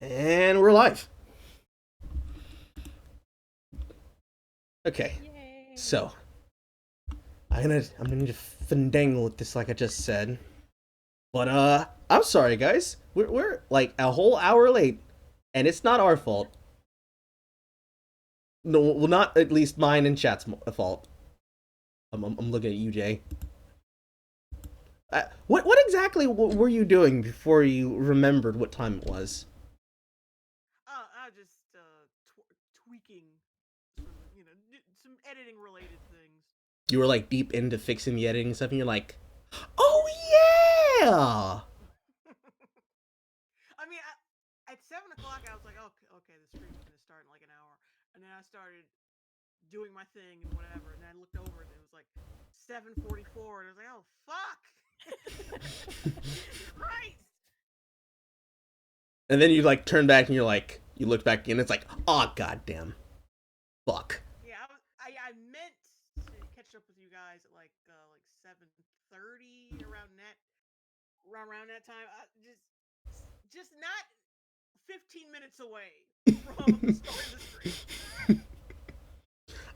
And we're live. Okay, Yay! so I'm gonna need to fandangle with this like I just said. But I'm sorry guys. We're like a whole hour late, and it's not our fault. No, well, not at least mine and chat's fault. I'm looking at you, Jay. What exactly were you doing before you remembered what time it was? I just tweaking some, some editing related things. You were like deep into fixing the editing stuff, and you're like, oh yeah. I mean, at 7 o'clock, I was like, okay, okay, the stream's gonna start in like an hour, and then I started doing my thing and whatever, and then I looked over and it was like 7:44, and I was like, oh fuck, Christ! And then you like turn back and you're like, you look back and it's like, oh goddamn, fuck. Yeah, I meant to catch up with you guys at like 7:30 around that time. Just not 15 minutes away from starting the stream.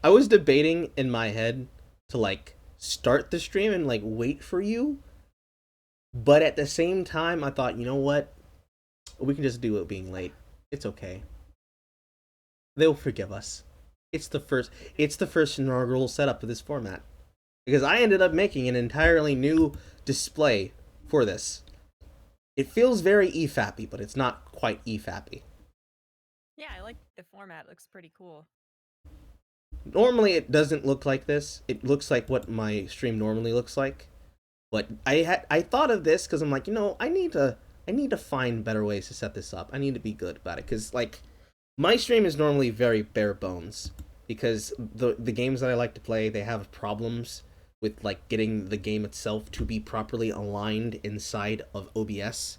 I was debating in my head to like start the stream and like wait for you, but at the same time, I thought, you know what, we can just do it being late. It's okay. They'll forgive us. It's the first. It's the first inaugural setup of this format because I ended up making an entirely new display for this. It feels very EFAPy, but it's not quite EFAPy. Yeah, I like the format. It looks pretty cool. Normally it doesn't look like this. It looks like what my stream normally looks like. But I thought of this because I'm like, I need to find better ways to set this up. I need to be good about it because like my stream is normally very bare bones because the games that I like to play, they have problems with like getting the game itself to be properly aligned inside of OBS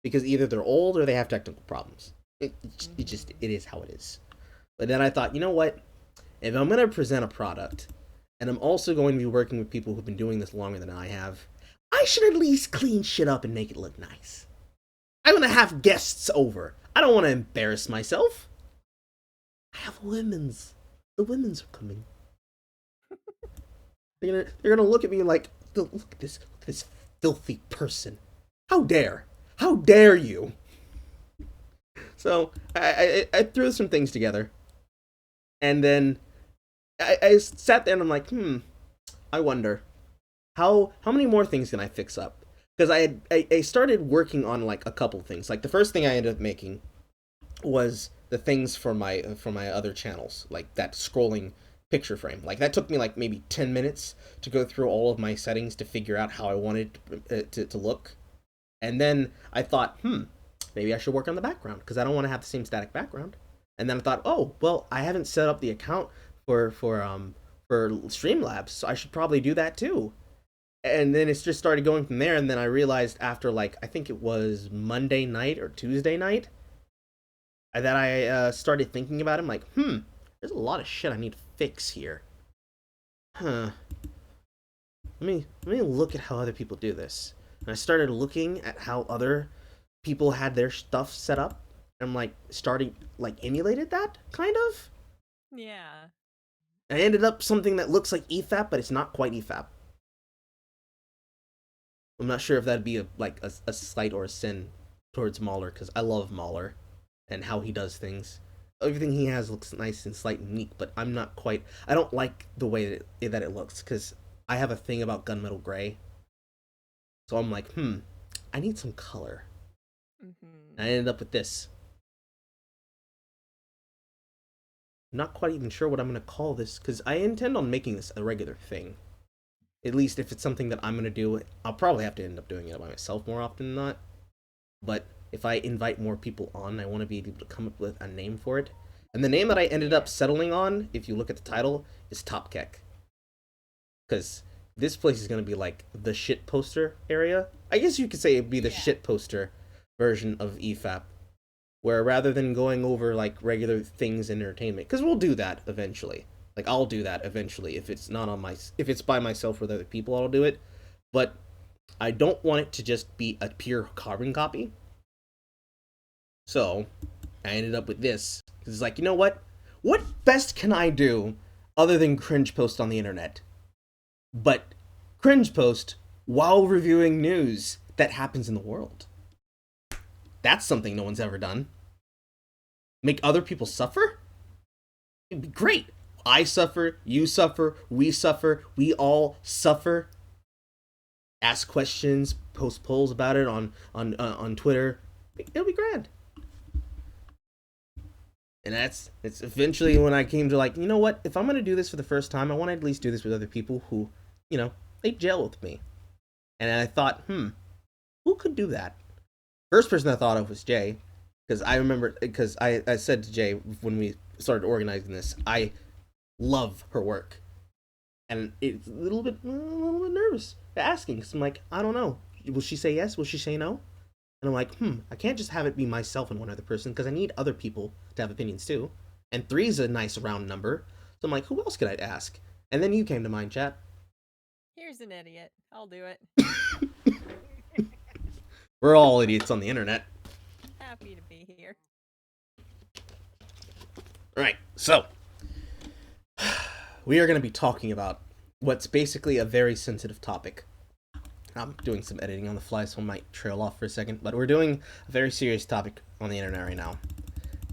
because either they're old or they have technical problems. It is how it is. But then I thought, you know what? If I'm going to present a product, and I'm also going to be working with people who've been doing this longer than I have, I should at least clean shit up and make it look nice. I'm going to have guests over. I don't want to embarrass myself. I have women's. The women's are coming. They're gonna look at me like, look at this filthy person. How dare? How dare you? So I threw some things together, and then I sat there and I'm like, I wonder how many more things can I fix up? Because I started working on like a couple things. Like the first thing I ended up making was the things for my other channels, like that scrolling picture frame. Like that took me like maybe 10 minutes to go through all of my settings to figure out how I wanted to look. And then I thought, maybe I should work on the background because I don't want to have the same static background. And then I thought, oh well, I haven't set up the account for Streamlabs, so I should probably do that too. And then it's just started going from there. And then I realized after like I think it was Monday night or Tuesday night that I started thinking about it. I'm like, there's a lot of shit I need to fix here. Huh. Let me look at how other people do this. And I started looking at how other people had their stuff set up. And I'm like starting like emulated that kind of. Yeah. I ended up something that looks like EFAP, but it's not quite EFAP. I'm not sure if that'd be a slight or a sin towards Mahler because I love Mahler and how he does things. Everything he has looks nice and slight and unique, but I'm not quite. I don't like the way that it looks because I have a thing about gunmetal gray. So I'm like, I need some color. And I ended up with this. I'm not quite even sure what I'm gonna call this because I intend on making this a regular thing. At least if it's something that I'm gonna do, I'll probably have to end up doing it by myself more often than not. But if I invite more people on, I want to be able to come up with a name for it. And the name that I ended up settling on, if you look at the title, is TopKek. Because this place is going to be like the shit poster area. I guess you could say it'd be the shit poster version of EFAP. Where rather than going over like regular things in entertainment, because we'll do that eventually. Like I'll do that eventually if it's not on if it's by myself with other people, I'll do it. But I don't want it to just be a pure carbon copy. So I ended up with this. It's like, you know what? What best can I do other than cringe post on the internet? But cringe post while reviewing news that happens in the world. That's something no one's ever done. Make other people suffer? It'd be great. I suffer, you suffer, we all suffer. Ask questions, post polls about it on Twitter. It'll be grand. And it's eventually when I came to like, you know what? If I'm gonna do this for the first time, I want to at least do this with other people who, they gel with me. And I thought, who could do that? First person I thought of was Jay, because I remember because I said to Jay when we started organizing this, I love her work, and it's a little bit nervous asking because I'm like, I don't know, will she say yes? Will she say no? And I'm like, I can't just have it be myself and one other person because I need other people to have opinions too. And three is a nice round number, so I'm like, who else could I ask? And then you came to mind, chat. Here's an idiot. I'll do it. We're all idiots on the internet. Happy to be here. Right, so we are going to be talking about what's basically a very sensitive topic. I'm doing some editing on the fly, so I might trail off for a second, but we're doing a very serious topic on the internet right now.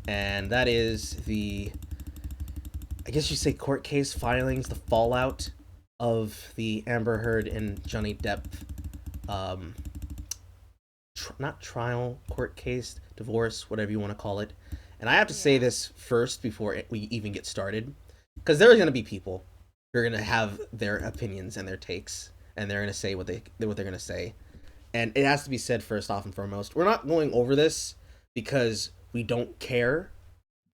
And that is the, I guess you say, court case filings, the fallout of the Amber Heard and Johnny Depp, not trial, court case, divorce, whatever you want to call it. And I have to say this first before we even get started, because there are going to be people who are going to have their opinions and their takes, and they're going to say what they're going to say. And it has to be said first off and foremost, we're not going over this because we don't care.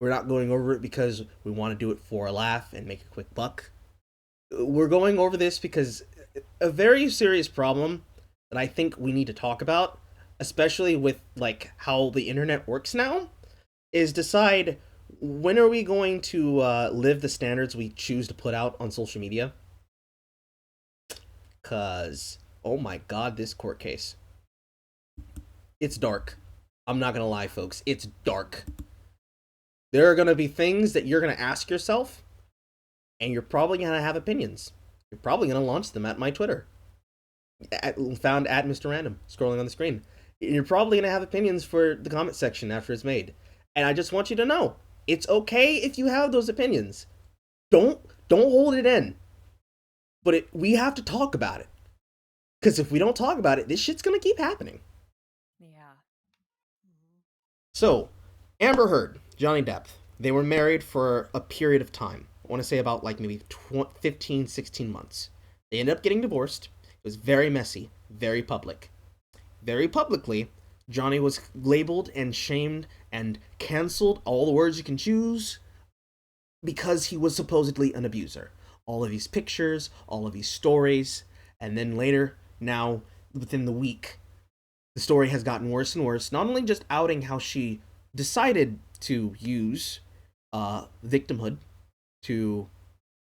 We're not going over it because we want to do it for a laugh and make a quick buck. We're going over this because a very serious problem that I think we need to talk about, especially with like how the internet works now, is decide when are we going to live the standards we choose to put out on social media. Cause oh my god, this court case, it's dark. I'm not gonna lie, folks, it's dark. There are gonna be things that you're gonna ask yourself, and you're probably gonna have opinions. You're probably gonna launch them at my Twitter, found at Mr. Random, scrolling on the screen. You're probably gonna have opinions for the comment section after it's made, and I just want you to know it's okay if you have those opinions. Don't hold it in. But we have to talk about it, because if we don't talk about it, this shit's gonna keep happening. Yeah. So, Amber Heard, Johnny Depp, they were married for a period of time. I want to say about like maybe 15, 16 months. They ended up getting divorced. It was very messy, very public. Very publicly, Johnny was labeled and shamed and canceled, all the words you can choose, because he was supposedly an abuser. All of these pictures, all of these stories, and then later, now, within the week, the story has gotten worse and worse. Not only just outing how she decided to use victimhood to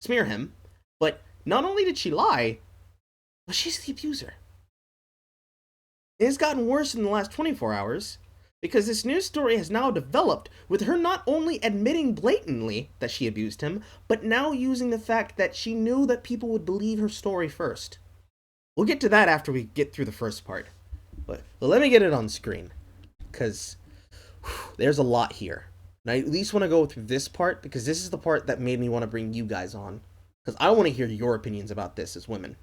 smear him, but not only did she lie, but she's the abuser. It has gotten worse in the last 24 hours, because this news story has now developed with her not only admitting blatantly that she abused him, but now using the fact that she knew that people would believe her story first. We'll get to that after we get through the first part. But let me get it on screen, because there's a lot here. And I at least want to go through this part, because this is the part that made me want to bring you guys on. Because I want to hear your opinions about this as women.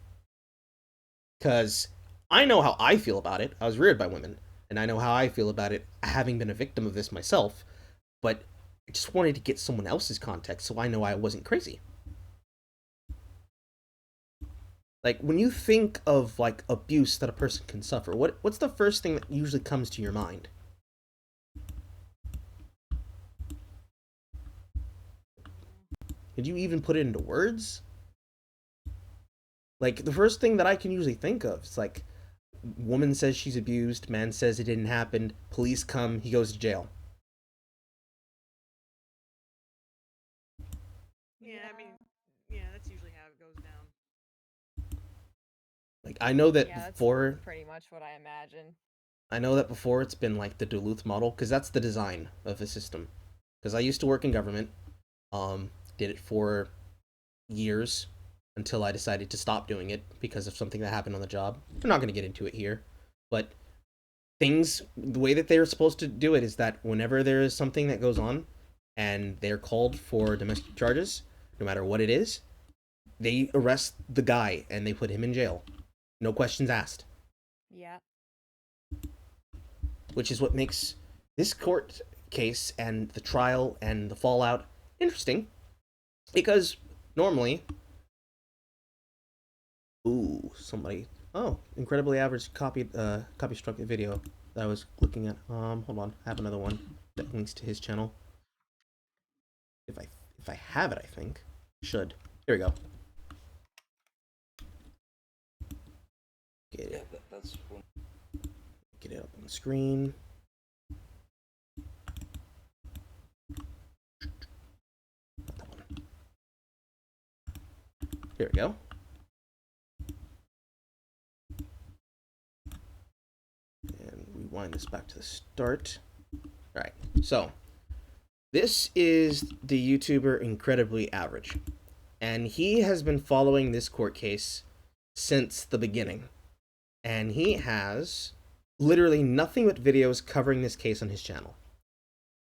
Because I know how I feel about it. I was reared by women. And I know how I feel about it, having been a victim of this myself. But I just wanted to get someone else's context so I know I wasn't crazy. Like, when you think of, like, abuse that a person can suffer, what's the first thing that usually comes to your mind? Did you even put it into words? Like, the first thing that I can usually think of is, like, woman says she's abused, man says it didn't happen, police come, he goes to jail. Yeah, I mean, yeah, that's usually how it goes down. Like, I know that Yeah, before... that's pretty much what I imagine. I know that before it's been like the Duluth model, because that's the design of the system. Because I used to work in government, did it for years until I decided to stop doing it because of something that happened on the job. I'm not going to get into it here, but the way that they're supposed to do it is that whenever there is something that goes on and they're called for domestic charges, no matter what it is, they arrest the guy and they put him in jail. No questions asked. Yeah. Which is what makes this court case and the trial and the fallout interesting. Because normally, somebody, incredibly average copy struck the video that I was looking at. Hold on, I have another one that links to his channel. If I have it, I think should. Here we go. Get it. That's one. Get it up on the screen. Not that one. Here we go. And rewind this back to the start. All right. So this is the YouTuber Incredibly Average, and he has been following this court case since the beginning. And he has literally nothing but videos covering this case on his channel.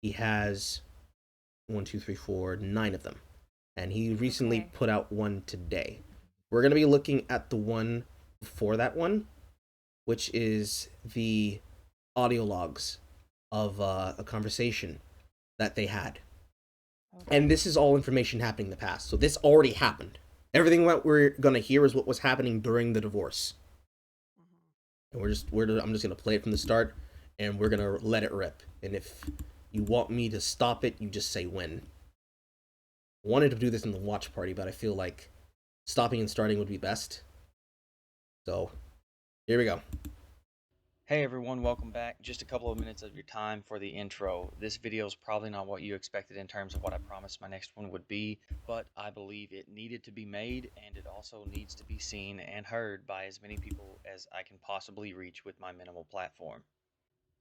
He has 9 of them. And he recently put out one today. We're going to be looking at the one before that one, which is the audio logs of a conversation that they had. Okay. And this is all information happening in the past. So this already happened. Everything that we're going to hear is what was happening during the divorce. And I'm just gonna play it from the start, and we're gonna let it rip. And if you want me to stop it, you just say when. I wanted to do this in the watch party, but I feel like stopping and starting would be best. So, here we go. Hey everyone, welcome back. Just a couple of minutes of your time for the intro. This video is probably not what you expected in terms of what I promised my next one would be, but I believe it needed to be made, and it also needs to be seen and heard by as many people as I can possibly reach with my minimal platform.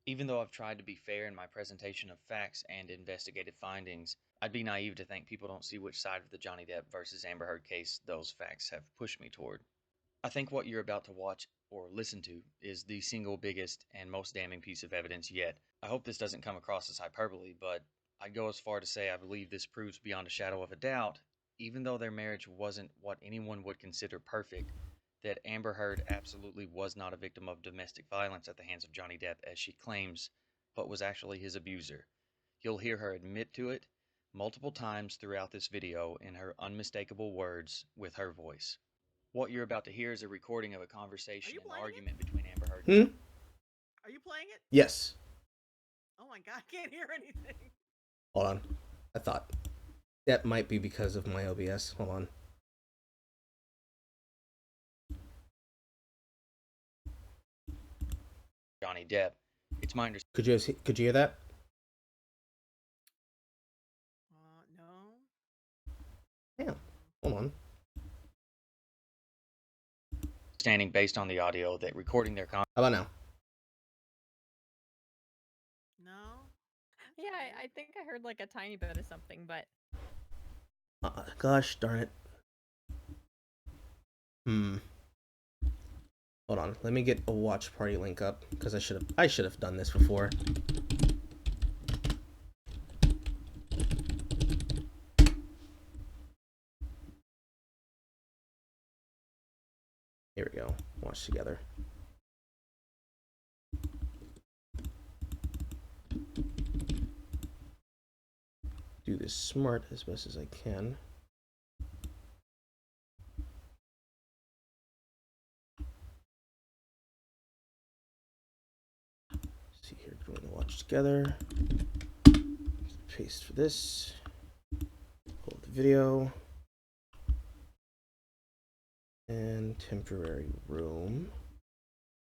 Even though I've tried to be fair in my presentation of facts and investigative findings, I'd be naive to think people don't see which side of the Johnny Depp versus Amber Heard case those facts have pushed me toward. I think what you're about to watch or listen to is the single biggest and most damning piece of evidence yet. I hope this doesn't come across as hyperbole, but I'd go as far to say I believe this proves beyond a shadow of a doubt, even though their marriage wasn't what anyone would consider perfect, that Amber Heard absolutely was not a victim of domestic violence at the hands of Johnny Depp as she claims, but was actually his abuser. You'll hear her admit to it multiple times throughout this video in her unmistakable words with her voice. What you're about to hear is a recording of a conversation and argument between Amber Heard and Are you playing it? Yes. Oh my god, I can't hear anything. Hold on. I thought that might be because of my OBS. Hold on. Johnny Depp. It's my understanding. Could you hear that? No. Damn. Hold on. Standing based on the audio that recording their How about now? No. Yeah, I think I heard like a tiny bit of something, but gosh darn it. Hold on, let me get a watch party link up because I should have done this before. Here we go. Watch together. Do this smart as best as I can. See here, doing the watch together. Paste for this. Pull up the video. And temporary room.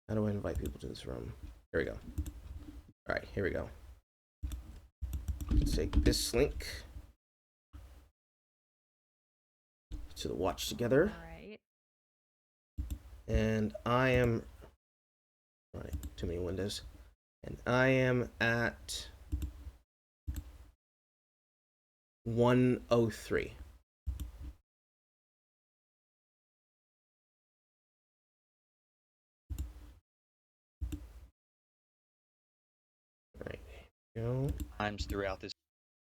How do I invite people to this room? Here we go. Alright, here we go. Let's take this link to the watch together. Alright. And I am... Alright, too many windows. And I am at 103. Right. Go. Times throughout this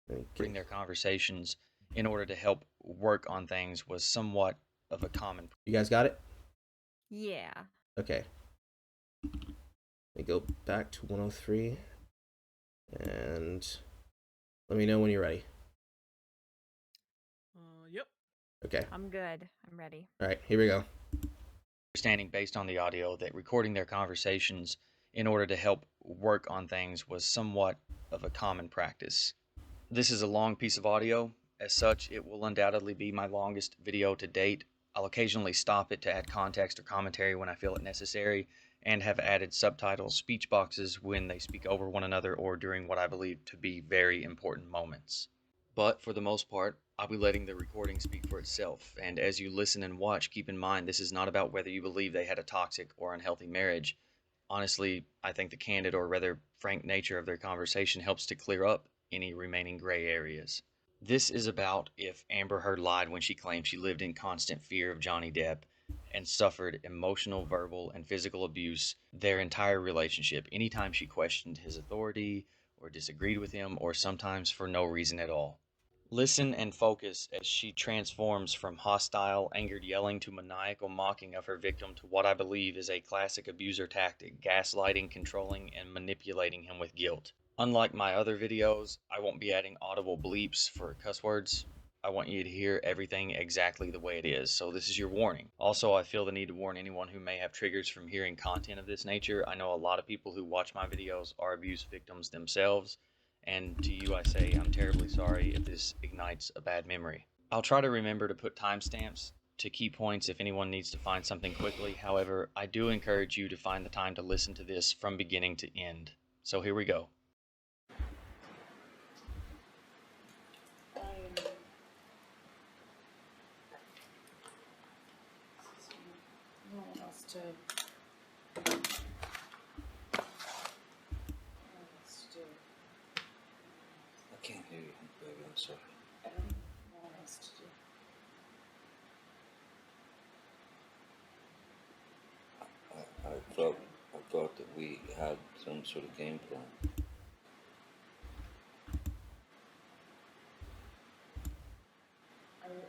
Okay. bring their conversations in order to help work on things was somewhat of a common. You guys got it? Yeah. Okay. Let me go back to 103. And let me know when you're ready. Yep. Okay. I'm good. I'm ready. All right, here we go. Understanding based on the audio that recording their conversations in order to help work on things was somewhat of a common practice. This is a long piece of audio. As such, it will undoubtedly be my longest video to date. I'll occasionally stop it to add context or commentary when I feel it necessary, and have added subtitles, speech boxes when they speak over one another or during what I believe to be very important moments. But for the most part, I'll be letting the recording speak for itself, and as you listen and watch, keep in mind this is not about whether you believe they had a toxic or unhealthy marriage. Honestly, I think the candid or rather frank nature of their conversation helps to clear up any remaining gray areas. This is about if Amber Heard lied when she claimed she lived in constant fear of Johnny Depp and suffered emotional, verbal, and physical abuse their entire relationship anytime she questioned his authority or disagreed with him, or sometimes for no reason at all. Listen and focus as she transforms from hostile, angered yelling to maniacal mocking of her victim to what I believe is a classic abuser tactic, gaslighting, controlling, and manipulating him with guilt. Unlike my other videos, I won't be adding audible bleeps for cuss words. I want you to hear everything exactly the way it is, so this is your warning. Also, I feel the need to warn anyone who may have triggers from hearing content of this nature. I know a lot of people who watch my videos are abuse victims themselves, and to you I say I'm terribly sorry if this ignites a bad memory. I'll try to remember to put timestamps to key points if anyone needs to find something quickly. However, I do encourage you to find the time to listen to this from beginning to end. So here we go. No one else to. I can't hear you, baby. I'm sorry. I don't know what else to do. I thought that we had some sort of game plan.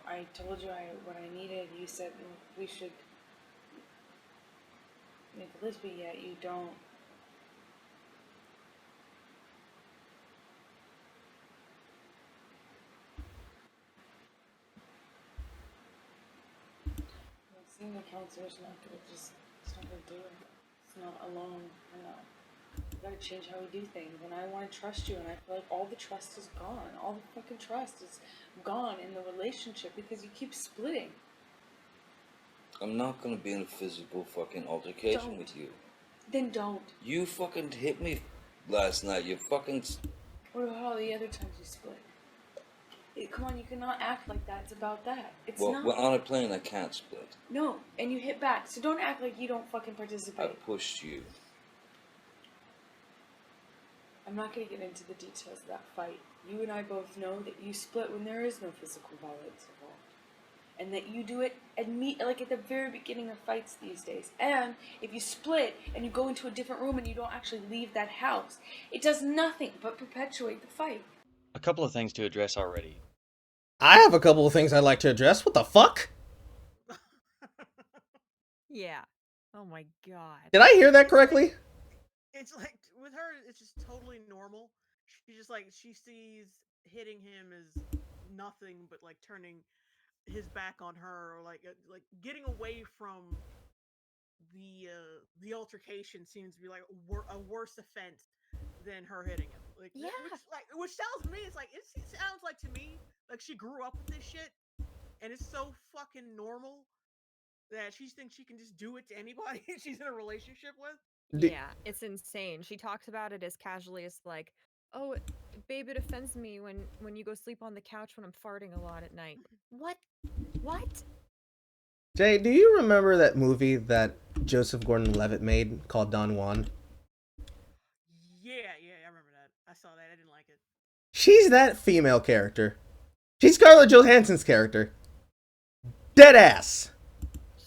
I told you what I needed. You said we should make a list, but yet you don't. Seeing the counselor's not gonna it's not gonna do it. It's not alone. I know. We gotta change how we do things, and I want to trust you, and I feel like all the trust is gone. All the fucking trust is gone in the relationship because you keep splitting. I'm not gonna be in a physical fucking altercation Don't. with you. Then don't. You fucking hit me last night. You fucking. What about all the other times you split? Come on, you cannot act like that. It's about that. It's Well, not. we're on a plane. I can't split. No, and you hit back. So don't act like you don't fucking I participate. pushed you. I'm not going to get into the details of that fight. You and I both know that you split when there is no physical violence involved. And that you do it like at the very beginning of fights these days. And if you split and you go into a different room and you don't actually leave that house, it does nothing but perpetuate the fight. A couple of things to address already. I have a couple of things I'd like to address. What the fuck? Yeah. Oh my god. Did I hear that correctly? It's like with her, it's just totally normal. She just like she sees hitting him as nothing but like turning his back on her, or like getting away from the altercation seems to be like a worse offense than her hitting him. Like Yeah. which tells me it's like it sounds like to me like she grew up with this shit, and it's so fucking normal that she thinks she can just do it to anybody she's in a relationship with. Yeah, it's insane. She talks about it as casually as like, "Oh, babe, it offends me when you go sleep on the couch when I'm farting a lot at night." What? What? Jay, do you remember that movie that Joseph Gordon-Levitt made called Don Juan? saw that. I didn't like it. She's that female character. She's Scarlett Johansson's character. Dead ass.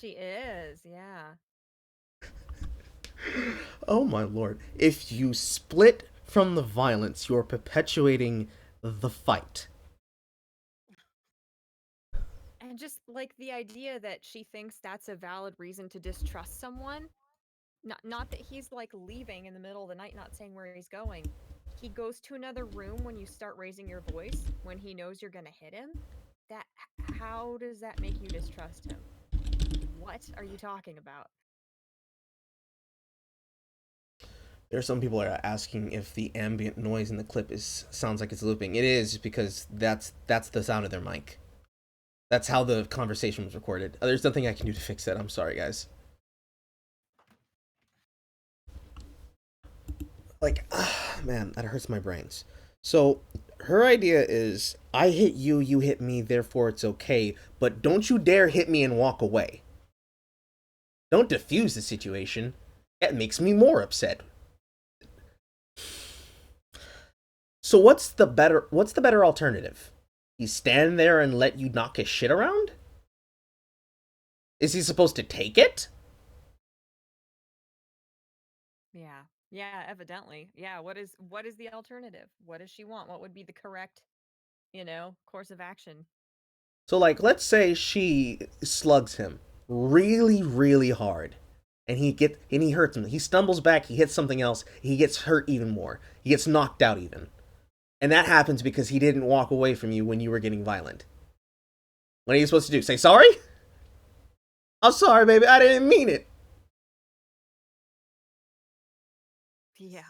She is, yeah. Oh my lord. If you split from the violence, you're perpetuating the fight. And just like the idea that she thinks that's a valid reason to distrust someone. Not that he's like leaving in the middle of the night, not saying where he's going. He goes to another room when you start raising your voice, when he knows you're gonna hit him. That how does that make you distrust him? What are you talking about? There are some people that are asking if the ambient noise in the clip sounds like it's looping. It is, because that's the sound of their mic. That's how the conversation was recorded. There's nothing I can do to fix that. I'm sorry, guys. Like, man, that hurts my brains. So, her idea is, I hit you, you hit me, therefore it's okay, but don't you dare hit me and walk away. Don't diffuse the situation. That makes me more upset. So what's the better alternative? He stand there and let you knock his shit around? Is he supposed to take it? Yeah. Yeah, evidently. Yeah, what is the alternative? What does she want? What would be the correct, course of action? So like, let's say she slugs him really, really hard. And he hurts him. He stumbles back, he hits something else, he gets hurt even more. He gets knocked out even. And that happens because he didn't walk away from you when you were getting violent. What are you supposed to do? Say sorry? I'm sorry, baby. I didn't mean it. Yeah.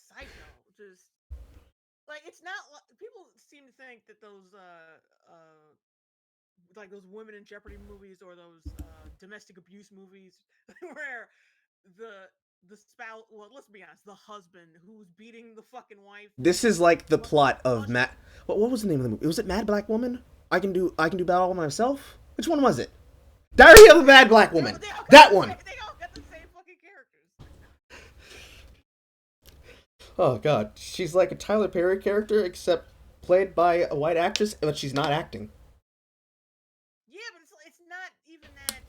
Side note, just like it's not. People seem to think that those like those women in Jeopardy movies or those domestic abuse movies where the spouse. Well, let's be honest, the husband who's beating the fucking wife. This is like the plot of Matt. What was the name of the movie? Was it Mad Black Woman? I can do bad all myself. Which one was it? Diary of a Mad Black Woman. That one. They all got the same fucking characters. Oh god, she's like a Tyler Perry character except played by a white actress, but she's not acting. Yeah, but it's not even that.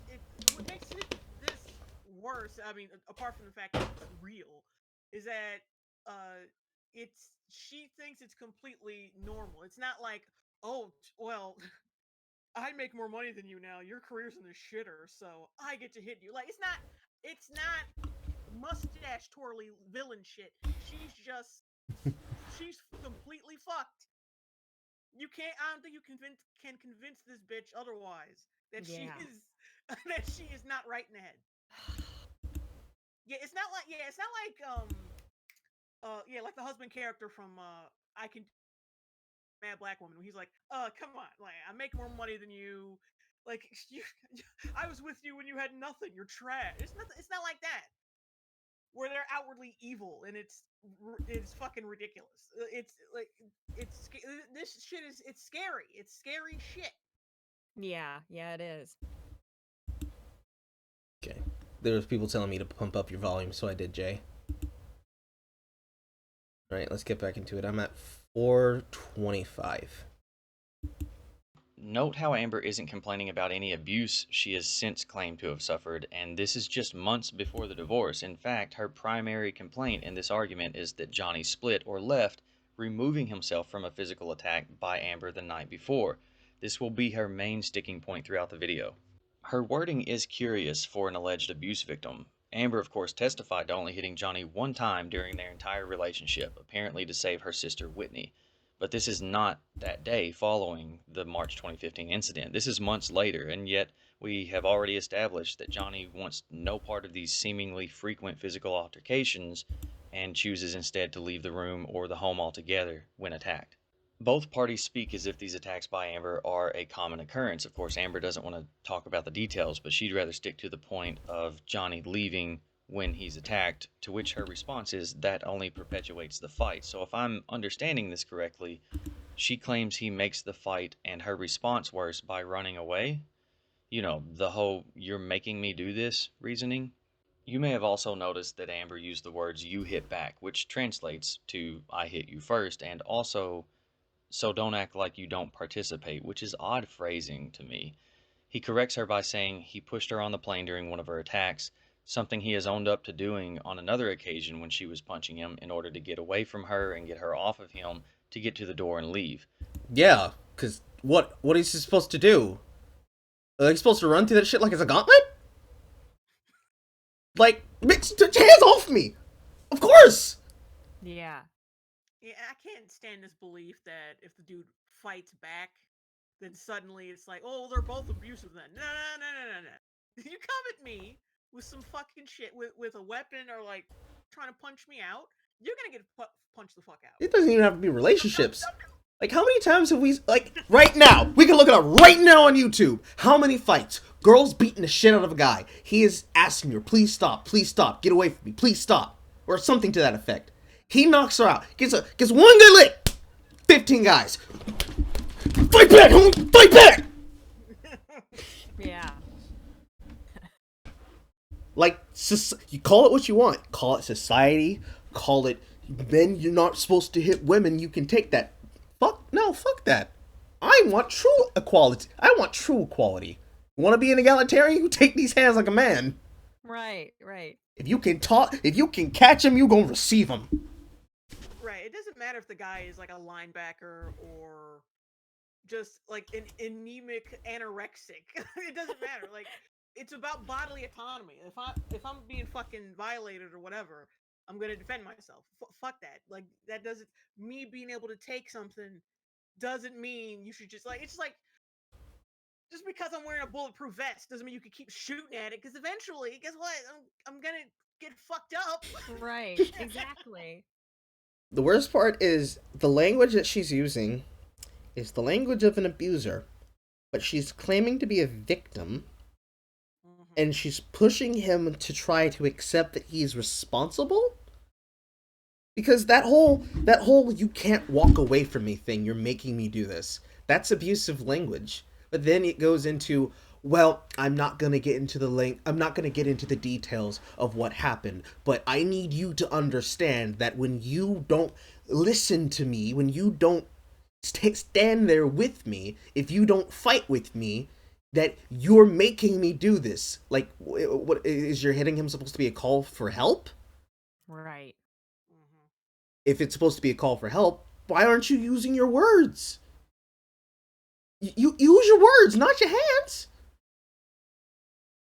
What makes this worse? I mean, apart from the fact that it's real, is that she thinks it's completely normal. It's not like, oh well, I make more money than you now. Your career's in the shitter, so I get to hit you. Like it's not mustache twirly villain shit. She's completely fucked. You can't. I don't think you can convince this bitch otherwise that Yeah. she is not right in the head. Yeah, it's not like like the husband character from I Can Mad Black Woman. He's like, come on, like I make more money than you. Like I was with you when you had nothing. You're trash. It's not like that. Where they're outwardly evil and it's fucking ridiculous. It's like this shit is it's scary. It's scary shit. Yeah, it is. Okay. There was people telling me to pump up your volume, so I did, Jay. Alright, let's get back into it. I'm at 425. Note how Amber isn't complaining about any abuse she has since claimed to have suffered, and this is just months before the divorce. In fact, her primary complaint in this argument is that Johnny split or left, removing himself from a physical attack by Amber the night before. This will be her main sticking point throughout the video. Her wording is curious for an alleged abuse victim. Amber, of course, testified to only hitting Johnny one time during their entire relationship, apparently to save her sister Whitney. But this is not that day following the March 2015 incident. This is months later, and yet we have already established that Johnny wants no part of these seemingly frequent physical altercations and chooses instead to leave the room or the home altogether when attacked. Both parties speak as if these attacks by Amber are a common occurrence. Of course, Amber doesn't want to talk about the details, but she'd rather stick to the point of Johnny leaving when he's attacked, to which her response is that only perpetuates the fight. So if I'm understanding this correctly, she claims he makes the fight and her response worse by running away. You know, the whole "you're making me do this" reasoning. You may have also noticed that Amber used the words "you hit back," which translates to "I hit you first," and also "so don't act like you don't participate," which is odd phrasing to me. He corrects her by saying he pushed her on the plane during one of her attacks, something he has owned up to doing on another occasion when she was punching him in order to get away from her and get her off of him to get to the door and leave. Yeah, because what is he supposed to do? Are they supposed to run through that shit like it's a gauntlet? Like, bitch, hands off me! Of course! Yeah. Yeah, I can't stand this belief that if the dude fights back, then suddenly it's like, oh, they're both abusive then. No, no, no, no, no, no. You come at me with some fucking shit with a weapon or like trying to punch me out, you're gonna get punched the fuck out. It doesn't even have to be relationships. Like, how many times have we, like, right now, we can look it up right now on YouTube. How many fights? Girls beating the shit out of a guy. He is asking her, please stop, get away from me, please stop. Or something to that effect. He knocks her out, gets one good lick. 15 guys. Fight back, homie, fight back! Yeah. Like, you call it what you want. Call it society, call it, men, you're not supposed to hit women, you can take that. Fuck that. I want true equality. You want to be an egalitarian? You take these hands like a man. Right. If you can catch him, you gonna receive him. Right. It doesn't matter if the guy is like a linebacker or just like an anemic anorexic. It doesn't matter. Like, it's about bodily autonomy. If I'm being fucking violated or whatever, I'm gonna defend myself. Fuck that. Like, that doesn't, me being able to take something doesn't mean you should just like, it's like, just because I'm wearing a bulletproof vest doesn't mean you can keep shooting at it, because eventually, guess what? I'm gonna get fucked up. Right. Exactly. The worst part is the language that she's using is the language of an abuser, but she's claiming to be a victim, and she's pushing him to try to accept that he's responsible. Because that whole you can't walk away from me thing, you're making me do this, that's abusive language. But then it goes into, well, I'm not going to get into the details of what happened, but I need you to understand that when you don't listen to me, when you don't stand there with me, if you don't fight with me, that you're making me do this. Like, what is your hitting him supposed to be a call for help? Right. If it's supposed to be a call for help, why aren't you using your words? You use your words, not your hands.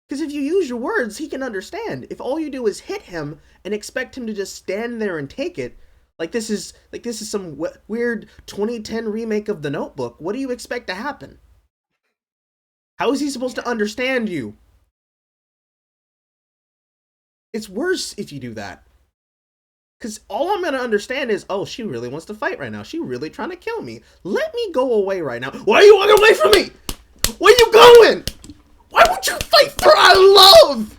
Because if you use your words, he can understand. If all you do is hit him and expect him to just stand there and take it, like this is some weird 2010 remake of The Notebook, what do you expect to happen? How is he supposed to understand you? It's worse if you do that. Because all I'm going to understand is, oh, she really wants to fight right now. She really trying to kill me. Let me go away right now. Why are you walking away from me? Where you going? Why would you fight for our love?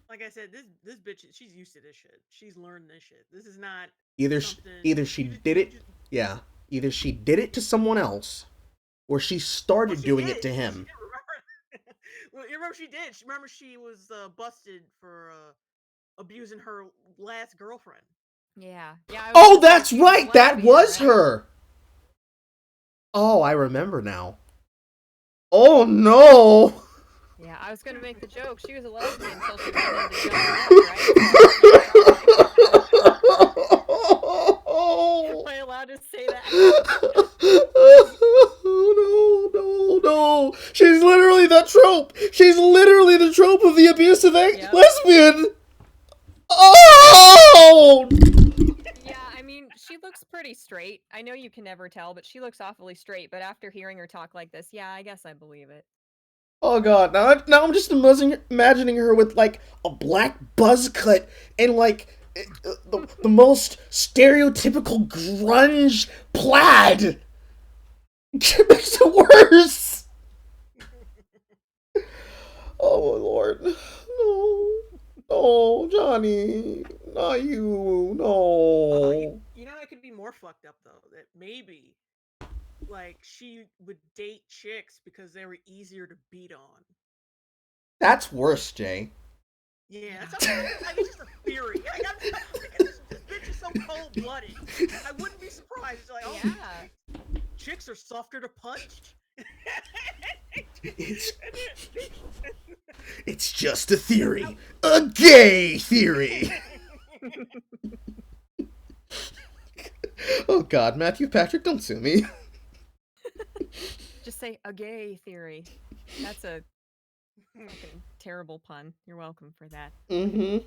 Like I said, this bitch, she's used to this shit. She's learned this shit. This is not Either she did it to someone else, or she started doing it to him. Well, you remember she did. Remember she was busted for abusing her last girlfriend. Yeah. Oh, that's right. That was her. Oh, I remember now. Oh no. Yeah, I was gonna make the joke. She was a lesbian until she went into JLongbone, right? Am I allowed to say that? Oh, no. She's literally the trope. She's literally the trope of the abusive lesbian. Oh! Yeah, I mean, she looks pretty straight. I know you can never tell, but she looks awfully straight. But after hearing her talk like this, yeah, I guess I believe it. Oh god, now I'm just imagining her with like a black buzz cut and like the most stereotypical grunge plaid. It makes it worse. Oh my lord. No, Johnny. Not you. No. You know, it could be more fucked up though. That maybe, like, she would date chicks because they were easier to beat on. That's worse, Jay. Yeah, that's it's just a theory. This bitch is so cold-blooded. I wouldn't be surprised. Like, oh, Yeah. chicks are softer to punch. It's just a theory. A gay theory. Oh God, Matthew Patrick, don't sue me. Just say a gay theory. That's a fucking terrible pun. You're welcome for that. Mm-hmm.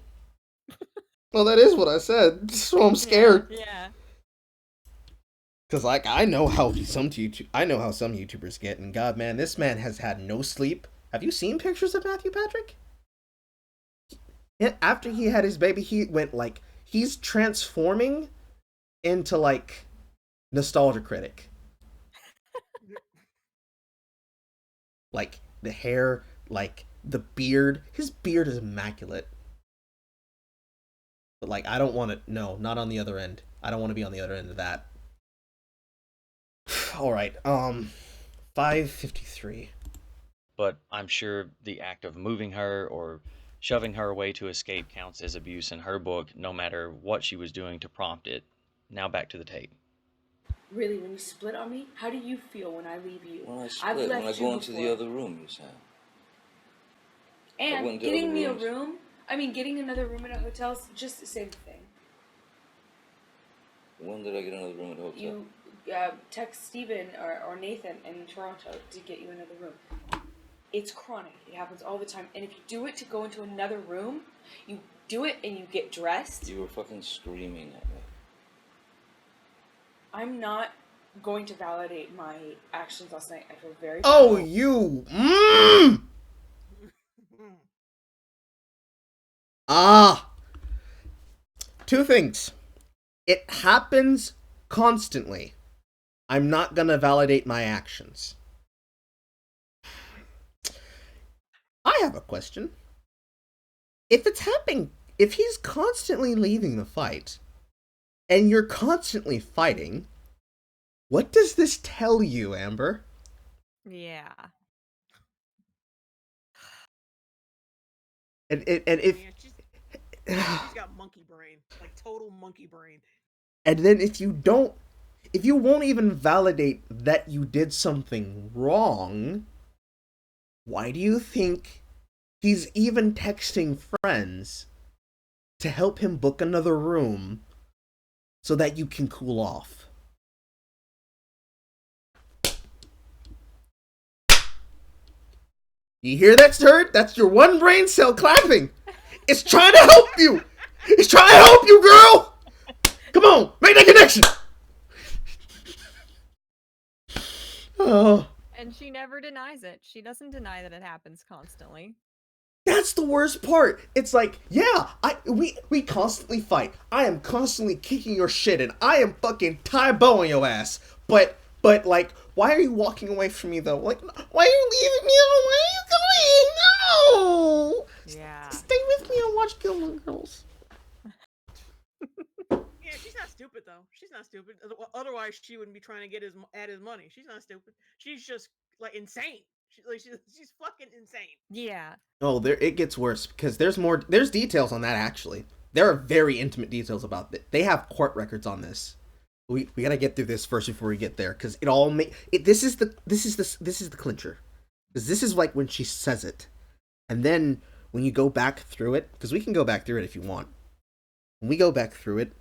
Well, that is what I said, so I'm scared. Yeah. Cause like I know how some YouTubers get, and God, man, this man has had no sleep. Have you seen pictures of Matthew Patrick? After he had his baby, he went like he's transforming into like nostalgia critic. Like the hair, like the beard. His beard is immaculate. But like I don't want to. No, not on the other end. I don't want to be on the other end of that. All right. 5:53. But I'm sure the act of moving her or shoving her away to escape counts as abuse in her book, no matter what she was doing to prompt it. Now back to the tape. Really, when you split on me, how do you feel when I leave you? When I split, when I go into the other room, you said. And getting me a room, getting another room in a hotel is just the same thing. When did I get another room at a hotel? You text Steven or Nathan in Toronto to get you another room. It's chronic. It happens all the time. And if you do it to go into another room, you do it and you get dressed. You were fucking screaming at me. I'm not going to validate my actions last night. I feel very Oh, bad. you. Two things. It happens constantly. I'm not gonna validate my actions. I have a question. If it's happening, if he's constantly leaving the fight, and you're constantly fighting, what does this tell you, Amber? Yeah. And if she's got monkey brain, like total monkey brain. And then if you won't even validate that you did something wrong, why do you think he's even texting friends to help him book another room so that you can cool off? You hear that, sir? That's your one brain cell clapping. It's trying to help you. It's trying to help you, girl. Come on, make that connection. Oh. And she never denies it. She doesn't deny that it happens constantly. That's the worst part. It's like, yeah, we constantly fight. I am constantly kicking your shit and I am fucking Tybo on your ass. But like, why are you walking away from me though? Like, why are you leaving me? Why are you going? No. Yeah. Stay with me and watch Gilmore Girls. Yeah, she's not stupid though. She's not stupid. Otherwise, she wouldn't be trying to get his money. She's not stupid. She's just like insane. She's fucking insane. Yeah. Oh, it gets worse because there's details on that actually. There are very intimate details about it. They have court records on this. We gotta get through this first before we get there because this is the clincher. Because this is like when she says it, and then when you go back through it, because we can go back through it if you want. When we go back through it,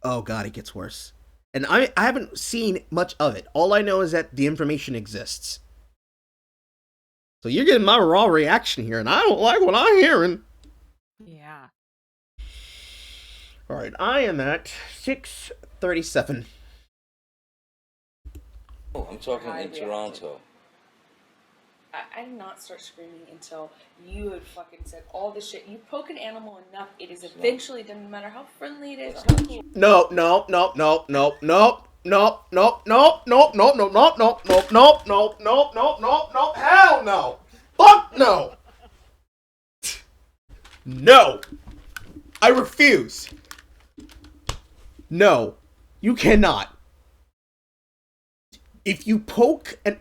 oh god, it gets worse. And I haven't seen much of it. All I know is that the information exists. So you're getting my raw reaction here, and I don't like what I'm hearing. Yeah. All right, I am at 6:37. Oh, I'm talking in Toronto. I did not start screaming until you had fucking said all the shit. You poke an animal enough, it is eventually done, no matter how friendly it is or how cool. No. Hell no. Fuck no. No. I refuse. No. You cannot. If you poke and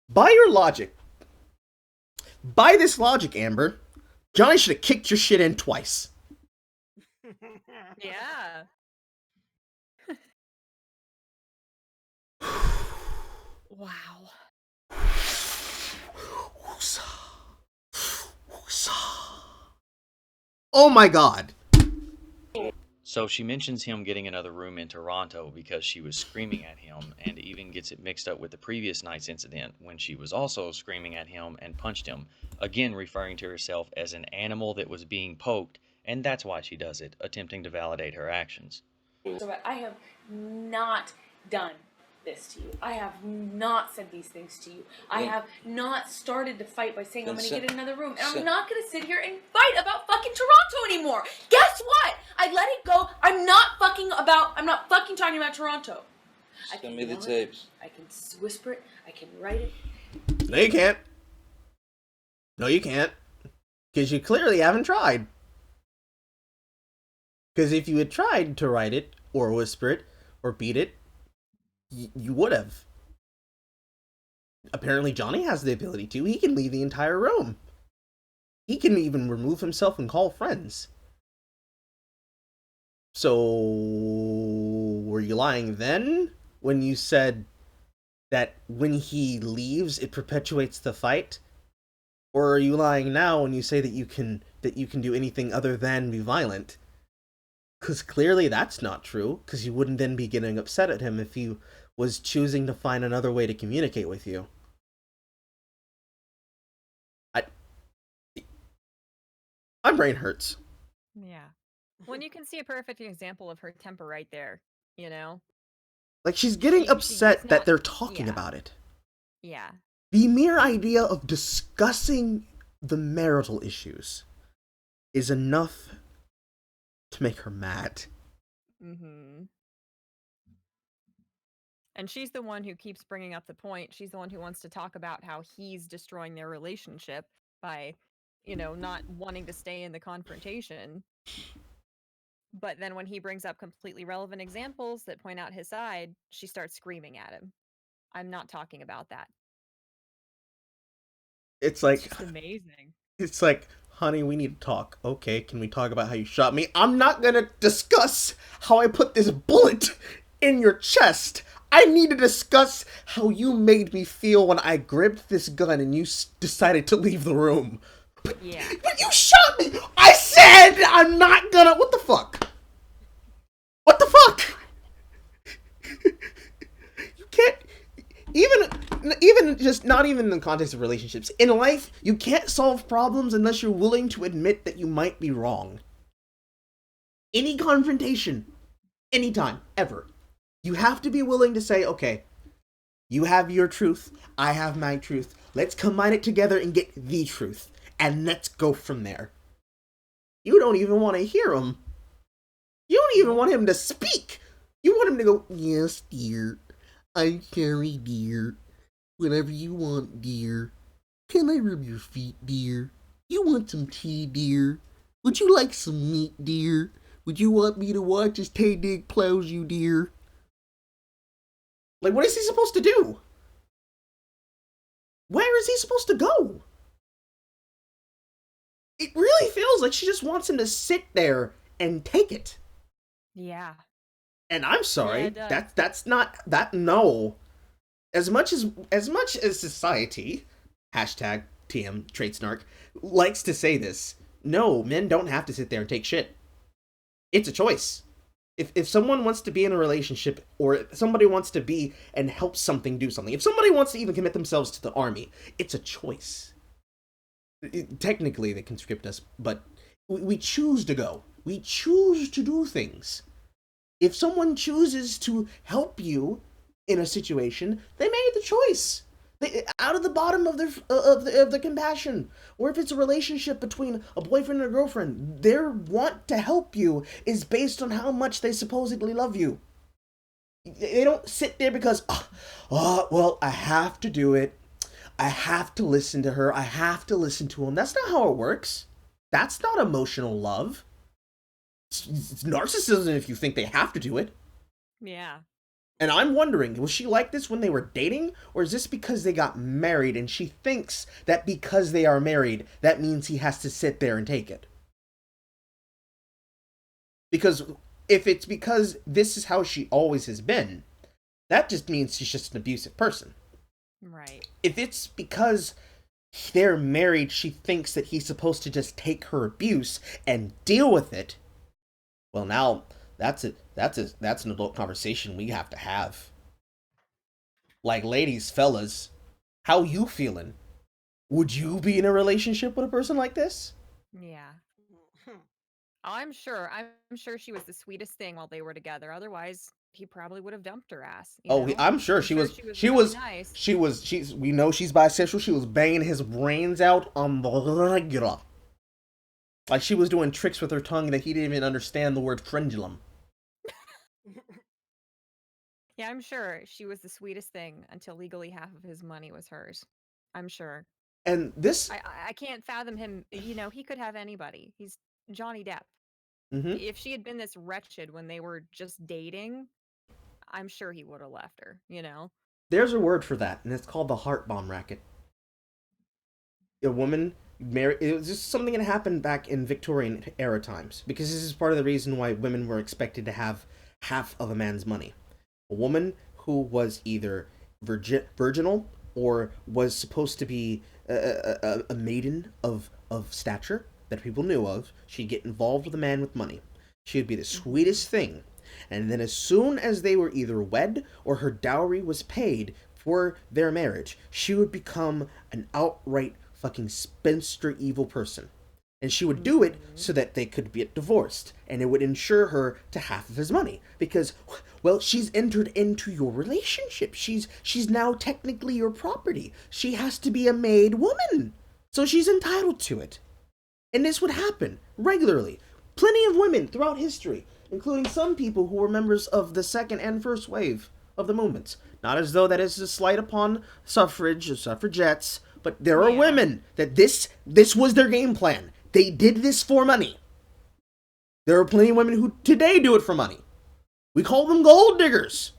by your logic, By this logic, Amber, Johnny should have kicked your shit in twice. Yeah. Wow. Oh my god. So she mentions him getting another room in Toronto because she was screaming at him, and even gets it mixed up with the previous night's incident when she was also screaming at him and punched him, again referring to herself as an animal that was being poked, and that's why she does it, attempting to validate her actions. So I have not done this to you. I have not said these things to you. I have not started the fight by saying I'm going to get another room. And I'm not going to sit here and fight about fucking Toronto anymore. Guess what? I let it go. I'm not fucking talking about Toronto. Send me the tapes. I can whisper it. I can write it. No, you can't. No, you can't. Because you clearly haven't tried. Because if you had tried to write it, or whisper it, or beat it, you would have. Apparently Johnny has the ability to. He can leave the entire room. He can even remove himself and call friends. So, were you lying then when you said that when he leaves it perpetuates the fight? Or are you lying now when you say that you can do anything other than be violent? Because clearly that's not true, because you wouldn't then be getting upset at him if he was choosing to find another way to communicate with you. My brain hurts. Yeah. When you can see a perfect example of her temper right there, you know? Like, she's getting She upset does that not- they're talking yeah. about it. Yeah. The mere idea of discussing the marital issues is enough to make her mad. Mm-hmm. And she's the one who keeps bringing up the point. She's the one who wants to talk about how he's destroying their relationship by, not wanting to stay in the confrontation. But then when he brings up completely relevant examples that point out his side, she starts screaming at him. I'm not talking about that. It's like, It's just amazing. it's like, honey, we need to talk. Okay, can we talk about how you shot me? I'm not gonna discuss how I put this bullet in your chest. I need to discuss how you made me feel when I gripped this gun and you decided to leave the room. But you shot me! I said I'm not gonna... What the fuck? What the fuck? You can't... Even just not even in the context of relationships. In life, you can't solve problems unless you're willing to admit that you might be wrong. Any confrontation, anytime, ever. You have to be willing to say, okay, you have your truth, I have my truth. Let's combine it together and get the truth. And let's go from there. You don't even want to hear him. You don't even want him to speak. You want him to go, yes, dear. I'm sorry, dear. Whatever you want, dear. Can I rub your feet, dear? You want some tea, dear? Would you like some meat, dear? Would you want me to watch as Tay Dig plows you, dear? Like, what is he supposed to do? Where is he supposed to go? It really feels like she just wants him to sit there and take it. Yeah. And I'm sorry, Yeah, that's not that. No, as much as society, hashtag TM Trade Snark, likes to say this, no, men don't have to sit there and take shit. It's a choice. If someone wants to be in a relationship, or if somebody wants to be and help something do something, if somebody wants to even commit themselves to the army, it's a choice. Technically, they can script us, but we choose to go. We choose to do things. If someone chooses to help you in a situation, they made the choice. Out of the bottom of the compassion. Or if it's a relationship between a boyfriend and a girlfriend, their want to help you is based on how much they supposedly love you. They don't sit there because, well, I have to do it. I have to listen to her. I have to listen to him. That's not how it works. That's not emotional love. It's narcissism if you think they have to do it. Yeah. And I'm wondering, was she like this when they were dating, or is this because they got married and she thinks that because they are married, that means he has to sit there and take it? Because if it's because this is how she always has been, that just means she's just an abusive person. Right. If it's because they're married, she thinks that he's supposed to just take her abuse and deal with it. Well, now that's an adult conversation we have to have. Like, ladies, fellas, how you feeling? Would you be in a relationship with a person like this? Yeah. I'm sure she was the sweetest thing while they were together. Otherwise, he probably would have dumped her ass. You know? I'm sure she was. really nice. She's. We know she's bisexual. She was banging his brains out on the regular. Like, she was doing tricks with her tongue that he didn't even understand the word frenulum. Yeah, I'm sure she was the sweetest thing until legally half of his money was hers. I'm sure. And this, I can't fathom him. You know, he could have anybody. He's Johnny Depp. mm-hmm. If she had been this wretched when they were just dating, I'm sure he would have left her. You know. There's a word for that, and it's called the heart bomb racket. A woman married. It was just something that happened back in Victorian era times, because this is part of the reason why women were expected to have half of a man's money. A woman who was either virginal or was supposed to be a maiden of stature that people knew of, she'd get involved with a man with money. She would be the sweetest thing. And then as soon as they were either wed or her dowry was paid for their marriage, she would become an outright fucking spinster evil person. And she would do it so that they could get divorced, and it would ensure her to half of his money, because, well, she's entered into your relationship. She's now technically your property. She has to be a made woman, so she's entitled to it. And this would happen regularly. Plenty of women throughout history, including some people who were members of the second and first wave of the movements. Not as though that is a slight upon suffrage or suffragettes, but there are women that this was their game plan. They did this for money. There are plenty of women who today do it for money. We call them gold diggers.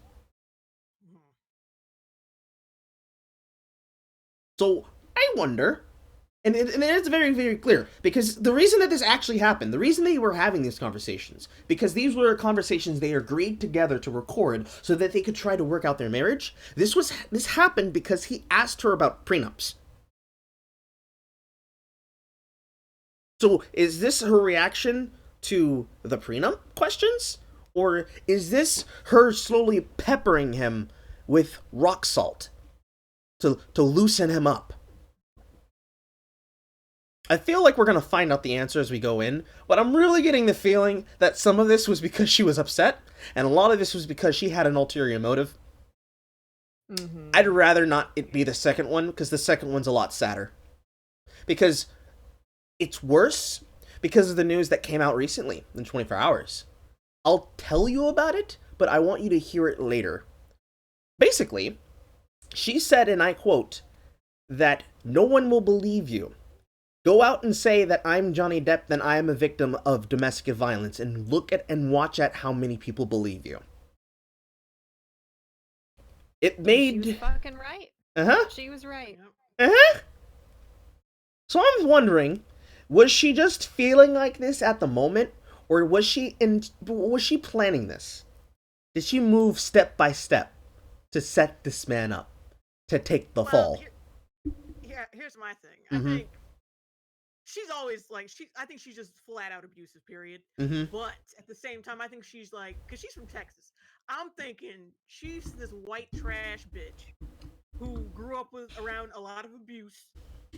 So I wonder, and it's very, very clear, because the reason that this actually happened, the reason they were having these conversations, because these were conversations they agreed together to record so that they could try to work out their marriage. This happened because he asked her about prenups. So is this her reaction to the prenup questions? Or is this her slowly peppering him with rock salt to loosen him up? I feel like we're going to find out the answer as we go in, but I'm really getting the feeling that some of this was because she was upset, and a lot of this was because she had an ulterior motive. Mm-hmm. I'd rather not it be the second one, because the second one's a lot sadder. Because it's worse because of the news that came out recently in 24 hours. I'll tell you about it, but I want you to hear it later. Basically, she said, and I quote, that no one will believe you. Go out and say that I'm Johnny Depp, then I am a victim of domestic violence, and look at and watch at how many people believe you. It made... She was fucking right. Uh-huh. She was right. Uh-huh. So I'm wondering, was she just feeling like this at the moment, or was she planning this? Did she move step by step to set this man up to take the fall? Here's my thing. I think she's always like I think she's just flat out abusive. Period. But at the same time, I think she's like, because she's from Texas. I'm thinking she's this white trash bitch who grew up around a lot of abuse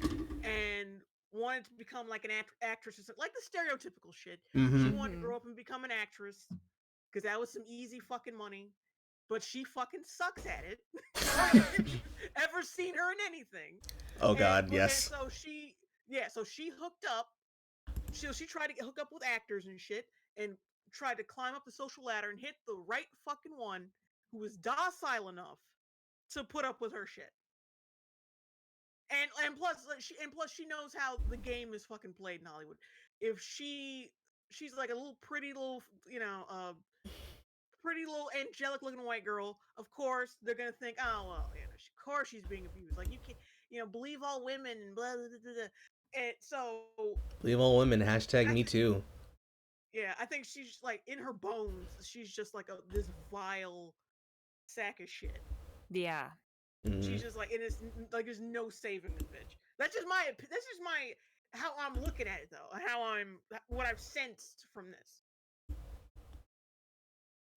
and wanted to become like an actress or something, like the stereotypical shit. She wanted to grow up and become an actress because that was some easy fucking money, but she fucking sucks at it. Ever seen her in anything? Oh God, yes. So she hooked up. She tried to hook up with actors and shit, and tried to climb up the social ladder and hit the right fucking one who was docile enough to put up with her shit. And plus she knows how the game is fucking played in Hollywood. If she's like a little pretty little, pretty little angelic looking white girl. Of course, they're gonna think, oh well, of course she's being abused. Like you can't, believe all women and blah blah blah. Blah. And so, Believe all women. Hashtag I me too. yeah, I think she's like in her bones. She's just like this vile sack of shit. Yeah. She's just like, it is like there's no saving this bitch. That's just my how I'm looking at it though. What I've sensed from this.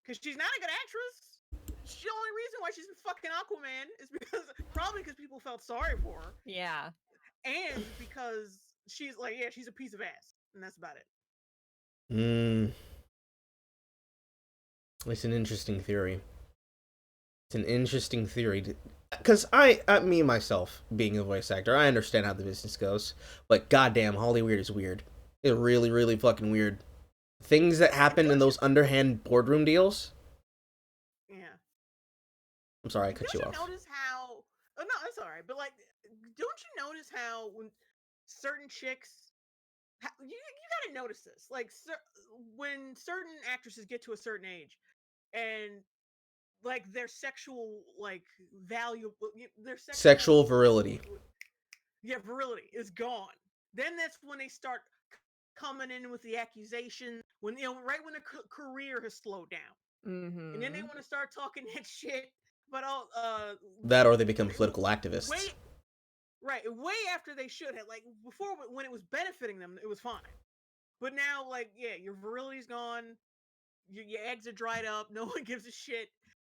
Because she's not a good actress. The only reason why she's in fucking Aquaman is probably because people felt sorry for her, Yeah. and because she's like, yeah, she's a piece of ass, and that's about it. It's an interesting theory. Because me myself, being a voice actor, I understand how the business goes. But goddamn, Hollyweird is weird. It's really, really fucking weird. Things that happen in those underhand boardroom deals. Yeah. I'm sorry, I cut you off. Don't you notice how? Oh no, that's all right. But like, don't you notice how when certain chicks, you gotta notice this. Like, when certain actresses get to a certain age, and like their sexual sexual virility. Yeah, virility is gone. Then that's when they start coming in with the accusation when right when their career has slowed down, and then they want to start talking that shit. But that or they become political activists. Way after they should have. Like before, when it was benefiting them, it was fine. But now, like, yeah, your virility's gone. Your eggs are dried up. No one gives a shit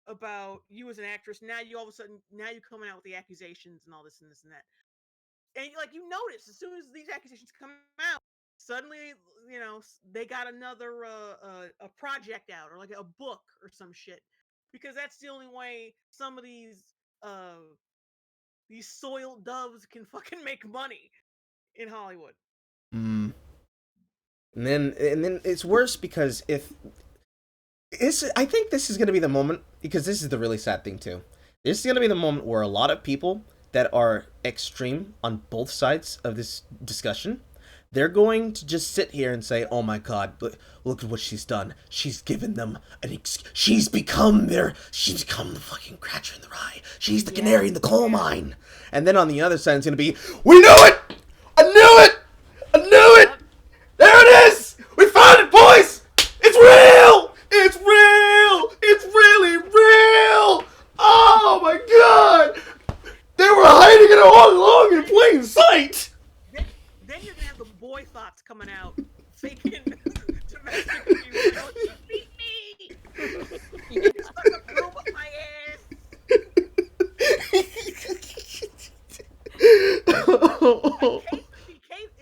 about you as an actress. Now you all of a sudden you're coming out with the accusations and all this and this and that. And like you notice as soon as these accusations come out, suddenly they got another a project out or like a book or some shit, because that's the only way some of these soiled doves can fucking make money in Hollywood. And then it's worse because I think this is going to be the moment, because this is the really sad thing too. This is going to be the moment where a lot of people that are extreme on both sides of this discussion, they're going to just sit here and say, oh my god, look at what she's done. She's given them she's become the fucking scratcher in the rye. She's the canary in the coal mine. And then on the other side, it's going to be, we knew it! I knew it! I knew it! There it is! We found it, boys! It's real! It's real! It's really real! Oh my god! They were hiding it all along in plain sight! Then you're gonna have the boy thoughts coming out, faking domestic abuse. She beat me! You stuck a broom up my ass!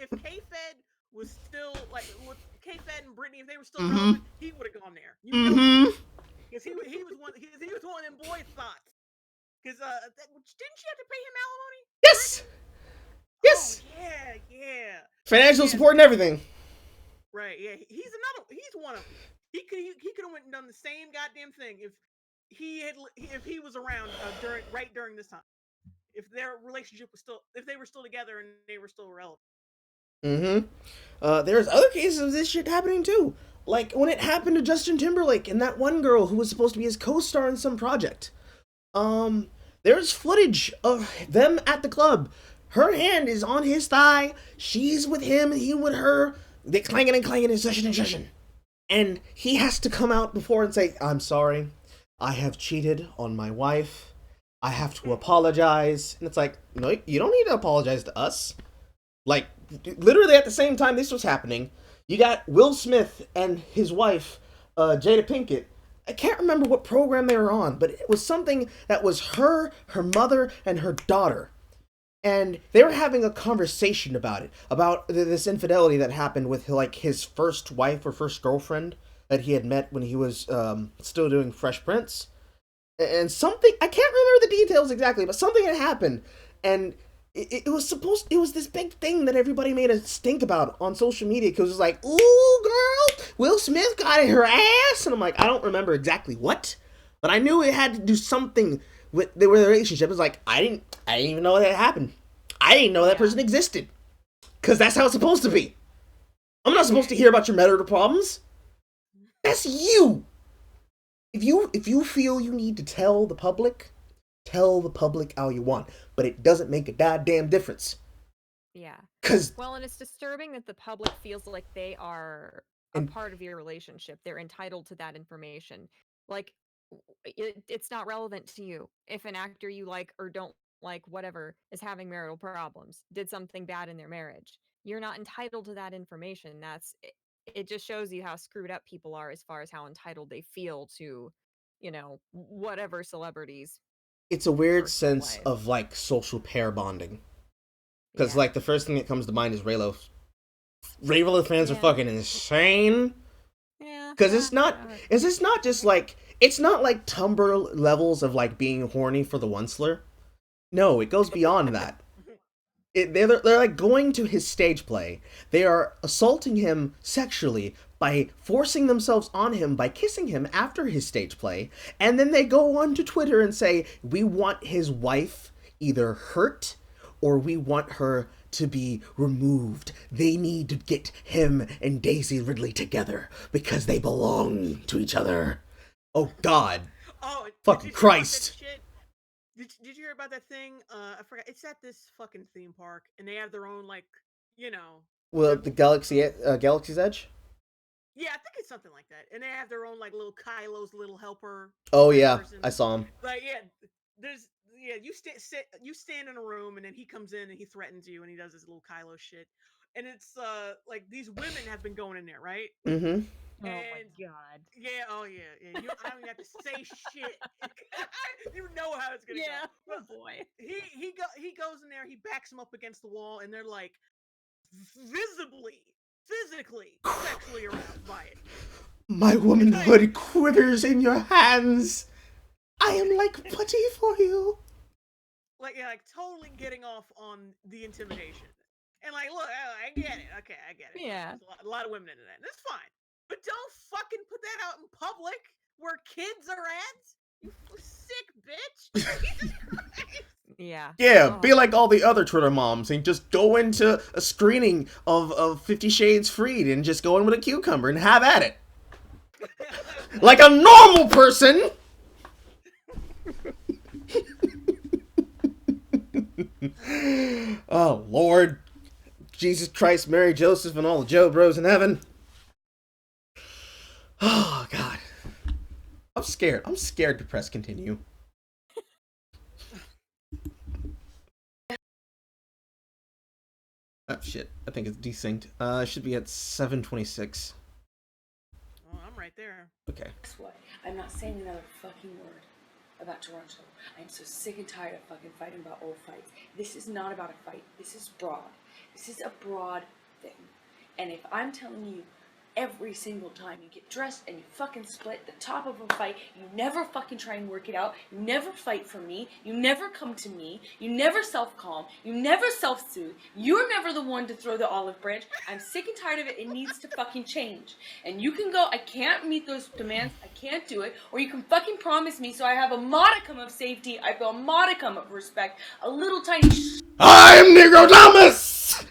If K-Fed was still, like, with K-Fed and Brittany, if they were still relevant, he would have gone there. Because he was one of them boy thoughts. Because didn't she have to pay him alimony? Yes! Yes! Oh, yeah. Financial support and everything. Right, yeah. He's one of them. He could have went and done the same goddamn thing if he was around during this time. If their relationship was if they were still together and they were still relevant. There's other cases of this shit happening too. Like when it happened to Justin Timberlake and that one girl who was supposed to be his co-star in some project. There's footage of them at the club. Her hand is on his thigh. She's with him, he with her. They clanging and session. And he has to come out before and say, I'm sorry. I have cheated on my wife. I have to apologize. And it's like, no, you don't need to apologize to us. Like, literally at the same time this was happening, you got Will Smith and his wife, Jada Pinkett. I can't remember what program they were on, but it was something that was her mother, and her daughter. And they were having a conversation about it, about this infidelity that happened with like his first wife or first girlfriend that he had met when he was still doing Fresh Prince. And something, I can't remember the details exactly, but something had happened. And it was this big thing that everybody made a stink about on social media, because it was like, ooh, girl, Will Smith got in her ass. And I'm like, I don't remember exactly what, but I knew it had to do something with the relationship. It was like, I didn't even know that happened. I didn't know that person existed, because that's how it's supposed to be. I'm not supposed to hear about your marital problems. That's you. If you feel you need to tell the public all you want, but it doesn't make a goddamn difference. Yeah. 'Cause Well, and it's disturbing that the public feels like they are a And- part of your relationship. They're entitled to that information. Like, it's not relevant to you if an actor you like or don't like, whatever, is having marital problems, did something bad in their marriage. You're not entitled to that information. It just shows you how screwed up people are as far as how entitled they feel to, whatever celebrities. it's a weird Personal sense life. of like social pair bonding. Because Yeah. like the first thing that comes to mind is Raylo. Raylo fans are Yeah. fucking insane. Yeah. Because yeah, it's not just like, it's not like Tumblr levels of like being horny for the Onceler. No, it goes beyond that. They're like going to his stage play. They are assaulting him sexually by forcing themselves on him by kissing him after his stage play, and then they go on to Twitter and say, we want his wife either hurt or we want her to be removed. They need to get him and Daisy Ridley together because they belong to each other. Oh God. Oh, Fucking Christ. Did you hear about that thing? I forgot. It's at this fucking theme park, and they have their own Well, the Galaxy's Edge? Yeah, I think it's something like that. And they have their own like little Kylo's little helper. Oh yeah, person. I saw him. Like you stand in a room, and then he comes in and he threatens you, and he does his little Kylo shit. And it's like these women have been going in there, right? Mm-hmm. Oh my God. Yeah, oh yeah. I don't even have to say shit. You know how it's gonna go. Oh boy. He goes in there, he backs him up against the wall, and they're like physically, sexually aroused by it. My womanhood quivers in your hands. I am like putty for you. Like totally getting off on the intimidation. And like, look, I get it. Okay, I get it. Yeah. There's a lot of women into that. And that's fine. But don't fucking put that out in public where kids are at. You sick bitch. Jesus Christ. Yeah. Yeah, Oh. be like all the other Twitter moms and just go into a screening of 50 Shades Freed and just go in with a cucumber and have at it. Like a normal person. Oh, Lord. Jesus Christ, Mary, Joseph, and all the Joe bros in heaven. Oh, God. I'm scared. I'm scared to press continue. Oh, shit. I think it's desynced. It should be at 7:26. Oh, I'm right there. Okay. Guess what? I'm not saying another fucking word about Toronto. I'm so sick and tired of fucking fighting about old fights. This is not about a fight. This is broad. This is a broad thing. And if I'm telling you every single time you get dressed and you fucking split the top of a fight, you never fucking try and work it out, you never fight for me, you never come to me, you never self-calm, you never self-soothe, you're never the one to throw the olive branch. I'm sick and tired of it. It needs to fucking change. And you can go, I can't meet those demands, I can't do it, or you can fucking promise me so I have a modicum of safety, I feel a modicum of respect, a little tiny I'm Negro Thomas!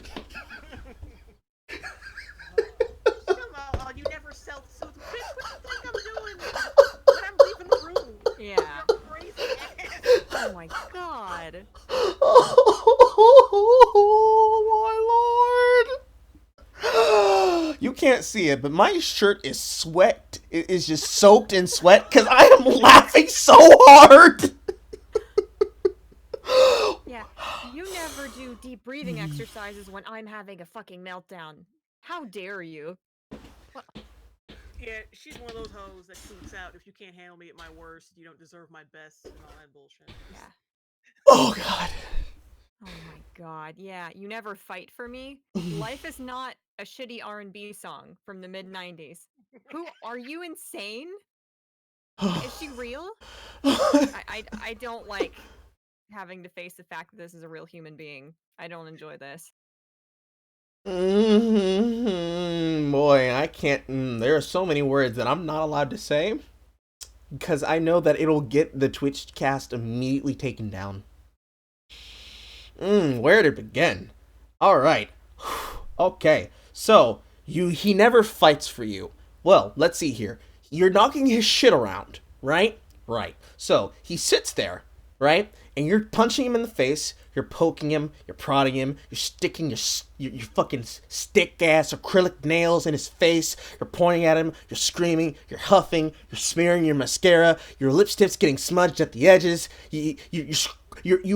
You never self-soothe. Bitch, what do you think I'm doing when I'm leaving the room? Yeah. You're crazy ass. Oh my God. Oh, my Lord. You can't see it, but my shirt is sweat. It is just soaked in sweat because I am laughing so hard. Yeah. You never do deep breathing exercises when I'm having a fucking meltdown. How dare you? Yeah, she's one of those hoes that tweets out, if you can't handle me at my worst, you don't deserve my best, and all that bullshit. Yeah. Oh, God. Oh my God. Yeah. You never fight for me. Life is not a shitty R&B song from the mid 90s. Who are you insane? Is she real? I don't like having to face the fact that this is a real human being. I don't enjoy this. Boy, I can't. There are so many words that I'm not allowed to say because I know that it'll get the Twitch cast immediately taken down. Where to begin? All right. Okay. So he never fights for you. Well, let's see here. You're knocking his shit around. right? Right. So he sits there, right? And you're punching him in the face, you're poking him, you're prodding him, you're sticking your fucking stick-ass acrylic nails in his face, you're pointing at him, you're screaming, you're huffing, you're smearing your mascara, your lipstick's getting smudged at the edges, you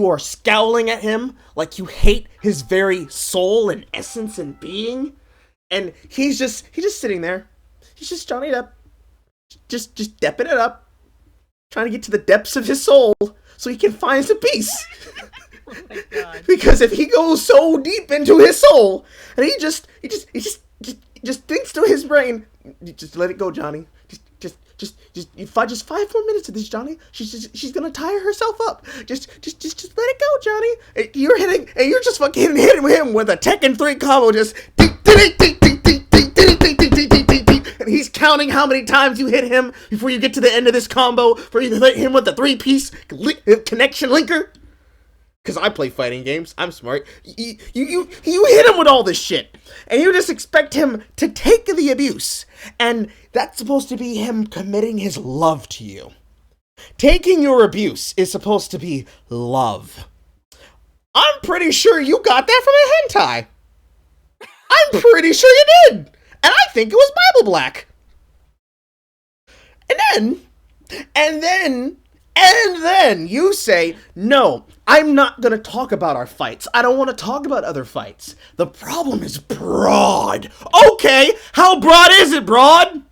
are scowling at him like you hate his very soul and essence and being, and he's just sitting there. He's just Johnny Depp, just depping it up, trying to get to the depths of his soul so he can find some peace. Oh my god. Because if he goes so deep into his soul, and he just thinks to his brain, just let it go, Johnny. Just 5 more minutes of this, Johnny. She's gonna tire herself up. Just let it go, Johnny. You're just fucking hitting him with a Tekken 3 combo, just and he's counting how many times you hit him before you get to the end of this combo, before you hit him with the 3-piece connection linker. Because I play fighting games, I'm smart. You hit him with all this shit, and you just expect him to take the abuse, and that's supposed to be him committing his love to you. Taking your abuse is supposed to be love. I'm pretty sure you got that from a hentai. I'm pretty sure you did, and I think it was Bible Black. And then you say, no, I'm not going to talk about our fights. I don't want to talk about other fights. The problem is broad. Okay, how broad is it, broad?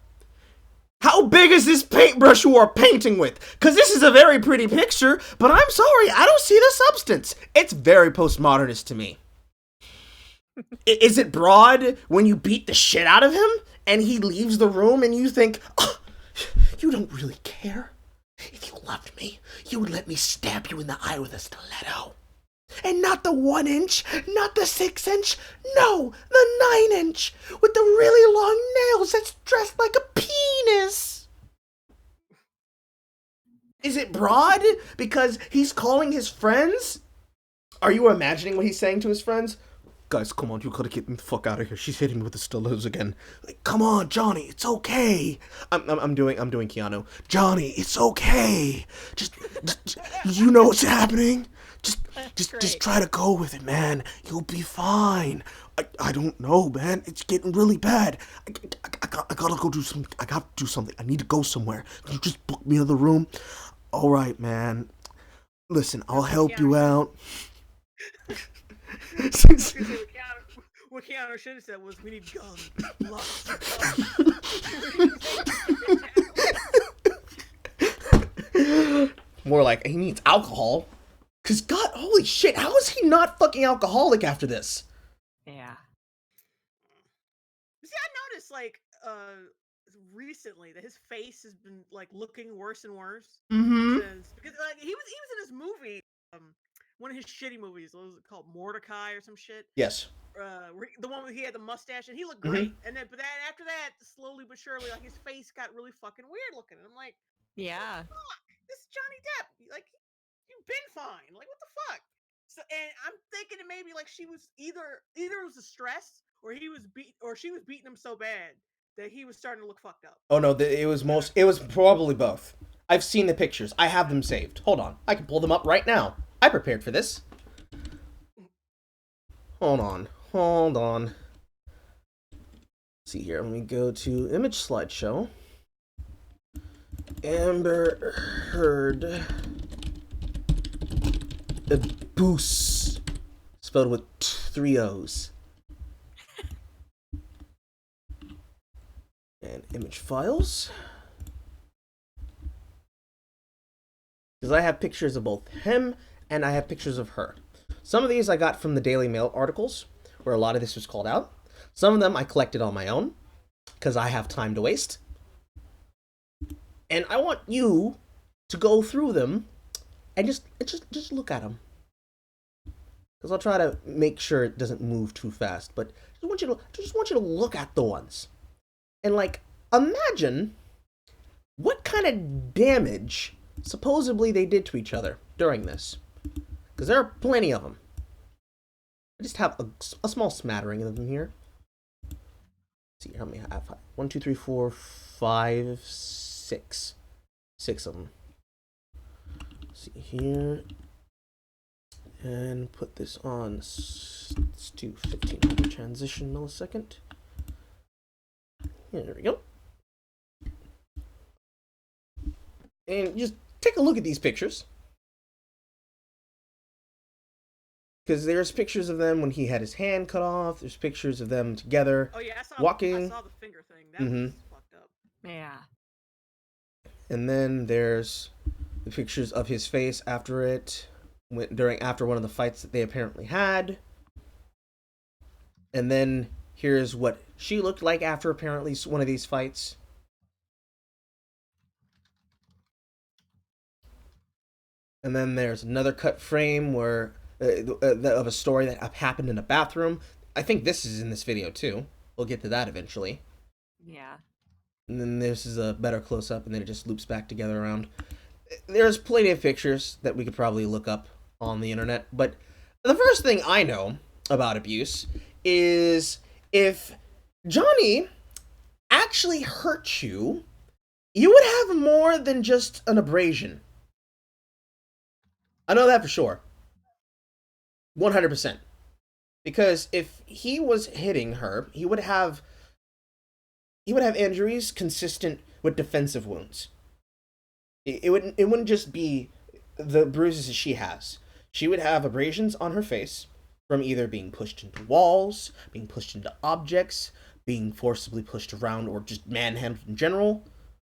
How big is this paintbrush you are painting with? Because this is a very pretty picture, but I'm sorry, I don't see the substance. It's very postmodernist to me. Is it broad when you beat the shit out of him and he leaves the room and you think, oh, you don't really care? If you loved me, you would let me stab you in the eye with a stiletto. And not the 1-inch, not the 6-inch, no, the 9-inch, with the really long nails that's dressed like a penis. Is it broad because he's calling his friends? Are you imagining what he's saying to his friends? Guys, come on, you gotta get me the fuck out of here. She's hitting me with the stilettos again. Like, come on, Johnny, it's okay. I'm doing Keanu. Johnny, it's okay. Just you know what's happening. Just try to go with it, man. You'll be fine. I don't know, man. It's getting really bad. I gotta go do something. I gotta do something. I need to go somewhere. Can you just book me another room? All right, man. Listen, I'll help you out. What Keanu should have said was, we need guns. More like, he needs alcohol. Because, God, holy shit, how is he not fucking alcoholic after this? Yeah. See, I noticed, like, recently that his face has been, like, looking worse and worse. Mm-hmm. Because, like, he was in this movie, one of his shitty movies, what was it called, Mordecai or some shit? Yes. The one where he had the mustache and he looked great, and then after that, slowly but surely, like his face got really fucking weird looking, and I'm like, Yeah. fuck, this is Johnny Depp. Like, you've been fine. Like, what the fuck? So, and I'm thinking that maybe like she was either it was the stress, or she was beating him so bad that he was starting to look fucked up. Oh no, it was probably both. I've seen the pictures. I have them saved. Hold on, I can pull them up right now. I prepared for this. Hold on. Let's see here, let me go to image slideshow. Amber Heard abuse, spelled with 3 O's. And image files. Because I have pictures of both him and I have pictures of her. Some of these I got from the Daily Mail articles, where a lot of this was called out. Some of them I collected on my own, because I have time to waste. And I want you to go through them and just look at them. Because I'll try to make sure it doesn't move too fast. But I just want you to look at the ones. And like, imagine what kind of damage supposedly they did to each other during this. Because there are plenty of them. I just have a small smattering of them here. Let's see how many I have. 1, 2, 3, 4, 5, 6. 6 of them. Let's see here. And put this on. Let's do 1500 transition millisecond. There we go. And just take a look at these pictures. Because there's pictures of them when he had his hand cut off. There's pictures of them together. Oh yeah, I walking. saw the finger thing. That was fucked up. Yeah. And then there's the pictures of his face after it, after one of the fights that they apparently had. And then here's what she looked like after apparently one of these fights. And then there's another cut frame where of a story that happened in a bathroom. I think this is in this video too. We'll get to that eventually. Yeah. And then this is a better close-up, and then it just loops back together around. There's plenty of pictures that we could probably look up on the internet, but the first thing I know about abuse is if Johnny actually hurt you, you would have more than just an abrasion. I know that for sure. 100%. Because if he was hitting her, he would have injuries consistent with defensive wounds. It wouldn't just be the bruises that she has. She would have abrasions on her face from either being pushed into walls, being pushed into objects, being forcibly pushed around, or just manhandled in general.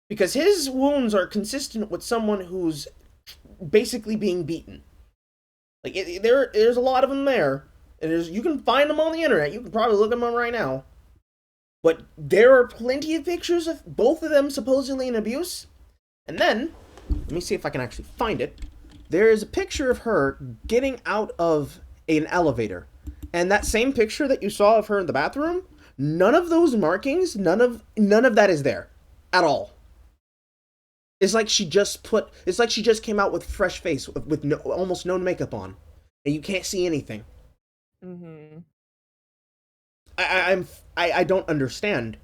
Because his wounds are consistent with someone who's basically being beaten. Like, there's a lot of them there. And you can find them on the internet. You can probably look them up right now. But there are plenty of pictures of both of them supposedly in abuse. And then, let me see if I can actually find it. There is a picture of her getting out of an elevator. And that same picture that you saw of her in the bathroom, none of those markings, none of that is there at all. It's like she just came out with fresh face with almost no makeup on. And you can't see anything. Mm-hmm. I don't understand.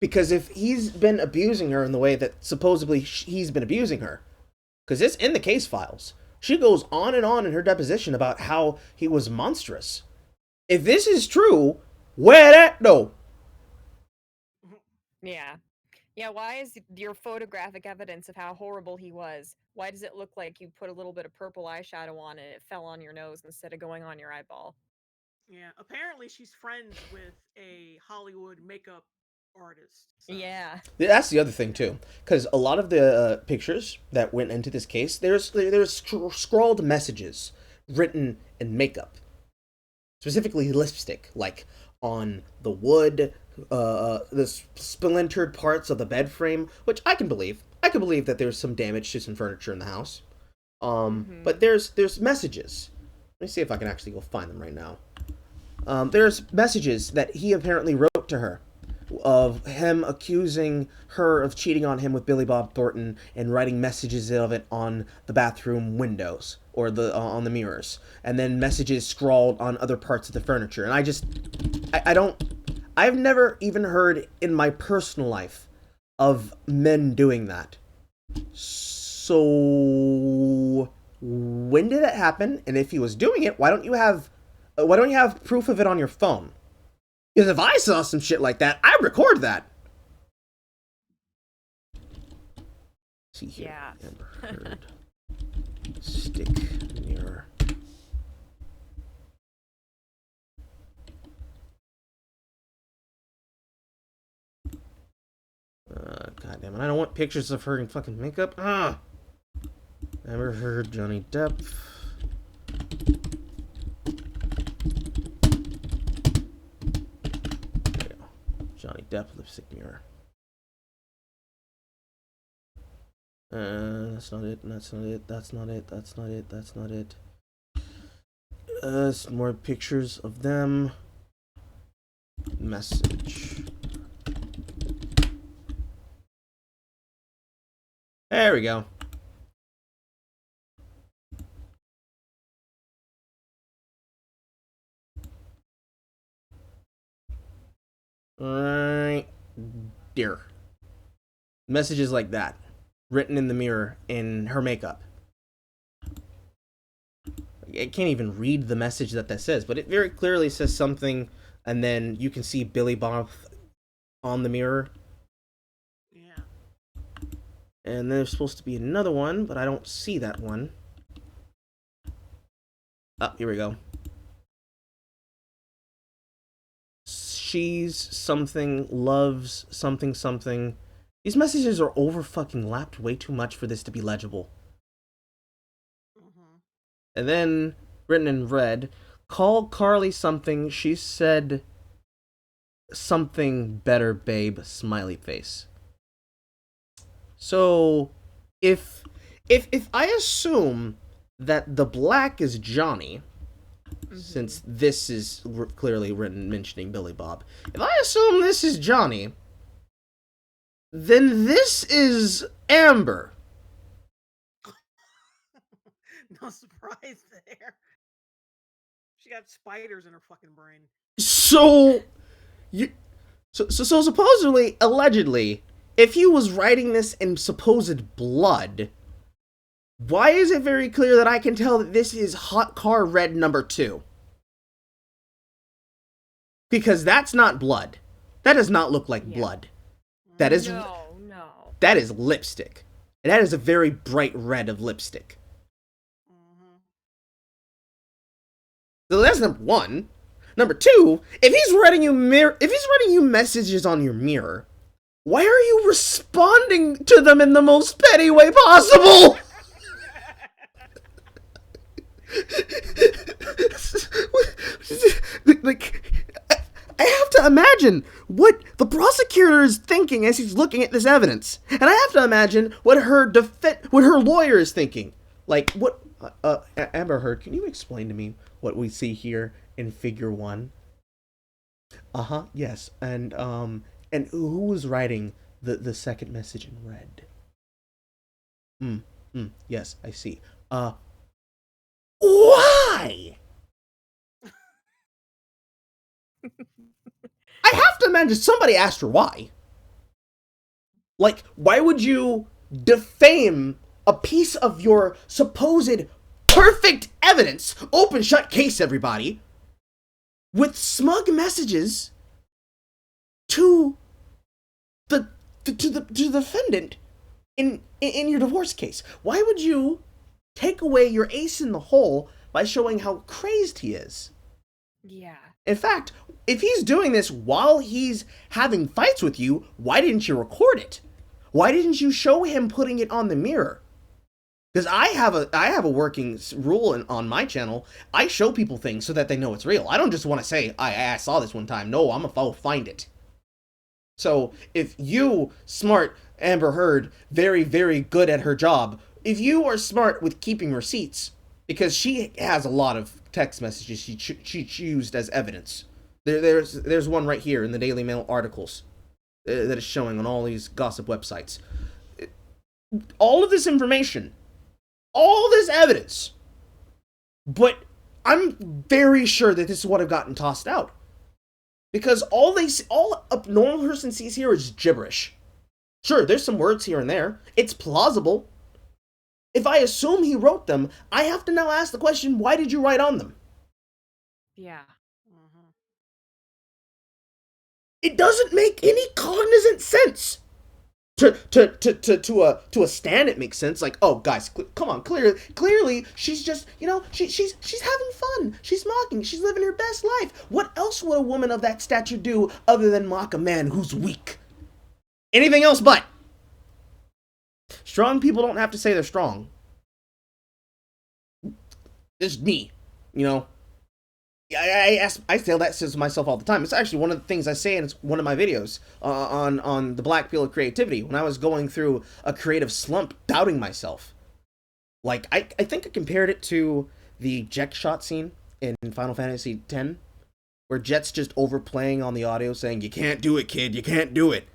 Because if he's been abusing her in the way that supposedly he's been abusing her, because it's in the case files, she goes on and on in her deposition about how he was monstrous. If this is true, where that no? Yeah. Yeah, why is your photographic evidence of how horrible he was, why does it look like you put a little bit of purple eyeshadow on and it fell on your nose instead of going on your eyeball? Yeah, apparently she's friends with a Hollywood makeup artist. So. Yeah. That's the other thing too, because a lot of the pictures that went into this case, there's scrawled messages written in makeup, specifically lipstick, like on the wood, the splintered parts of the bed frame, which I can believe. I can believe that there's some damage to some furniture in the house. But there's messages. Let me see if I can actually go find them right now. There's messages that he apparently wrote to her of him accusing her of cheating on him with Billy Bob Thornton and writing messages of it on the bathroom windows or on the mirrors, and then messages scrawled on other parts of the furniture. And I've never even heard in my personal life of men doing that. So when did it happen? And if he was doing it, why don't you have proof of it on your phone? Because if I saw some shit like that, I'd record that. See here. Yeah. Amber Heard. Stick mirror. God damn it. I don't want pictures of her in fucking makeup. Amber Heard, Johnny Depp. Johnny Depp lipstick mirror. That's not it. That's not it. That's not it. That's not it. That's not it. Some more pictures of them. Message. There we go. Right there. Messages like that. written in the mirror in her makeup. I can't even read the message that says, but it very clearly says something, and then you can see Billy Bob on the mirror. Yeah. And there's supposed to be another one, but I don't see that one. Oh, here we go. She's something, loves something something. These messages are over fucking lapped way too much for this to be legible. Mm-hmm. And then, written in red, call Carly something, she said something better, babe, smiley face. So, if I assume that the black is Johnny, since this is clearly written mentioning Billy Bob, if I assume this is Johnny, then this is Amber. No surprise there. She got spiders in her fucking brain. So supposedly, allegedly, if he was writing this in supposed blood, why is it very clear that I can tell that this is Hot Car Red number 2? Because that's not blood. That does not look like blood. That is No. That is lipstick. And that is a very bright red of lipstick. Mm-hmm. So that's number 1. Number 2, if he's writing you messages on your mirror, why are you responding to them in the most petty way possible? Like, I have to imagine what the prosecutor is thinking as he's looking at this evidence, and I have to imagine what her lawyer is thinking. Like, what? Amber Heard, can you explain to me what we see here in Figure 1? Yes, and who was writing the second message in red? Yes, I see. Why? I have to imagine somebody asked her why. Like, why would you defame a piece of your supposed perfect evidence, open shut case, everybody, with smug messages to the defendant in your divorce case? Why would you take away your ace in the hole by showing how crazed he is? Yeah. In fact, if he's doing this while he's having fights with you, why didn't you record it? Why didn't you show him putting it on the mirror? Because I have a working rule on my channel. I show people things so that they know it's real. I don't just want to say, I saw this one time. No, I'm gonna find it. So if you, smart Amber Heard, very, very good at her job, if you are smart with keeping receipts, because she has a lot of text messages she used as evidence. There's one right here in the Daily Mail articles that is showing on all these gossip websites. All of this information, all this evidence, but I'm very sure that this is what have gotten tossed out. Because all a normal person sees here is gibberish. Sure, there's some words here and there. It's plausible. If I assume he wrote them, I have to now ask the question, why did you write on them? Yeah. Mm-hmm. It doesn't make any cognizant sense. To a stand, it makes sense. Like, oh, guys, come on, clearly, she's just, she's having fun. She's mocking. She's living her best life. What else would a woman of that stature do other than mock a man who's weak? Anything else but. Strong people don't have to say they're strong. It's me, I say that to myself all the time. It's actually one of the things I say in one of my videos on the black pill of creativity, when I was going through a creative slump, doubting myself. Like, I think I compared it to the Jet shot scene in Final Fantasy X, where Jet's just overplaying on the audio saying, "You can't do it, kid, you can't do it."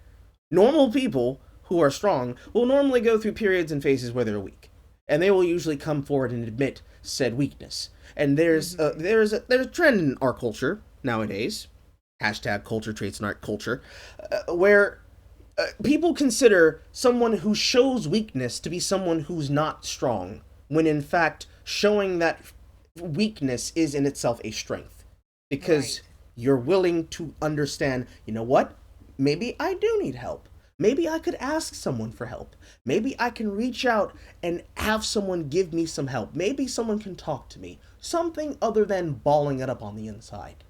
Normal people who are strong will normally go through periods and phases where they're weak, and they will usually come forward and admit said weakness. And there's a trend in our culture nowadays, hashtag culture traits in our culture, where people consider someone who shows weakness to be someone who's not strong, when in fact showing that weakness is in itself a strength, because you're willing to understand, you know what, maybe I do need help. Maybe I could ask someone for help. Maybe I can reach out and have someone give me some help. Maybe someone can talk to me. Something other than balling it up on the inside.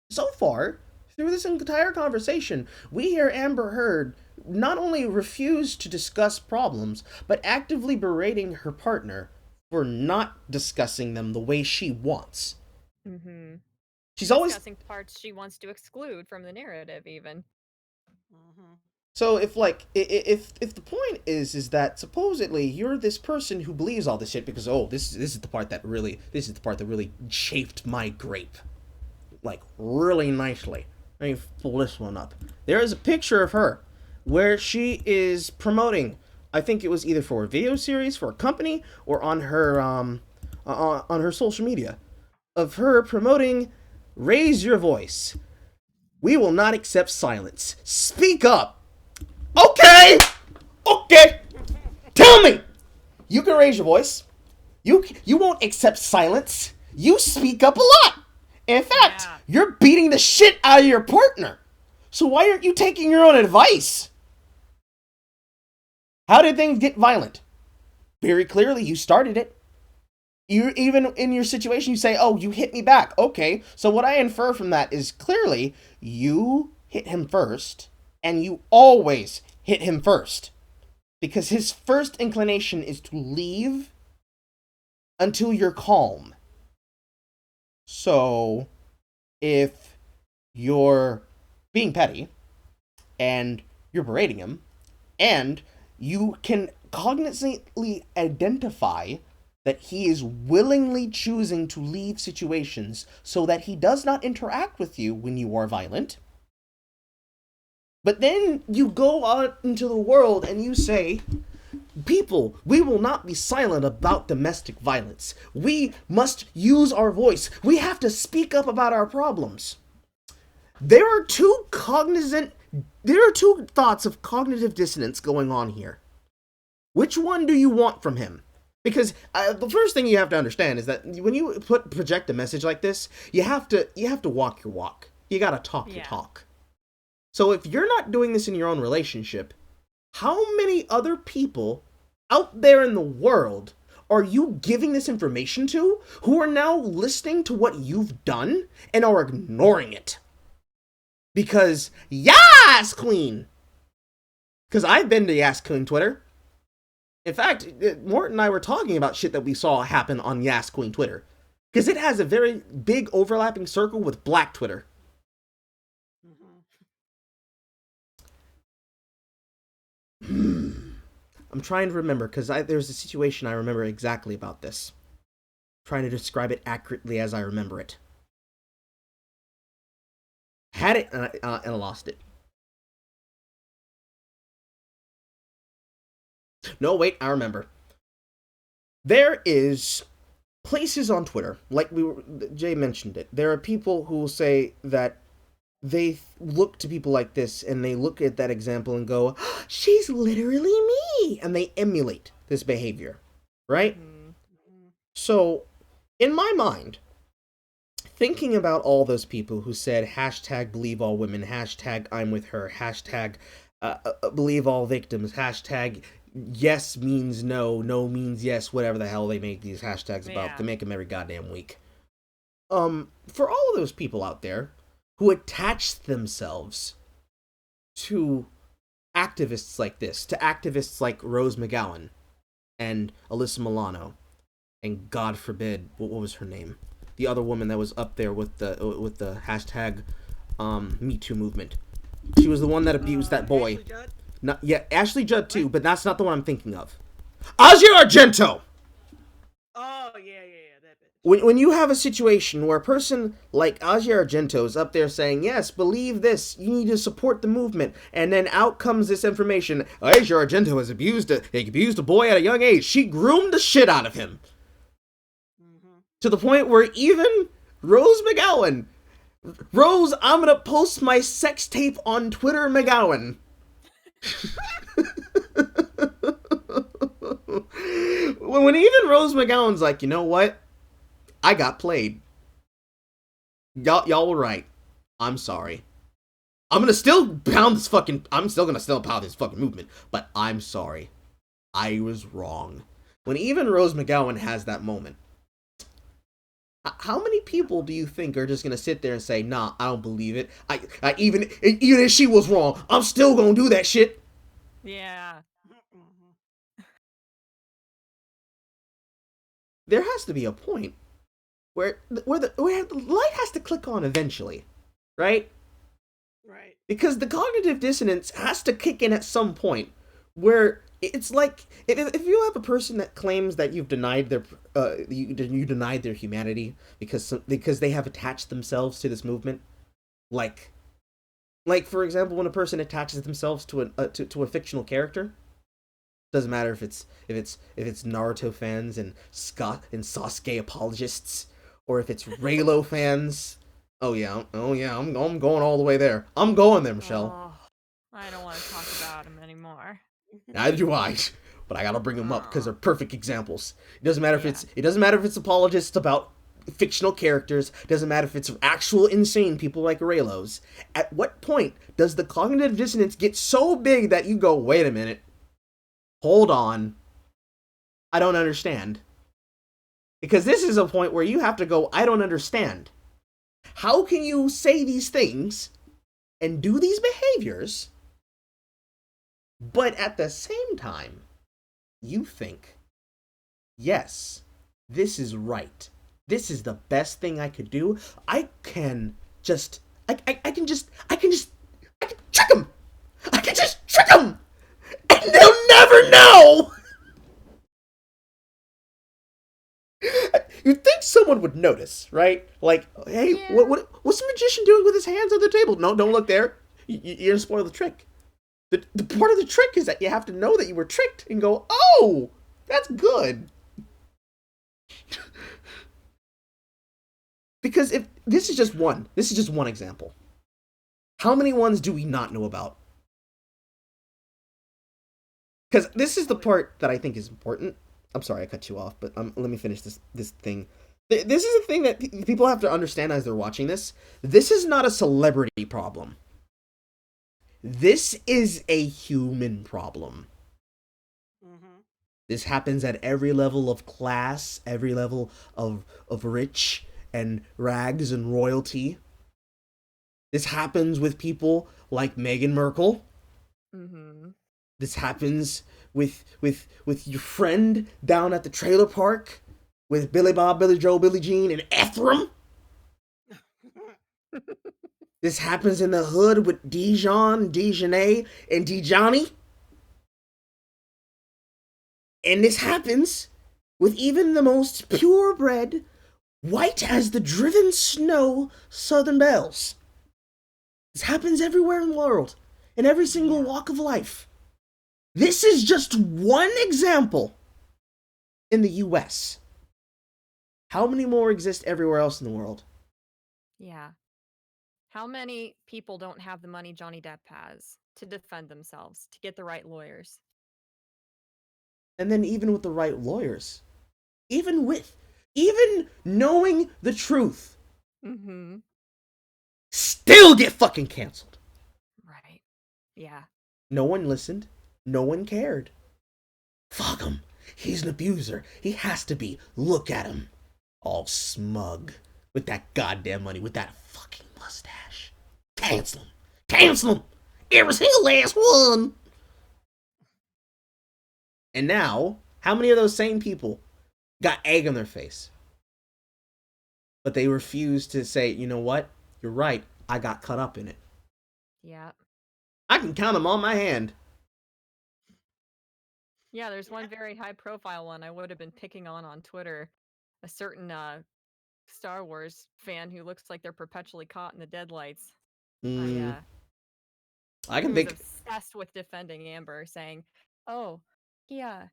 So far, through this entire conversation, we hear Amber Heard not only refuse to discuss problems, but actively berating her partner for not discussing them the way she wants. Mm-hmm. She's always discussing parts she wants to exclude from the narrative, even. Mm-hmm. So if the point is that supposedly you're this person who believes all this shit because this is the part that really chafed my grape, like really nicely. Let me pull this one up. There is a picture of her where she is promoting. I think it was either for a video series for a company or on her on her social media, of her promoting "Raise your voice. We will not accept silence. Speak up." Okay! Tell me! You can raise your voice. You won't accept silence. You speak up a lot. In fact, you're beating the shit out of your partner. So why aren't you taking your own advice? How did things get violent? Very clearly, you started it. You even in your situation, you say, "Oh, you hit me back." Okay, so what I infer from that is clearly you hit him first, and you always hit him first. Because his first inclination is to leave until you're calm. So, if you're being petty, and you're berating him, and you can cognitively identify that he is willingly choosing to leave situations so that he does not interact with you when you are violent, but then you go out into the world and you say, "People, we will not be silent about domestic violence. We must use our voice. We have to speak up about our problems." There are two thoughts of cognitive dissonance going on here. Which one do you want from him? Because the first thing you have to understand is that when you project a message like this, you have to walk your walk. You gotta talk your talk. So if you're not doing this in your own relationship, how many other people out there in the world are you giving this information to who are now listening to what you've done and are ignoring it? Because, yes, Queen! Because I've been to Yas Queen Twitter. In fact, Mort and I were talking about shit that we saw happen on Yas Queen Twitter. Because it has a very big overlapping circle with Black Twitter. I'm trying to remember, because there's a situation I remember exactly about this. I'm trying to describe it accurately as I remember it. Had it, and I lost it. No, wait, I remember. There is places on Twitter, like Jay mentioned it. There are people who will say that they look to people like this and they look at that example and go, "She's literally me," and they emulate this behavior, right? So, in my mind, thinking about all those people who said hashtag believe all women, hashtag I'm with her, hashtag believe all victims, hashtag yes means no, no means yes, whatever the hell they make these hashtags about. They make them every goddamn week. For all of those people out there who attach themselves to activists like this, to activists like Rose McGowan and Alyssa Milano, and God forbid, what was her name? The other woman that was up there with the hashtag Me Too movement. She was the one that abused that boy. Ashley Judd? Ashley Judd too, but that's not the one I'm thinking of. Asia Argento! Oh, yeah, that bitch. When you have a situation where a person like Asia Argento is up there saying, "Yes, believe this, you need to support the movement," and then out comes this information, Asia Argento has abused a boy at a young age. She groomed the shit out of him. To the point where even Rose McGowan, I'm gonna post my sex tape on Twitter, McGowan. When even Rose McGowan's like, you know what? I got played. Y'all were right. I'm sorry. I'm gonna still pound this fucking. I'm still gonna pound this fucking movement, but I'm sorry. I was wrong. When even Rose McGowan has that moment, how many people do you think are just gonna sit there and say, "Nah, I don't believe it. I even if she was wrong, I'm still gonna do that shit." Yeah. There has to be a point where the light has to click on eventually, right? Right. Because the cognitive dissonance has to kick in at some point where it's like if you have a person that claims that you've denied their you denied their humanity because they have attached themselves to this movement, like for example, when a person attaches themselves to a fictional character, doesn't matter if it's Naruto fans and Scott and Sasuke apologists, or if it's Raylo fans. Oh yeah, I'm going all the way there. I'm going there, Michelle. Oh, I don't want to talk about him anymore. Neither do I, but I gotta bring them up because they're perfect examples. It doesn't matter Yeah. if it's apologists about fictional characters. It doesn't matter if it's actual insane people like Raylos. At what point does the cognitive dissonance get so big that you go, wait a minute, hold on, I don't understand? Because this is a point where you have to go, I don't understand. How can you say these things and do these behaviors, but at the same time, you think, yes, this is right. This is the best thing I could do. I can just, I can trick them. I can just trick them, and they'll never know. You'd think someone would notice, right? Like, hey, Yeah. what's the magician doing with his hands on the table? No, don't look there. You're gonna spoil the trick. The part of the trick is that you have to know that you were tricked and go, oh, that's good. Because if this is just one example. How many ones do we not know about? Because this is the part that I think is important. I'm sorry I cut you off, but let me finish this thing. This is a thing that people have to understand as they're watching this. This is not a celebrity problem. This is a human problem. Mm-hmm. This happens at every level of class, every level of rich and rags and royalty. This happens with people like Meghan Markle. Mm-hmm. This happens with your friend down at the trailer park with Billy Bob, Billy Joe, Billie Jean, and Ephraim. This happens in the hood with Dijon, Dijonay, and Dijani. And this happens with even the most purebred, white as the driven snow Southern Belles. This happens everywhere in the world, in every single walk of life. This is just one example in the US. How many more exist everywhere else in the world? Yeah. How many people don't have the money Johnny Depp has to defend themselves, to get the right lawyers? And then even with the right lawyers, even knowing the truth, Mm-hmm. still get fucking canceled. Right. Yeah. No one listened. No one cared. Fuck him. He's an abuser. He has to be. Look at him. All smug. With that goddamn money. With that fucking mustache. Cancel him. Cancel him. It was his last one. And now, how many of those same people got egg on their face? But they refuse to say, you know what? You're right. I got caught up in it. Yeah. I can count them on my hand. Yeah, there's one very high profile one I would have been picking on Twitter. A certain Star Wars fan who looks like they're perpetually caught in the deadlights. I can Who is think. obsessed with defending Amber, saying, "Oh, yeah,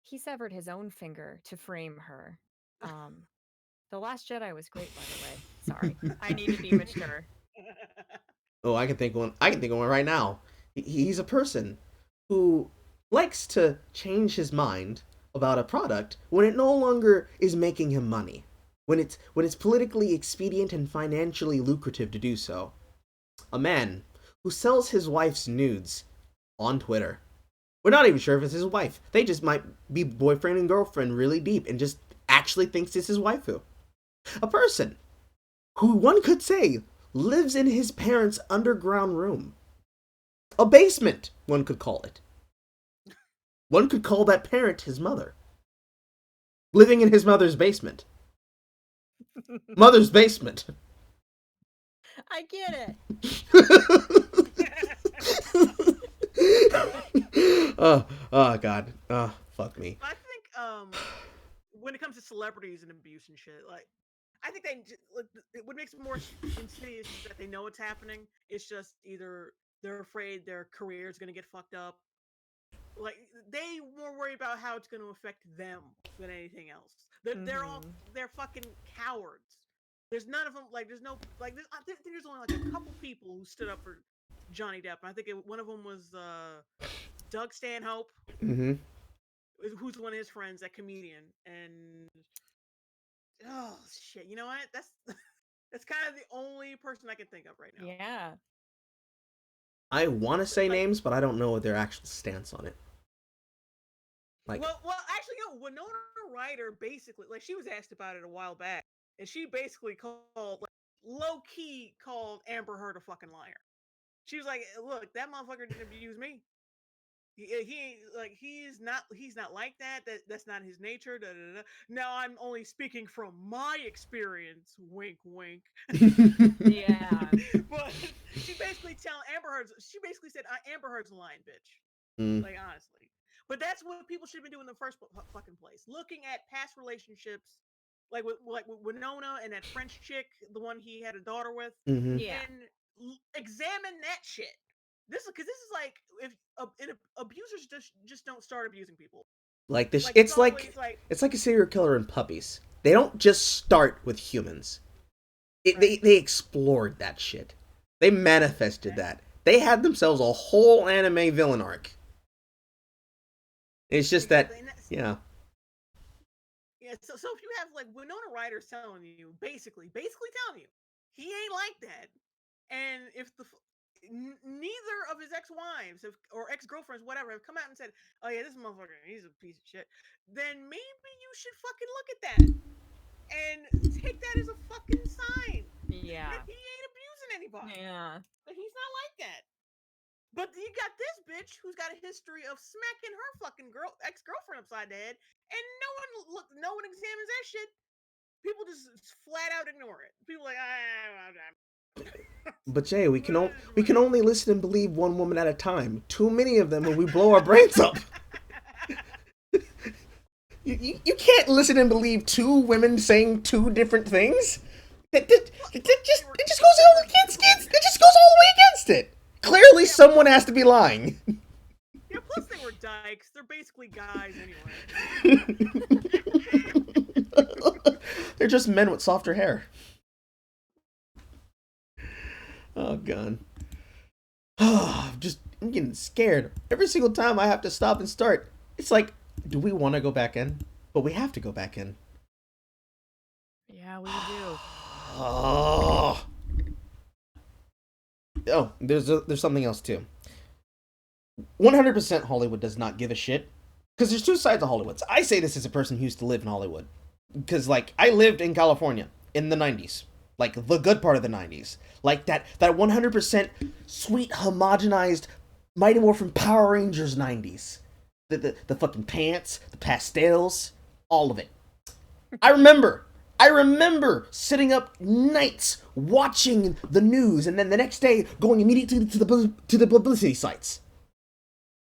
he severed his own finger to frame her." The Last Jedi was great, by the way. Sorry, I need to be mature. Oh, I can think one. I can think of one right now. He's a person who likes to change his mind about a product when it no longer is making him money. When it's politically expedient and financially lucrative to do so. A man who sells his wife's nudes on Twitter. We're not even sure if it's his wife. They just might be boyfriend and girlfriend really deep and just actually thinks it's his waifu. A person who one could say lives in his parents' underground room. A basement, one could call it. One could call that parent his mother. Living in his mother's basement. Mother's basement. I get it. Oh God. Fuck me. I think when it comes to celebrities and abuse and shit, like I think what makes it more insidious is that they know it's happening. It's just either they're afraid their career is going to get fucked up. Like they more worry about how it's going to affect them than anything else. They're fucking cowards. There's none of them there's no I think there's only like a couple people who stood up for Johnny Depp. I think one of them was Doug Stanhope, Mm-hmm. who's one of his friends, that comedian, and oh shit, you know what? That's kind of the only person I can think of right now. Yeah. I want to say names, but I don't know their actual stance on it. Well, actually, no. Winona Ryder basically, she was asked about it a while back, and she basically low key called Amber Heard a fucking liar. She was like, "Look, that motherfucker didn't abuse me. He's not like that. That's not his nature. Da, da, da. Now I'm only speaking from my experience. Wink, wink." Yeah. But she basically said Amber Heard's a lying bitch. Like honestly. But that's what people should have been doing in the first fucking place. Looking at past relationships, like with Winona and that French chick, the one he had a daughter with, Mm-hmm. Yeah. and examine that shit. This is like if abusers just don't start abusing people. Like this, Like, it's always like a serial killer in puppies. They don't just start with humans. Right. They explored that shit. They manifested that. They had themselves a whole anime villain arc. It's just yeah. Yeah, so if you have Winona Ryder's telling you, basically telling you, he ain't like that, and if neither of his ex-wives or ex-girlfriends, whatever, have come out and said, "Oh yeah, this motherfucker, he's a piece of shit," then maybe you should fucking look at that and take that as a fucking sign. Yeah. That he ain't abusing anybody. Yeah. That he's not like that. But you got this bitch who's got a history of smacking her fucking ex-girlfriend upside the head, and no one examines that shit. People just flat out ignore it. People But Jay, we can only listen and believe one woman at a time. Too many of them, and we blow our brains up. You can't listen and believe two women saying two different things. It just goes all against it. It just goes all the way against it. Clearly, someone has to be lying. Yeah, plus they were dykes. They're basically guys anyway. They're just men with softer hair. Oh, God. I'm getting scared. Every single time I have to stop and start, it's like, do we want to go back in? But we have to go back in. Yeah, we do. Oh, there's something else too. 100% Hollywood does not give a shit. Because there's two sides of Hollywood. So I say this as a person who used to live in Hollywood. Because, I lived in California in the 90s. The good part of the 90s. That 100% sweet, homogenized Mighty Morphin Power Rangers 90s. The fucking pants, the pastels, all of it. I remember sitting up nights watching the news and then the next day going immediately to the publicity sites.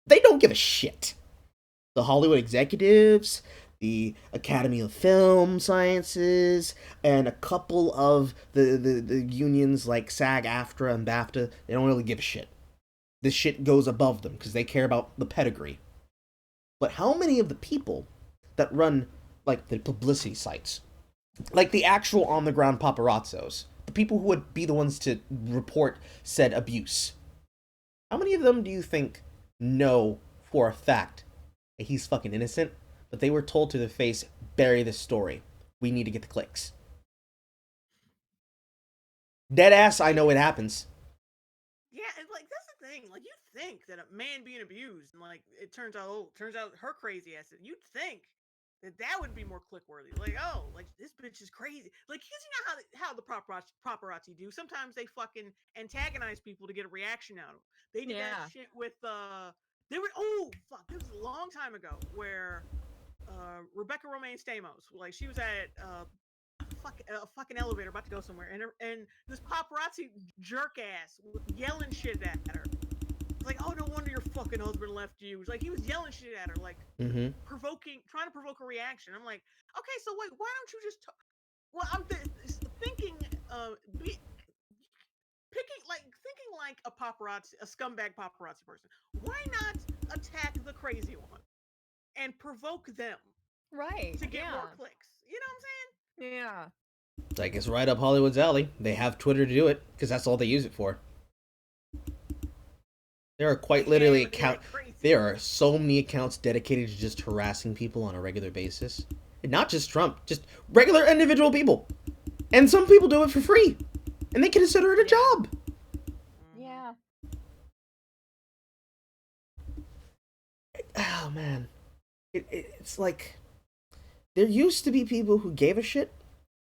They don't give a shit. The Hollywood executives, the Academy of Film Sciences, and a couple of the unions like SAG-AFTRA and BAFTA, they don't really give a shit. This shit goes above them because they care about the pedigree. But how many of the people that run, the publicity sites, the actual on-the-ground paparazzos, the people who would be the ones to report said abuse, How many of them do you think know for a fact that he's fucking innocent, but they were told to their face, bury this story. We need to get the clicks. Dead ass, I know it happens. Yeah, and like that's the thing. Like you think that a man being abused, and like it turns out her crazy ass. You'd think that would be more click worthy. Like, oh, like this bitch is crazy. Like, cause you know how the paparazzi do. Sometimes they fucking antagonize people to get a reaction out of them. They did that Yeah. shit with They were oh fuck. This was a long time ago where Rebecca Romaine Stamos, like she was at a fucking elevator about to go somewhere, and this paparazzi jerk ass was yelling shit at her. It's like, oh, no wonder your fucking husband left you. It's like he was yelling shit at her, like Mm-hmm. trying to provoke a reaction. I'm like, okay, so wait, why don't you just? Well, I'm thinking, be, thinking like a paparazzi, a scumbag paparazzi person. Why not attack the crazy one and provoke them Right. to get Yeah. more clicks? You know what I'm saying? Yeah. Like, it's right up Hollywood's alley. They have Twitter to do it, because that's all they use it for. There are quite literally there are so many accounts dedicated to just harassing people on a regular basis. And not just Trump, just regular individual people. And some people do it for free. And they consider it a job. Yeah. Oh, man. It's like, there used to be people who gave a shit.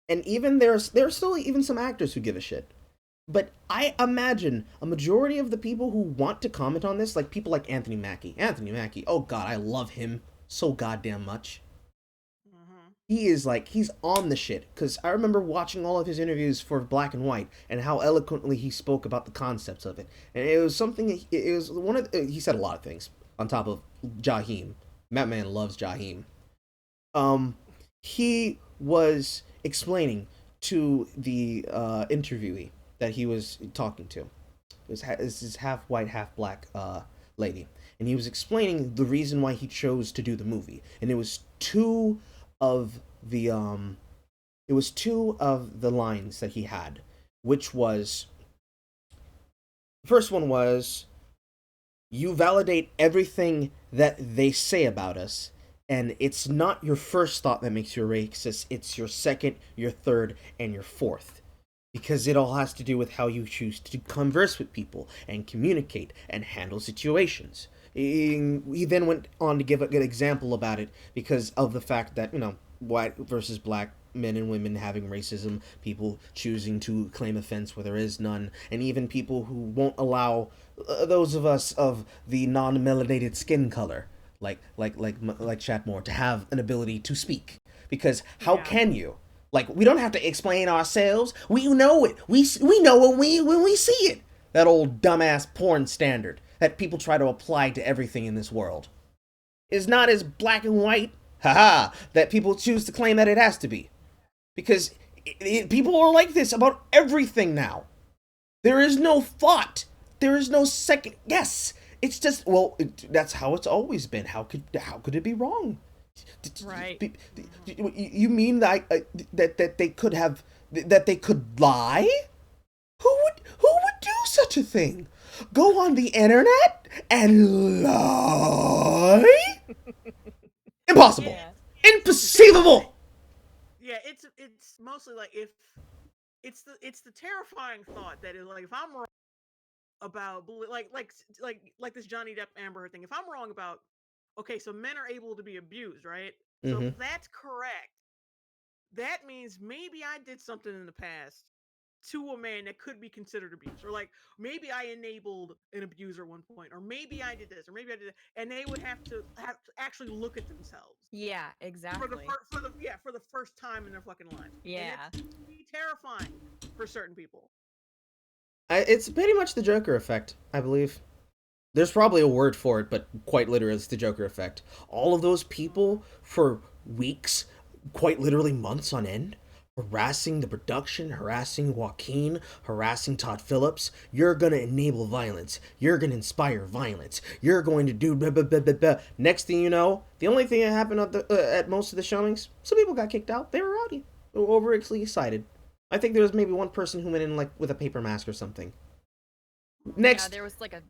And even there are still even some actors who give a shit. But I imagine a majority of the people who want to comment on this, like people like Anthony Mackie. Anthony Mackie, oh god, I love him so goddamn much. He is like, he's on the shit. Because I remember watching all of his interviews for Black and White and how eloquently he spoke about the concepts of it. And it was something, it was one of, he said a lot of things on top of Jaheim. That man loves Jaheim. He was explaining to the interviewee that he was talking to. This is half white, half black lady, and he was explaining the reason why he chose to do the movie. And it was two of the lines that he had, which was, first one was, you validate everything that they say about us, and it's not your first thought that makes you a racist, it's your second, your third, and your fourth. Because it all has to do with how you choose to converse with people and communicate and handle situations. He then went on to give a good example about it because of the fact that, white versus black men and women having racism, people choosing to claim offense where there is none, and even people who won't allow those of us of the non-melanated skin color, like Chat-Mort, to have an ability to speak. Because how can you? Like, we don't have to explain ourselves. We know it. We know when we see it. That old dumbass porn standard that people try to apply to everything in this world is not as black and white, haha, that people choose to claim that it has to be. Because people are like this about everything now. There is no thought. There is no second guess. It's just, well, that's how it's always been. How could it be wrong? Right. You mean that that they could have, that they could lie? Who would do such a thing? Go on the internet and lie? Impossible. Yeah. Inconceivable. Yeah, it's mostly like, if it's the terrifying thought that is like, if I'm wrong about like this Johnny Depp Amber Heard thing, if I'm wrong about, okay, so men are able to be abused, right? So if that's correct, that means maybe I did something in the past to a man that could be considered abuse, or like maybe I enabled an abuser at one point, or maybe I did this, or maybe I did that, and they would have to actually look at themselves. Yeah, exactly. For the first time in their fucking life. Yeah, and it's be terrifying for certain people. It's pretty much the Joker effect, I believe. There's probably a word for it, but quite literally, it's the Joker effect. All of those people for weeks, quite literally months on end, harassing the production, harassing Joaquin, harassing Todd Phillips. You're going to enable violence. You're going to inspire violence. You're going to do blah, blah, blah, blah, blah. Next thing you know, the only thing that happened at most of the showings, some people got kicked out. They were rowdy. They were overly excited. I think there was maybe one person who went in like with a paper mask or something. Next, yeah, there was like a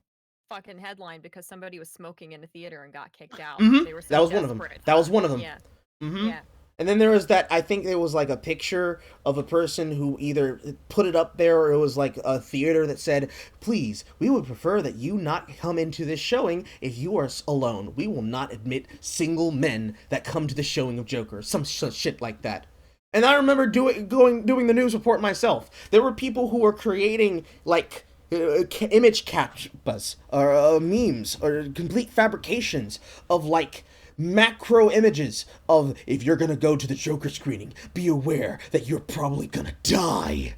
fucking headline because somebody was smoking in a theater and got kicked out. Mm-hmm. They were so That was one of them. desperate That was for- one of them. Yeah. Mm-hmm. Yeah. And then there was that, I think it was like a picture of a person who either put it up there or it was like a theater that said, please, we would prefer that you not come into this showing if you are alone. We will not admit single men that come to the showing of Joker. Some shit like that. And I remember doing the news report myself. There were people who were creating like image captchas or memes or complete fabrications of like macro images of, if you're gonna go to the Joker screening, be aware that you're probably gonna die.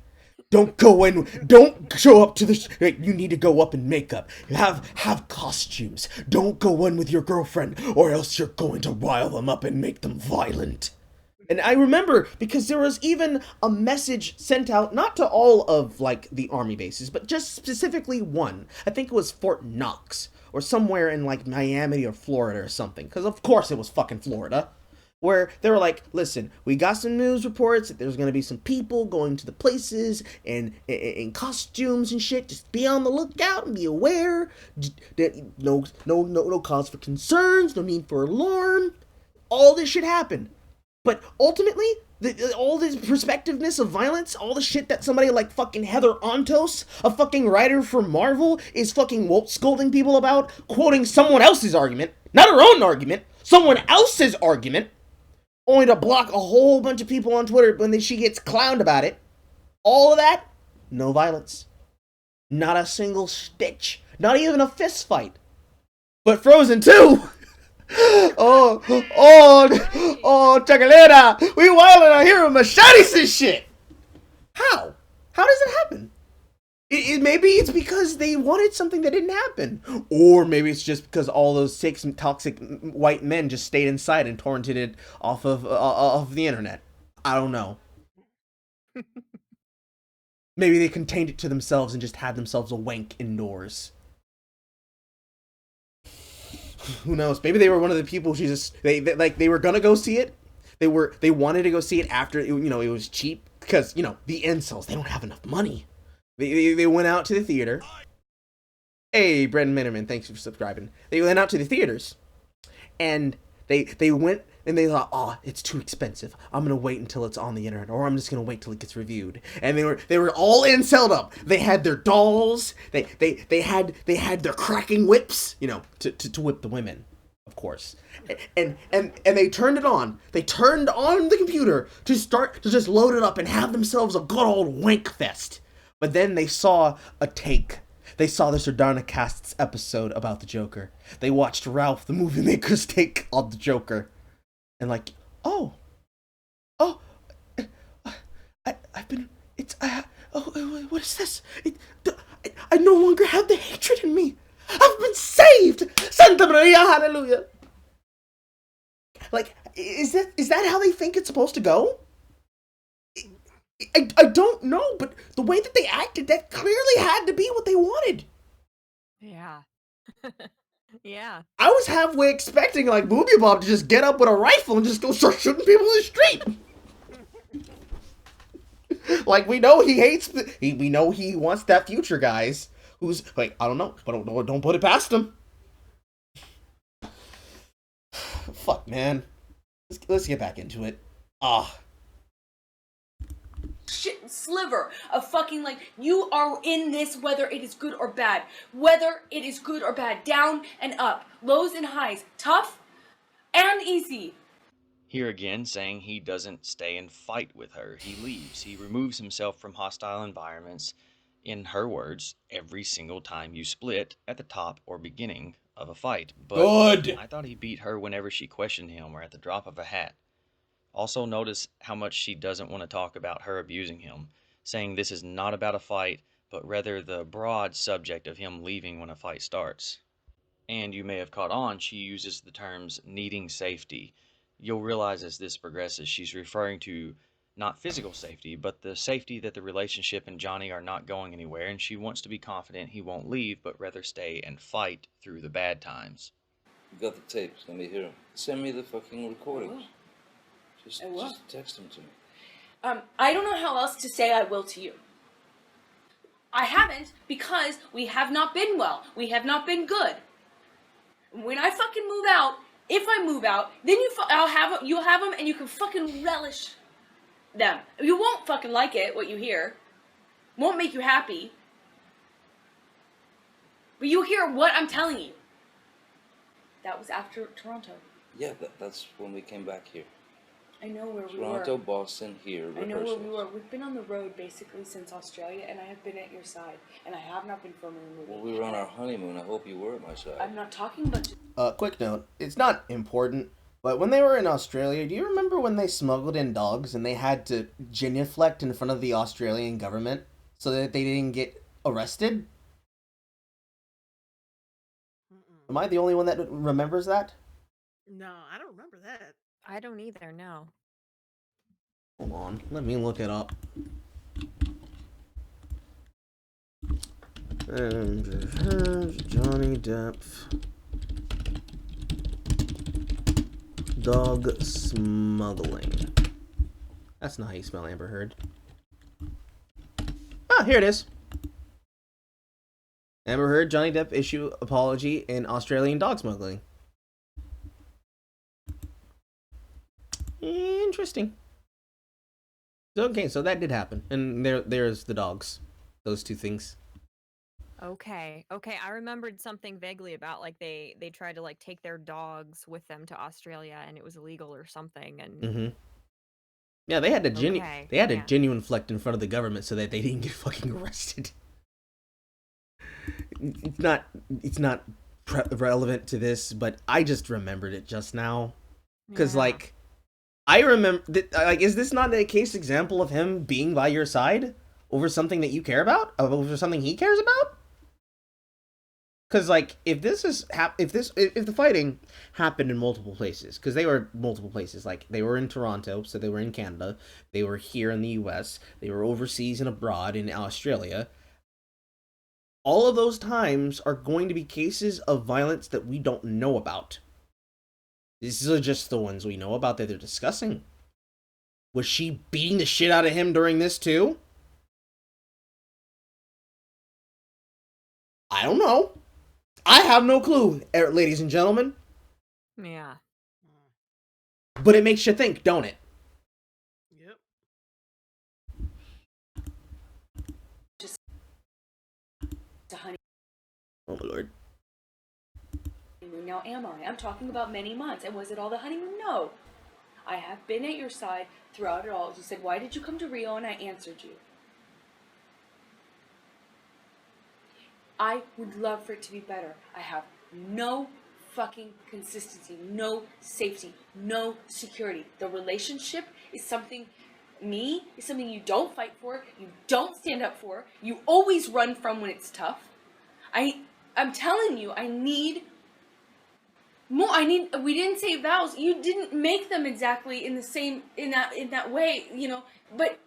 Don't go in. Don't show up to the. You need to go up in makeup. Have costumes. Don't go in with your girlfriend, or else you're going to rile them up and make them violent. And I remember because there was even a message sent out, not to all of like the army bases, but just specifically one. I think it was Fort Knox or somewhere in like Miami or Florida or something. Because of course it was fucking Florida. Where they were like, listen, we got some news reports that there's going to be some people going to the places and in costumes and shit. Just be on the lookout and be aware. No cause for concerns. No need for alarm. All this shit happened. But ultimately, all this perspectiveness of violence, all the shit that somebody like fucking Heather Ontos, a fucking writer for Marvel, is fucking scolding people about, quoting someone else's argument, not her own argument, someone else's argument, only to block a whole bunch of people on Twitter when she gets clowned about it. All of that, no violence. Not a single stitch. Not even a fist fight. But Frozen 2... Chocolata! We wildin' out here with machetes and shit! How? How does it happen? Maybe it's because they wanted something that didn't happen. Or maybe it's just because all those 6 toxic white men just stayed inside and torrented it off of the internet. I don't know. Maybe they contained it to themselves and just had themselves a wank indoors. Who knows? Maybe they were one of the people they were gonna go see it. They wanted to go see it after it was cheap because the incels, they don't have enough money. They went out to the theater. Hey, Brendan Minnerman, thanks for subscribing. They went out to the theaters, and they went and they thought, oh, it's too expensive. I'm gonna wait until it's on the internet, or I'm just gonna wait till it gets reviewed. And they were all incelled up. They had their dolls. They had their cracking whips, to whip the women, of course. And they turned it on. They turned on the computer to start to just load it up and have themselves a good old wank fest. But then they saw a take. They saw the Sardarnicast's episode about the Joker. They watched Ralph, the movie maker's take on the Joker. And like, what is this? I no longer have the hatred in me. I've been saved. Santa Maria, hallelujah. Like, is that how they think it's supposed to go? I don't know, but the way that they acted, that clearly had to be what they wanted. Yeah. Yeah. I was halfway expecting like Booby Bob to just get up with a rifle and just go start shooting people in the street. Like, we know he hates we know he wants that future, guys. Who's like, I don't know, but don't put it past him. Fuck, man. Let's get back into it. Shit sliver of fucking like, you are in this whether it is good or bad. Whether it is good or bad. Down and up. Lows and highs. Tough and easy. Here again, saying he doesn't stay and fight with her. He leaves. He removes himself from hostile environments, in her words, every single time you split at the top or beginning of a fight. But Good. I thought he beat her whenever she questioned him or at the drop of a hat. Also notice how much she doesn't want to talk about her abusing him, saying this is not about a fight, but rather the broad subject of him leaving when a fight starts. And you may have caught on, she uses the terms needing safety. You'll realize as this progresses, she's referring to not physical safety, but the safety that the relationship and Johnny are not going anywhere, and she wants to be confident he won't leave, but rather stay and fight through the bad times. You got the tapes, let me hear them. Send me the fucking recordings. Just text them to me. I don't know how else to say I will to you. I haven't because we have not been well. We have not been good. When I fucking move out, if I move out, then you'll have them and you can fucking relish them. You won't fucking like it, what you hear. Won't make you happy. But you'll hear what I'm telling you. That was after Toronto. Yeah, that's when we came back here. I know where we Toronto, were. Boston, here, I know where we rehearsals. were. We've been on the road basically since Australia, and I have been at your side. And I have not been filming a movie. Well, we were on our honeymoon. I hope you were at my side. I'm not talking about... Quick note. It's not important, but when they were in Australia, do you remember when they smuggled in dogs and they had to genuflect in front of the Australian government so that they didn't get arrested? Am I the only one that remembers that? No, I don't remember that. I don't either, no. Hold on, let me look it up. Johnny Depp dog smuggling. That's not how you spell Amber Heard. Ah, here it is. Amber Heard, Johnny Depp issue apology in Australian dog smuggling. Interesting. Okay, so that did happen, and there's the dogs. Those two things. Okay, I remembered something vaguely about, like, they tried to, like, take their dogs with them to Australia, and it was illegal or something, and... Mm-hmm. Yeah, they had to yeah. genuine flex in front of the government so that they didn't get fucking arrested. It's not relevant to this, but I just remembered it just now. Because, like, I remember... Like, is this not a case example of him being by your side over something that you care about? Over something he cares about? Because, like, if the fighting happened in multiple places, because they were multiple places, like, they were in Toronto, so they were in Canada, they were here in the US, they were overseas and abroad in Australia, all of those times are going to be cases of violence that we don't know about. These are just the ones we know about that they're discussing. Was she beating the shit out of him during this, too? I don't know. I have no clue, ladies and gentlemen. Yeah. But it makes you think, don't it? Yep. Oh my lord. Now am I? I'm talking about many months. And was it all the honeymoon? No. I have been at your side throughout it all. You said, why did you come to Rio? And I answered you. I would love for it to be better. I have no fucking consistency, no safety, no security. The relationship is something you don't fight for, you don't stand up for, you always run from when it's tough. I'm telling you, I need more. We didn't say vows. You didn't make them exactly in that way, you know, but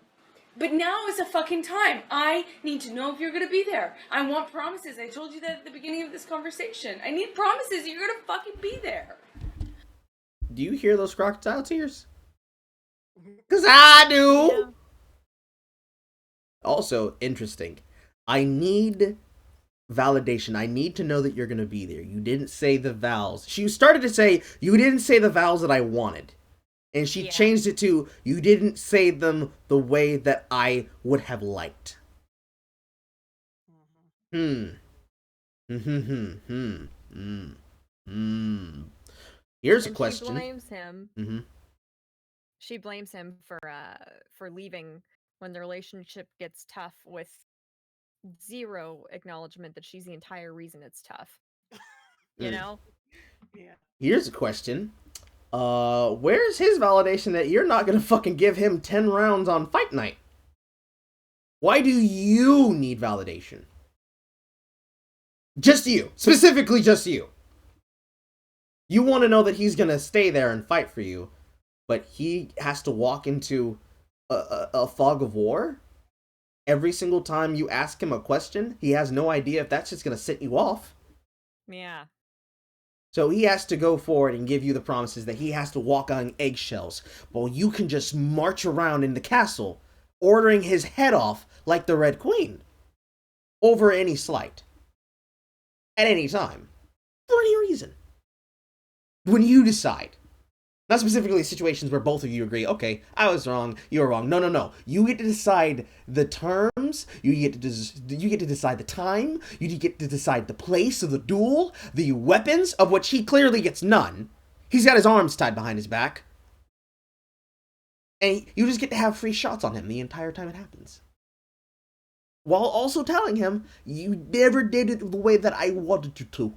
now is the fucking time. I need to know if you're going to be there. I want promises. I told you that at the beginning of this conversation. I need promises you're going to fucking be there. Do you hear those crocodile tears? Because I do! Yeah. Also, interesting. I need validation. I need to know that you're going to be there. You didn't say the vows. She started to say, you didn't say the vows that I wanted. And she changed it to, you didn't say them the way that I would have liked. Here's a question. She blames him. Mm-hmm. She blames him for leaving when the relationship gets tough, with zero acknowledgement that she's the entire reason it's tough. You know? Yeah. Here's a question. Where's his validation that you're not gonna fucking give him 10 rounds on fight night? Why do you need validation? Just you. Specifically just you. You want to know that he's gonna stay there and fight for you, but he has to walk into a fog of war? Every single time you ask him a question, he has no idea if that's just gonna set you off. Yeah. So he has to go forward and give you the promises that he has to walk on eggshells, while you can just march around in the castle, ordering his head off like the Red Queen. over any slight at any time for any reason. When you decide, not specifically situations where both of you agree, okay, I was wrong, you were wrong. No. You get to decide the terms, you get to decide the time, you get to decide the place of the duel, the weapons, of which he clearly gets none. He's got his arms tied behind his back. And you just get to have free shots on him the entire time it happens. While also telling him, you never did it the way that I wanted you to.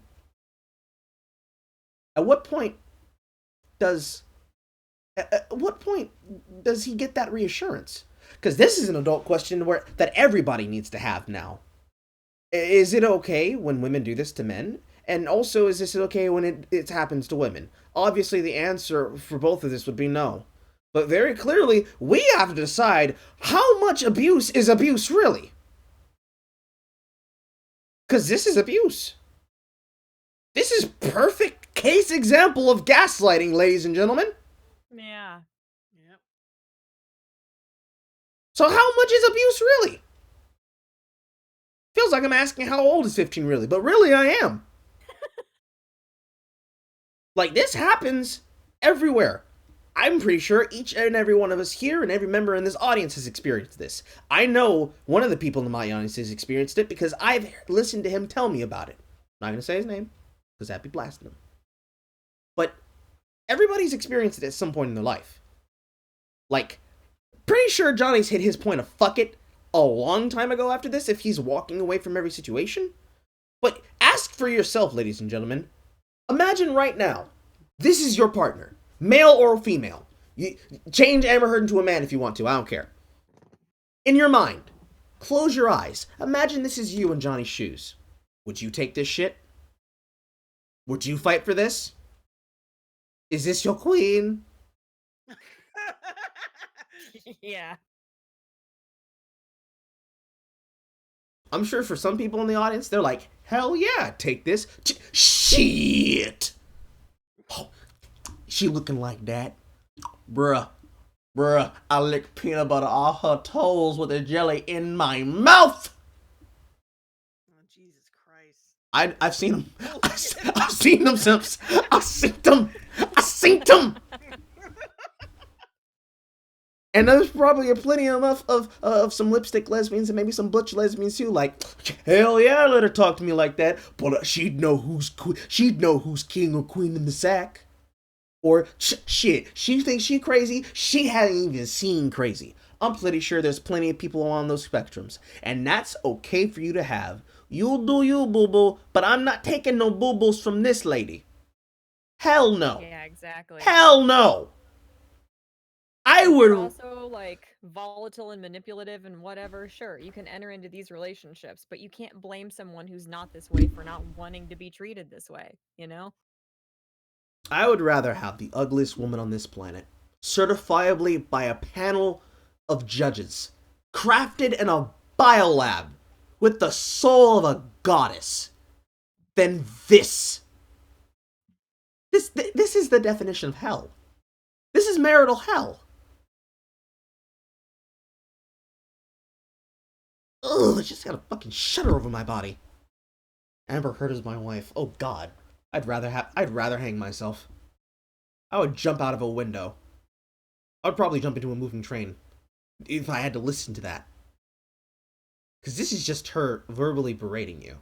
At what point does he get that reassurance? Because this is an adult question that everybody needs to have now. Is it okay when women do this to men? And also, is this okay when it happens to women? Obviously, the answer for both of this would be no. But very clearly, we have to decide how much abuse is abuse really. Because this is abuse. This is perfect case example of gaslighting, ladies and gentlemen. Yeah. Yep. So how much is abuse really? Feels like I'm asking how old is 15 really, but really I am. Like, this happens everywhere. I'm pretty sure each and every one of us here and every member in this audience has experienced this. I know one of the people in my audience has experienced it because I've listened to him tell me about it. I'm not going to say his name because that'd be blasting him. But everybody's experienced it at some point in their life. Like, pretty sure Johnny's hit his point of fuck it a long time ago after this if he's walking away from every situation. But ask for yourself, ladies and gentlemen. Imagine right now, this is your partner. Male or female. You change Amber Heard into a man if you want to. I don't care. In your mind, close your eyes. Imagine this is you in Johnny's shoes. Would you take this shit? Would you fight for this? Is this your queen? Yeah. I'm sure for some people in the audience, they're like, hell yeah, take this. Shit. Oh, she looking like that. Bruh, I lick peanut butter off her toes with the jelly in my mouth. Oh, Jesus Christ. I've seen them. I've seen them since. I've seen them. And there's probably plenty enough of some lipstick lesbians and maybe some butch lesbians too. Like, hell yeah, let her talk to me like that. But she'd know who's king or queen in the sack. Or shit, she thinks she crazy. She hadn't even seen crazy. I'm pretty sure there's plenty of people on those spectrums, and that's okay for you to have. You'll do you, boo boo. But I'm not taking no boo boos from this lady. Hell no. Yeah, exactly. Hell no. I would also like volatile and manipulative and whatever. Sure, you can enter into these relationships, but you can't blame someone who's not this way for not wanting to be treated this way, you know? I would rather have the ugliest woman on this planet, certifiably by a panel of judges, crafted in a biolab with the soul of a goddess, than this. This is the definition of hell. This is marital hell. Ugh, I just got a fucking shudder over my body. Amber Heard is my wife. Oh God, I'd rather hang myself. I would jump out of a window. I would probably jump into a moving train if I had to listen to that. Because this is just her verbally berating you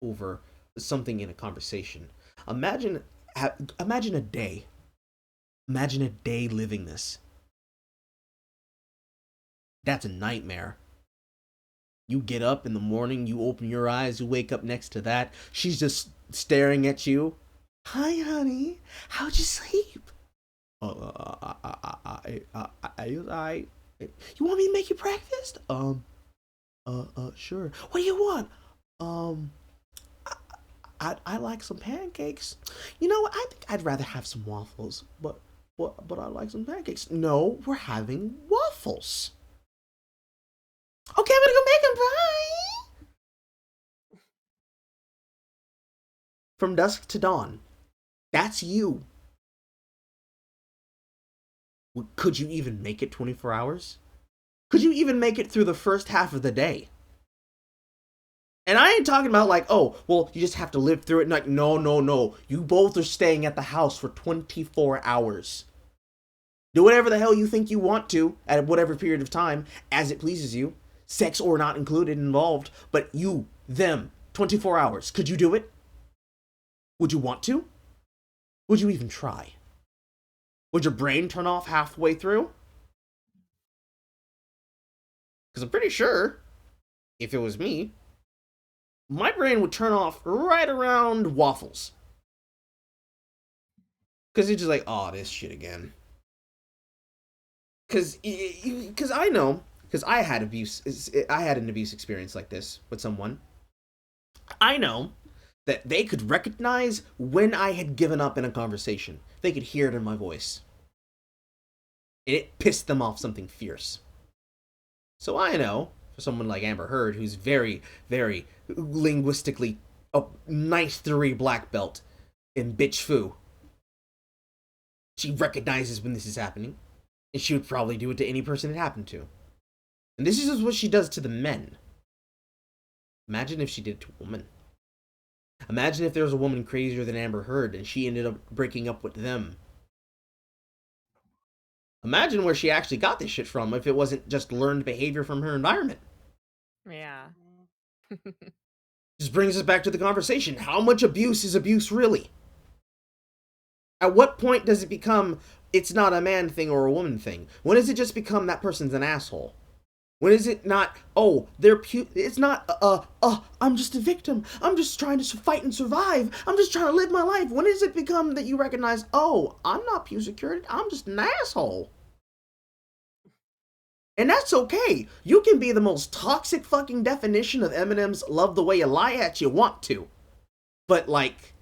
over something in a conversation. Imagine a day. Imagine a day living this. That's a nightmare. You get up in the morning, you open your eyes, you wake up next to that. She's just staring at you. Hi, honey. How'd you sleep? I You want me to make you breakfast? Sure. What do you want? I like some pancakes. You know what? I think I'd rather have some waffles, but I like some pancakes. No, we're having waffles. Okay, I'm gonna go make them. Bye. From dusk to dawn. That's you. Could you even make it 24 hours? Could you even make it through the first half of the day? And I ain't talking about like, oh, well, you just have to live through it. Like, no. You both are staying at the house for 24 hours. Do whatever the hell you think you want to at whatever period of time, as it pleases you. Sex or not included involved, but you, them, 24 hours. Could you do it? Would you want to? Would you even try? Would your brain turn off halfway through? Because I'm pretty sure, if it was me, my brain would turn off right around waffles. Because it's just like, oh, this shit again. Because I know, because I had an abuse experience like this with someone. I know that they could recognize when I had given up in a conversation. They could hear it in my voice. It pissed them off something fierce. So I know, for someone like Amber Heard, who's very, very linguistically a nice 3 black belt in bitch foo, she recognizes when this is happening, and she would probably do it to any person it happened to. And this is just what she does to the men. Imagine if she did it to a woman. Imagine if there was a woman crazier than Amber Heard and she ended up breaking up with them. Imagine where she actually got this shit from if it wasn't just learned behavior from her environment. Yeah. Just brings us back to the conversation. How much abuse is abuse really? At what point does it become it's not a man thing or a woman thing? When does it just become that person's an asshole? When is it not, oh, it's not, I'm just a victim. I'm just trying to fight and survive. I'm just trying to live my life. When does it become that you recognize, oh, I'm not pew security. I'm just an asshole. And that's okay. You can be the most toxic fucking definition of Eminem's love the way you lie at you want to. But like,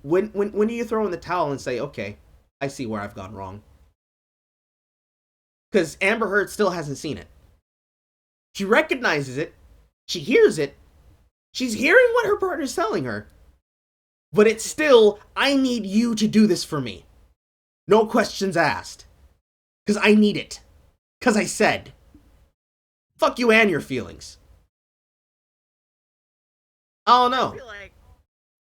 when do you throw in the towel and say, okay, I see where I've gone wrong? Because Amber Heard still hasn't seen it. She recognizes it. She hears it. She's hearing what her partner's telling her. But it's still, I need you to do this for me. No questions asked. Because I need it. Because I said. Fuck you and your feelings. I don't know.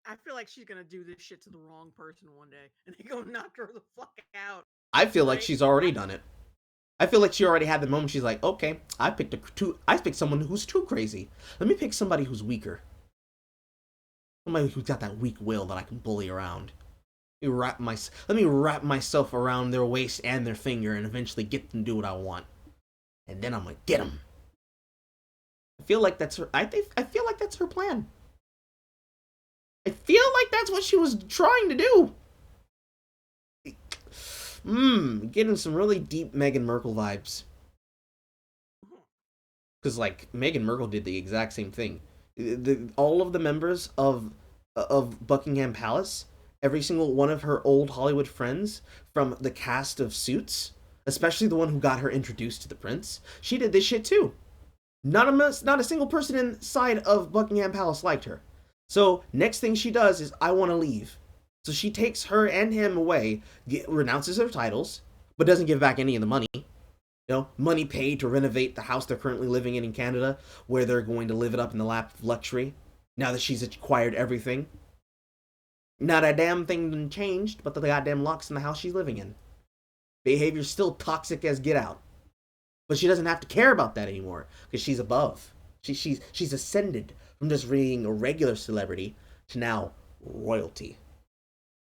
I feel like she's gonna do this shit to the wrong person one day, and they go knock her the fuck out. I feel like she's already done it. I feel like she already had the moment. She's like, okay, I picked someone who's too crazy. Let me pick somebody who's weaker. Somebody who's got that weak will that I can bully around. Let me wrap myself around their waist and their finger and eventually get them to do what I want. And then I'm gonna get them. I feel like that's her. I feel like that's her plan. I feel like that's what she was trying to do. Getting some really deep Meghan Markle vibes. Because, like, Meghan Markle did the exact same thing. All of the members of Buckingham Palace, every single one of her old Hollywood friends from the cast of Suits, especially the one who got her introduced to the prince, she did this shit too. Not a single person inside of Buckingham Palace liked her. So, next thing she does is, I want to leave. So she takes her and him away, renounces her titles, but doesn't give back any of the money. You know, money paid to renovate the house they're currently living in Canada, where they're going to live it up in the lap of luxury, now that she's acquired everything. Not a damn thing changed, but the goddamn locks in the house she's living in. Behavior's still toxic as get out. But she doesn't have to care about that anymore, because she's above. She's ascended from just being a regular celebrity to now royalty.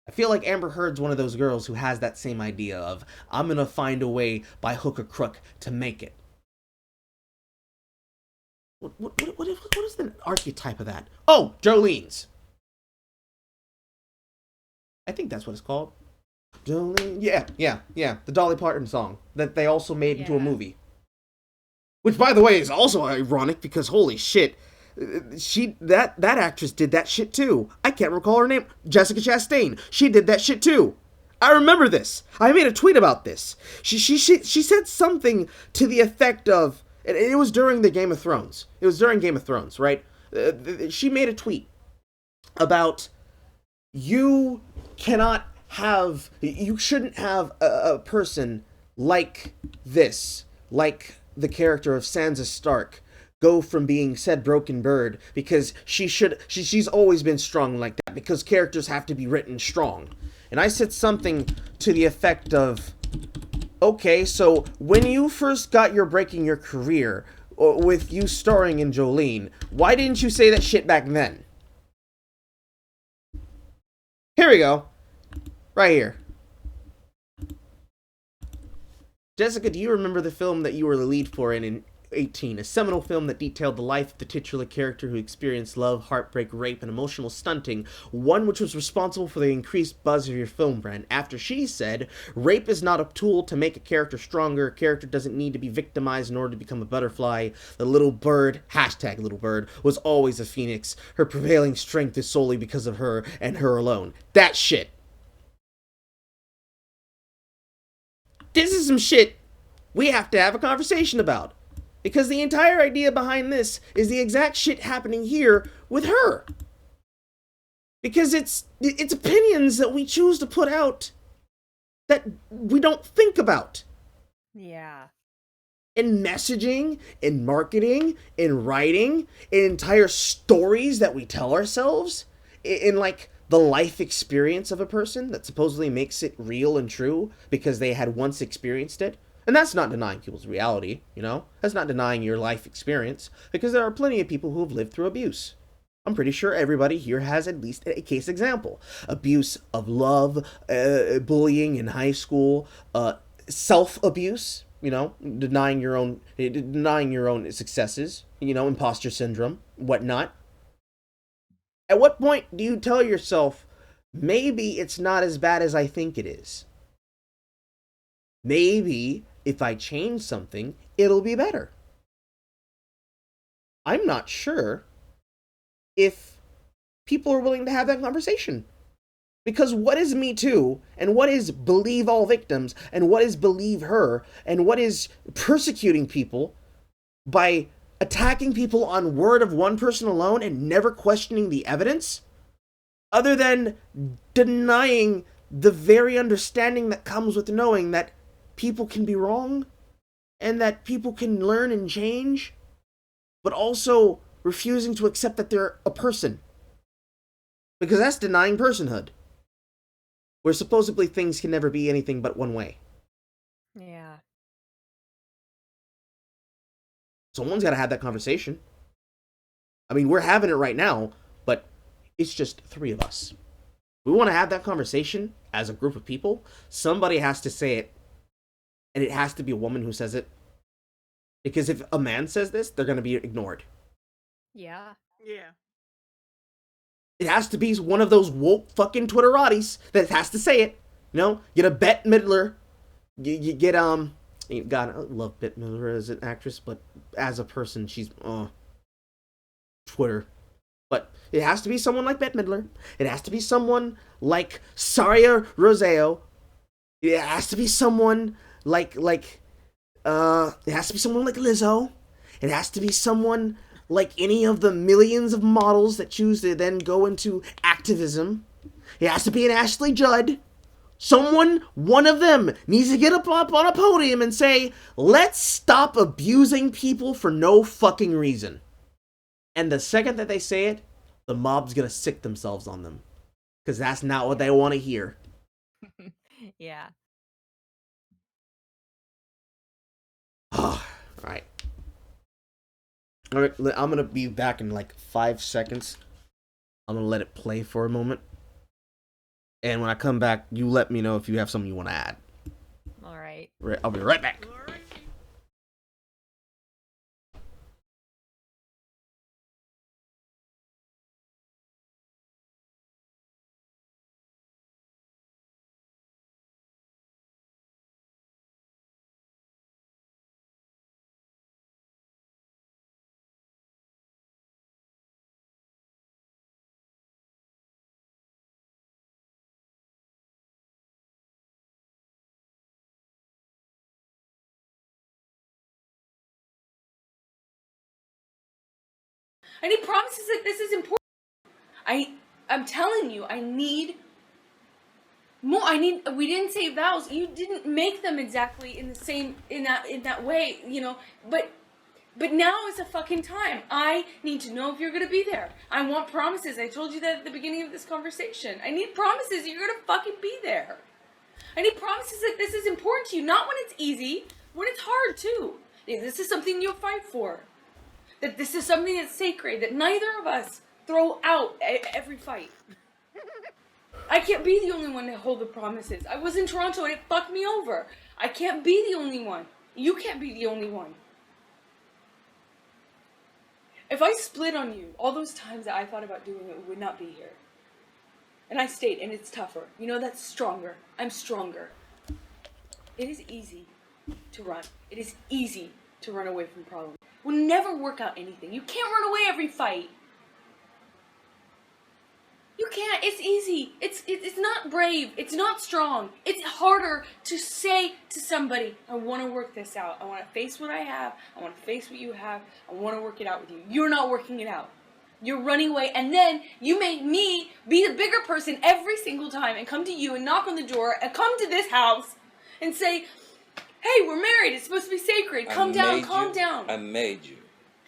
I feel like Amber Heard's one of those girls who has that same idea of, I'm gonna find a way by hook or crook to make it. What is the archetype of that? Oh, Jolene's. I think that's what it's called. Jolene. Yeah. The Dolly Parton song that they also made into a movie. Which, by the way, is also ironic because holy shit, that actress did that shit too. I can't recall her name. Jessica Chastain. She did that shit too. I remember this. I made a tweet about this. She said something to the effect of, and it was during the Game of Thrones. It was during Game of Thrones, right? She made a tweet about you shouldn't have a person like this, like the character of Sansa Stark, go from being said broken bird because she's always been strong like that because characters have to be written strong. And I said something to the effect of, okay, so when you first got your break in your career with you starring in Jolene, why didn't you say that shit back then? Here we go. Right here. Jessica, do you remember the film that you were the lead for in 18, a seminal film that detailed the life of the titular character who experienced love, heartbreak, rape, and emotional stunting, one which was responsible for the increased buzz of your film brand? After she said, rape is not a tool to make a character stronger, a character doesn't need to be victimized in order to become a butterfly, the little bird, hashtag little bird, was always a phoenix, her prevailing strength is solely because of her and her alone. That shit. This is some shit we have to have a conversation about. Because the entire idea behind this is the exact shit happening here with her. Because it's opinions that we choose to put out that we don't think about. Yeah. In messaging, in marketing, in writing, in entire stories that we tell ourselves, in like the life experience of a person that supposedly makes it real and true because they had once experienced it. And that's not denying people's reality, you know? That's not denying your life experience, because there are plenty of people who have lived through abuse. I'm pretty sure everybody here has at least a case example. Abuse of love, bullying in high school, self-abuse, you know, denying your own successes, you know, imposter syndrome, whatnot. At what point do you tell yourself, maybe it's not as bad as I think it is? Maybe if I change something, it'll be better. I'm not sure if people are willing to have that conversation. Because what is Me Too, and what is believe all victims, and what is believe her, and what is persecuting people by attacking people on word of one person alone and never questioning the evidence, other than denying the very understanding that comes with knowing that people can be wrong and that people can learn and change, but also refusing to accept that they're a person. Because that's denying personhood. Where supposedly things can never be anything but one way. Yeah. Someone's got to have that conversation. I mean, we're having it right now, but it's just three of us. We want to have that conversation as a group of people. Somebody has to say it, and it has to be a woman who says it. Because if a man says this, they're going to be ignored. Yeah. Yeah. It has to be one of those woke fucking Twitterati's that has to say it. You know, get a Bette Midler. You get, God, I love Bette Midler as an actress, but as a person, she's, Twitter. But it has to be someone like Bette Midler. It has to be someone like Saria Roseo. It has to be someone like it has to be someone like Lizzo. It has to be someone like any of the millions of models that choose to then go into activism. It has to be an Ashley Judd. Someone, one of them, needs to get up on a podium and say, let's stop abusing people for no fucking reason. And the second that they say it, the mob's gonna sick themselves on them. Because that's not what they want to hear. Yeah. Alright. Alright, I'm gonna be back in like 5 seconds. I'm gonna let it play for a moment. And when I come back, you let me know if you have something you want to add. All right. I'll be right back. All right. I need promises that this is important. I'm telling you, I need more. We didn't say vows. You didn't make them exactly in the same, in that way, you know, but But now is the fucking time. I need to know if you're gonna be there. I want promises. I told you that at the beginning of this conversation. I need promises you're gonna fucking be there. I need promises that this is important to you. Not when it's easy, when it's hard too. That this is something you'll fight for. That this is something that's sacred. That neither of us throw out every fight. I can't be the only one to hold the promises. I was in Toronto and it fucked me over. I can't be the only one. You can't be the only one. If I split on you, all those times that I thought about doing it, we would not be here. And I stayed, and it's tougher. You know, that's stronger. I'm stronger. It is easy to run. It is easy to run away from problems. We'll never work out anything. You can't run away every fight. You can't. It's easy. It's not brave. It's not strong. It's harder to say to somebody, I want to work this out. I want to face what I have. I want to face what you have. I want to work it out with you. You're not working it out. You're running away, and then you make me be the bigger person every single time and come to you and knock on the door and come to this house and say, hey, we're married. It's supposed to be sacred. Calm down. I made you.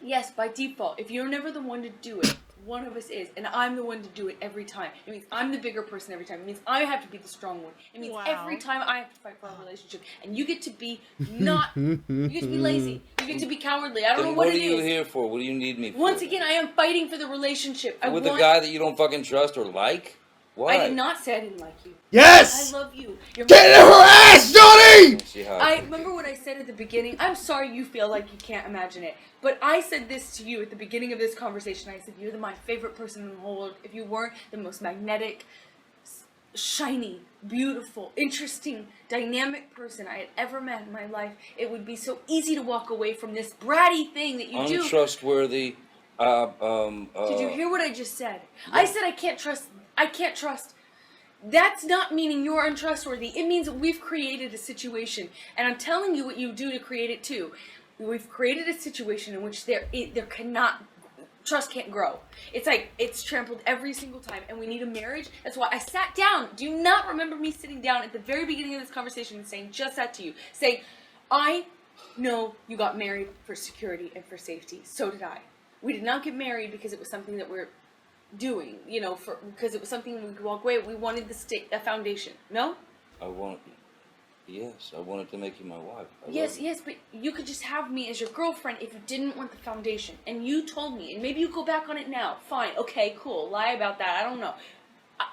Yes, by default. If you're never the one to do it, one of us is, and I'm the one to do it every time. It means I'm the bigger person every time. It means I have to be the strong one. It means every time I have to fight for our relationship. And you get to be not, you get to be lazy. You get to be cowardly. I don't know what it is. What are you here for? What do you need me for? Once again, I am fighting for the relationship. With a guy that you don't fucking trust or like? Why? I did not say I didn't like you. Yes! I love you. You're Get in her ass, Johnny! I remember what I said at the beginning. I'm sorry you feel like you can't imagine it. But I said this to you at the beginning of this conversation. I said, you're my favorite person in the whole world. If you weren't the most magnetic, shiny, beautiful, interesting, dynamic person I had ever met in my life, it would be so easy to walk away from this bratty thing that you do. Untrustworthy. Did you hear what I just said? Yeah. I said I can't trust. That's not meaning you're untrustworthy. It means that we've created a situation. And I'm telling you what you do to create it too. We've created a situation in which trust can't grow. It's like, it's trampled every single time, and we need a marriage. That's why I sat down. Do you not remember me sitting down at the very beginning of this conversation and saying just that to you? Saying, I know you got married for security and for safety. So did I. We did not get married because it was something that we're doing, because it was something we could walk away. We wanted a foundation. No? Yes, I wanted to make you my wife. Yes, but you could just have me as your girlfriend if you didn't want the foundation. And you told me, and maybe you go back on it now. Fine, okay, cool. Lie about that. I don't know.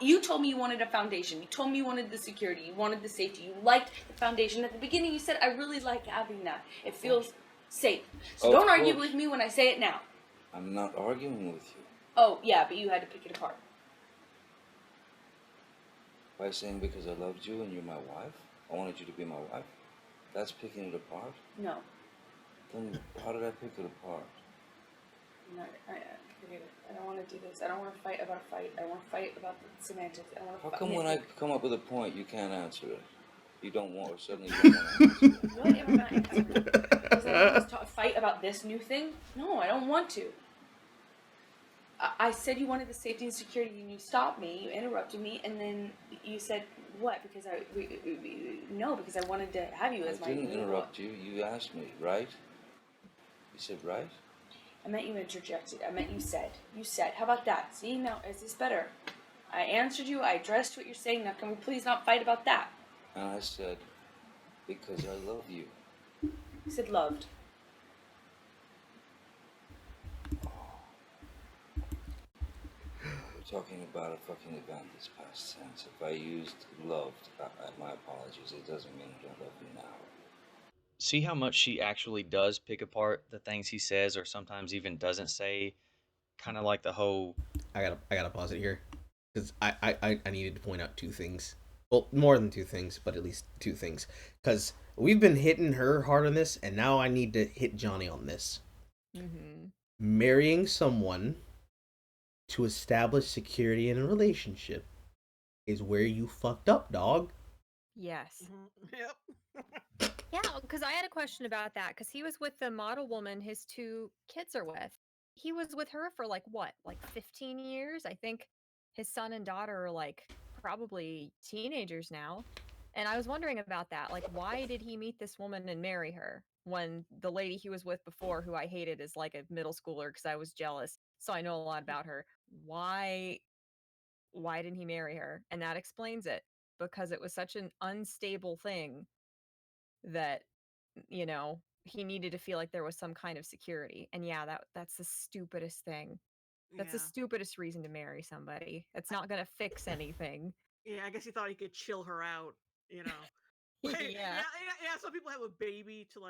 You told me you wanted a foundation. You told me you wanted the security. You wanted the safety. You liked the foundation. At the beginning, you said, I really like having that. It feels safe. So don't argue with me when I say it now. I'm not arguing with you. Oh, yeah, but you had to pick it apart. By saying because I loved you and you're my wife? I wanted you to be my wife? That's picking it apart? No. Then how did I pick it apart? No, forget it. I don't want to do this. I don't want to fight about a fight. I want to fight about the semantics. How come when I come up with a point, you can't answer it? You don't want, or suddenly you don't want to answer it? Really? I'm not answering it. Because I want to fight about this new thing? No, I don't want to. I said you wanted the safety and security, and you stopped me, you interrupted me, and then you said, what? Because because I wanted to have you as my... I didn't interrupt you. You asked me, right? You said, right? I meant you interjected. I meant you said. You said. How about that? See, now, is this better? I answered you. I addressed what you're saying. Now, can we please not fight about that? And I said, because I love you. You said loved. Talking about a fucking event that's past tense. If I used loved, my apologies. It doesn't mean I don't love you now. See how much she actually does pick apart the things he says, or sometimes even doesn't say. Kind of like the whole. I gotta pause it here because I needed to point out two things. Well, more than two things, but at least two things. Because we've been hitting her hard on this, and now I need to hit Johnny on this. Mm-hmm. Marrying someone to establish security in a relationship is where you fucked up, dog. Yes. Yep. Yeah, because I had a question about that, because he was with the model woman his two kids are with. He was with her for like 15 years? I think his son and daughter are like probably teenagers now. And I was wondering about that. Like, why did he meet this woman and marry her when the lady he was with before, who I hated as like a middle schooler because I was jealous, so I know a lot about her. Why didn't he marry her? And that explains it, because it was such an unstable thing that, he needed to feel like there was some kind of security. And yeah, that's the stupidest thing. That's the Yeah. stupidest reason to marry somebody. It's not going to fix anything. Yeah, I guess he thought he could chill her out, you know. Yeah. Yeah. Some people have a baby to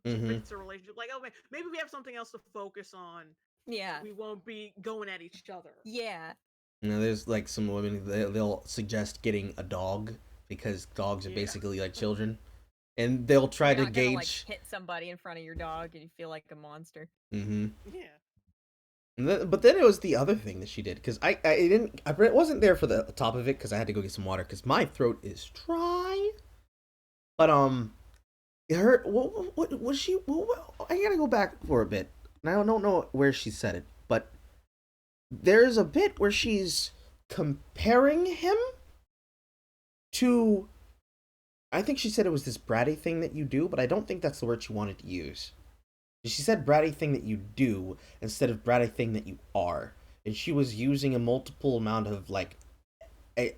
Mm-hmm. fix a relationship. Like, oh, maybe we have something else to focus on. Yeah. We won't be going at each other. Yeah. There's like some women they'll suggest getting a dog because dogs are Yeah. basically like children, and they'll So try you're to not gonna like gauge. hit somebody in front of your dog and you feel like a monster. Mm-hmm. Yeah. But then it was the other thing that she did because I didn't I wasn't there for the top of it because I had to go get some water because my throat is dry. But her what was she? I gotta go back for a bit. And I don't know where she said it, but there's a bit where she's comparing him to. I think she said it was this bratty thing that you do, but I don't think that's the word she wanted to use. She said bratty thing that you do instead of bratty thing that you are. And she was using a multiple amount of like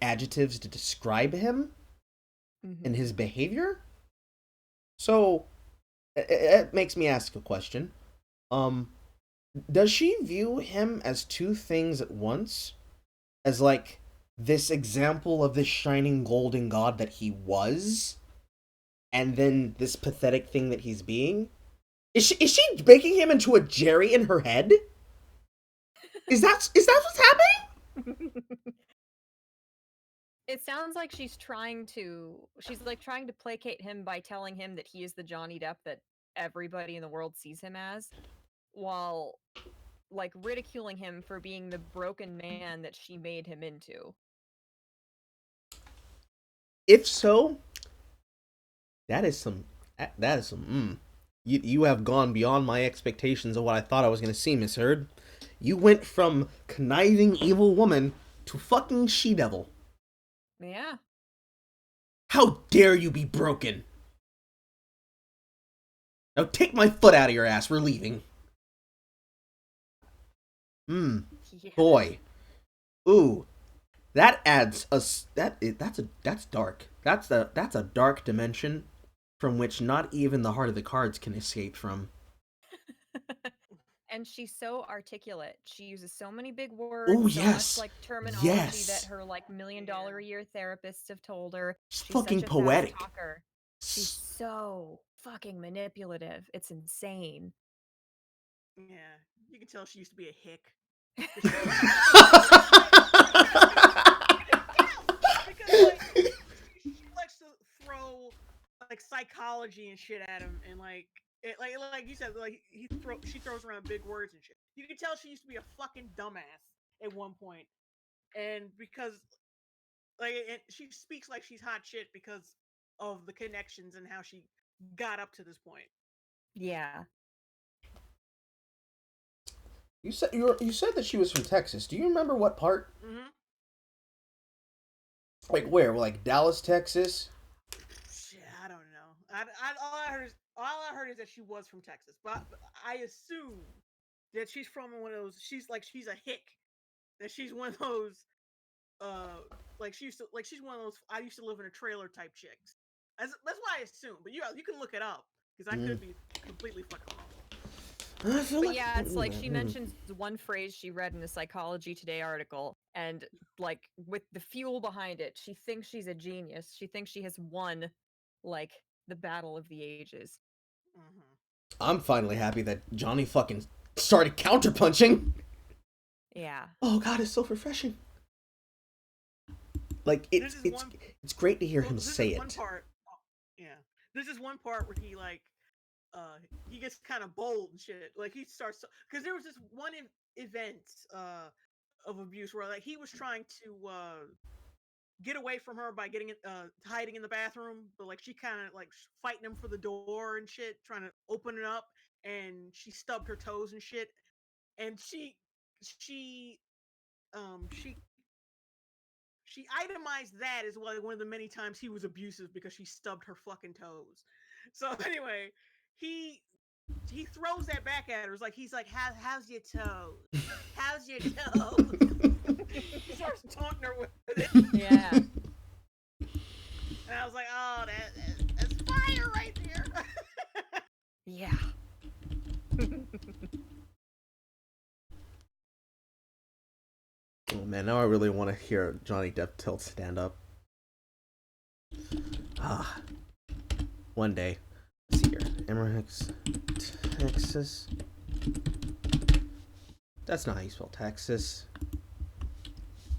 adjectives to describe him and his behavior. So it makes me ask a question. Um does she view him as two things at once? As like this example of this shining golden god that he was, and then this pathetic thing that he's being? Is she making him into a Jerry in her head? Is that what's happening? It sounds like she's like trying to placate him by telling him that he is the Johnny Depp that everybody in the world sees him as, while like ridiculing him for being the broken man that she made him into. If so, that is some you have gone beyond my expectations of what I thought I was going to see, Miss Heard. You went from conniving evil woman to fucking she-devil. Yeah. How dare you be broken? Now take my foot out of your ass. We're leaving. Yeah. Boy. Ooh. That adds that's dark. That's a dark dimension from which not even the heart of the cards can escape from. And she's so articulate. She uses so many big Oh words, so much yes. like terminology that Yes. her like $1 million a year therapists have told her. She's She's such fucking a fast poetic. talker. She's so fucking manipulative. It's insane. Yeah. You can tell she used to be a hick. Because like she likes to throw like psychology and shit at him, and like you said, like she throws around big words and shit. You can tell she used to be a fucking dumbass at one point, and because she speaks like she's hot shit because of the connections and how she got up to this point. Yeah. You said that she was from Texas. Do you remember what part? Mm-hmm. Like where? Like Dallas, Texas? Shit, I don't know. All I heard is that she was from Texas, but I assume that she's from one of those. She's a hick. That she's one of those. She's one of those. I used to live in a trailer type chicks. That's what I assume. But you can look it up because I could be completely fucking wrong. But yeah, it's like she mentions one phrase she read in a Psychology Today article, and like with the fuel behind it, she thinks she's a genius. She thinks she has won, like, the battle of the ages. Mm-hmm. I'm finally happy that Johnny fucking started counterpunching. Yeah. Oh god, it's so refreshing. Like it's great to hear him say it. One part, yeah. There's this one part where he gets kind of bold and shit. Like he starts because there was this one event of abuse where like he was trying to get away from her by hiding in the bathroom, but like she kind of like fighting him for the door and shit, trying to open it up, and she stubbed her toes and shit, and she she itemized that as well, one of the many times he was abusive because she stubbed her fucking toes. So anyway, he throws that back at her. He's like, how's your toes? How's your toes? He starts taunting her with it. Yeah. And I was like, oh, that's fire right there. Yeah. Oh man, now I really want to hear Johnny Depp tell stand up. One day. Let's see here. Emmerich, Texas. That's not how you spell Texas.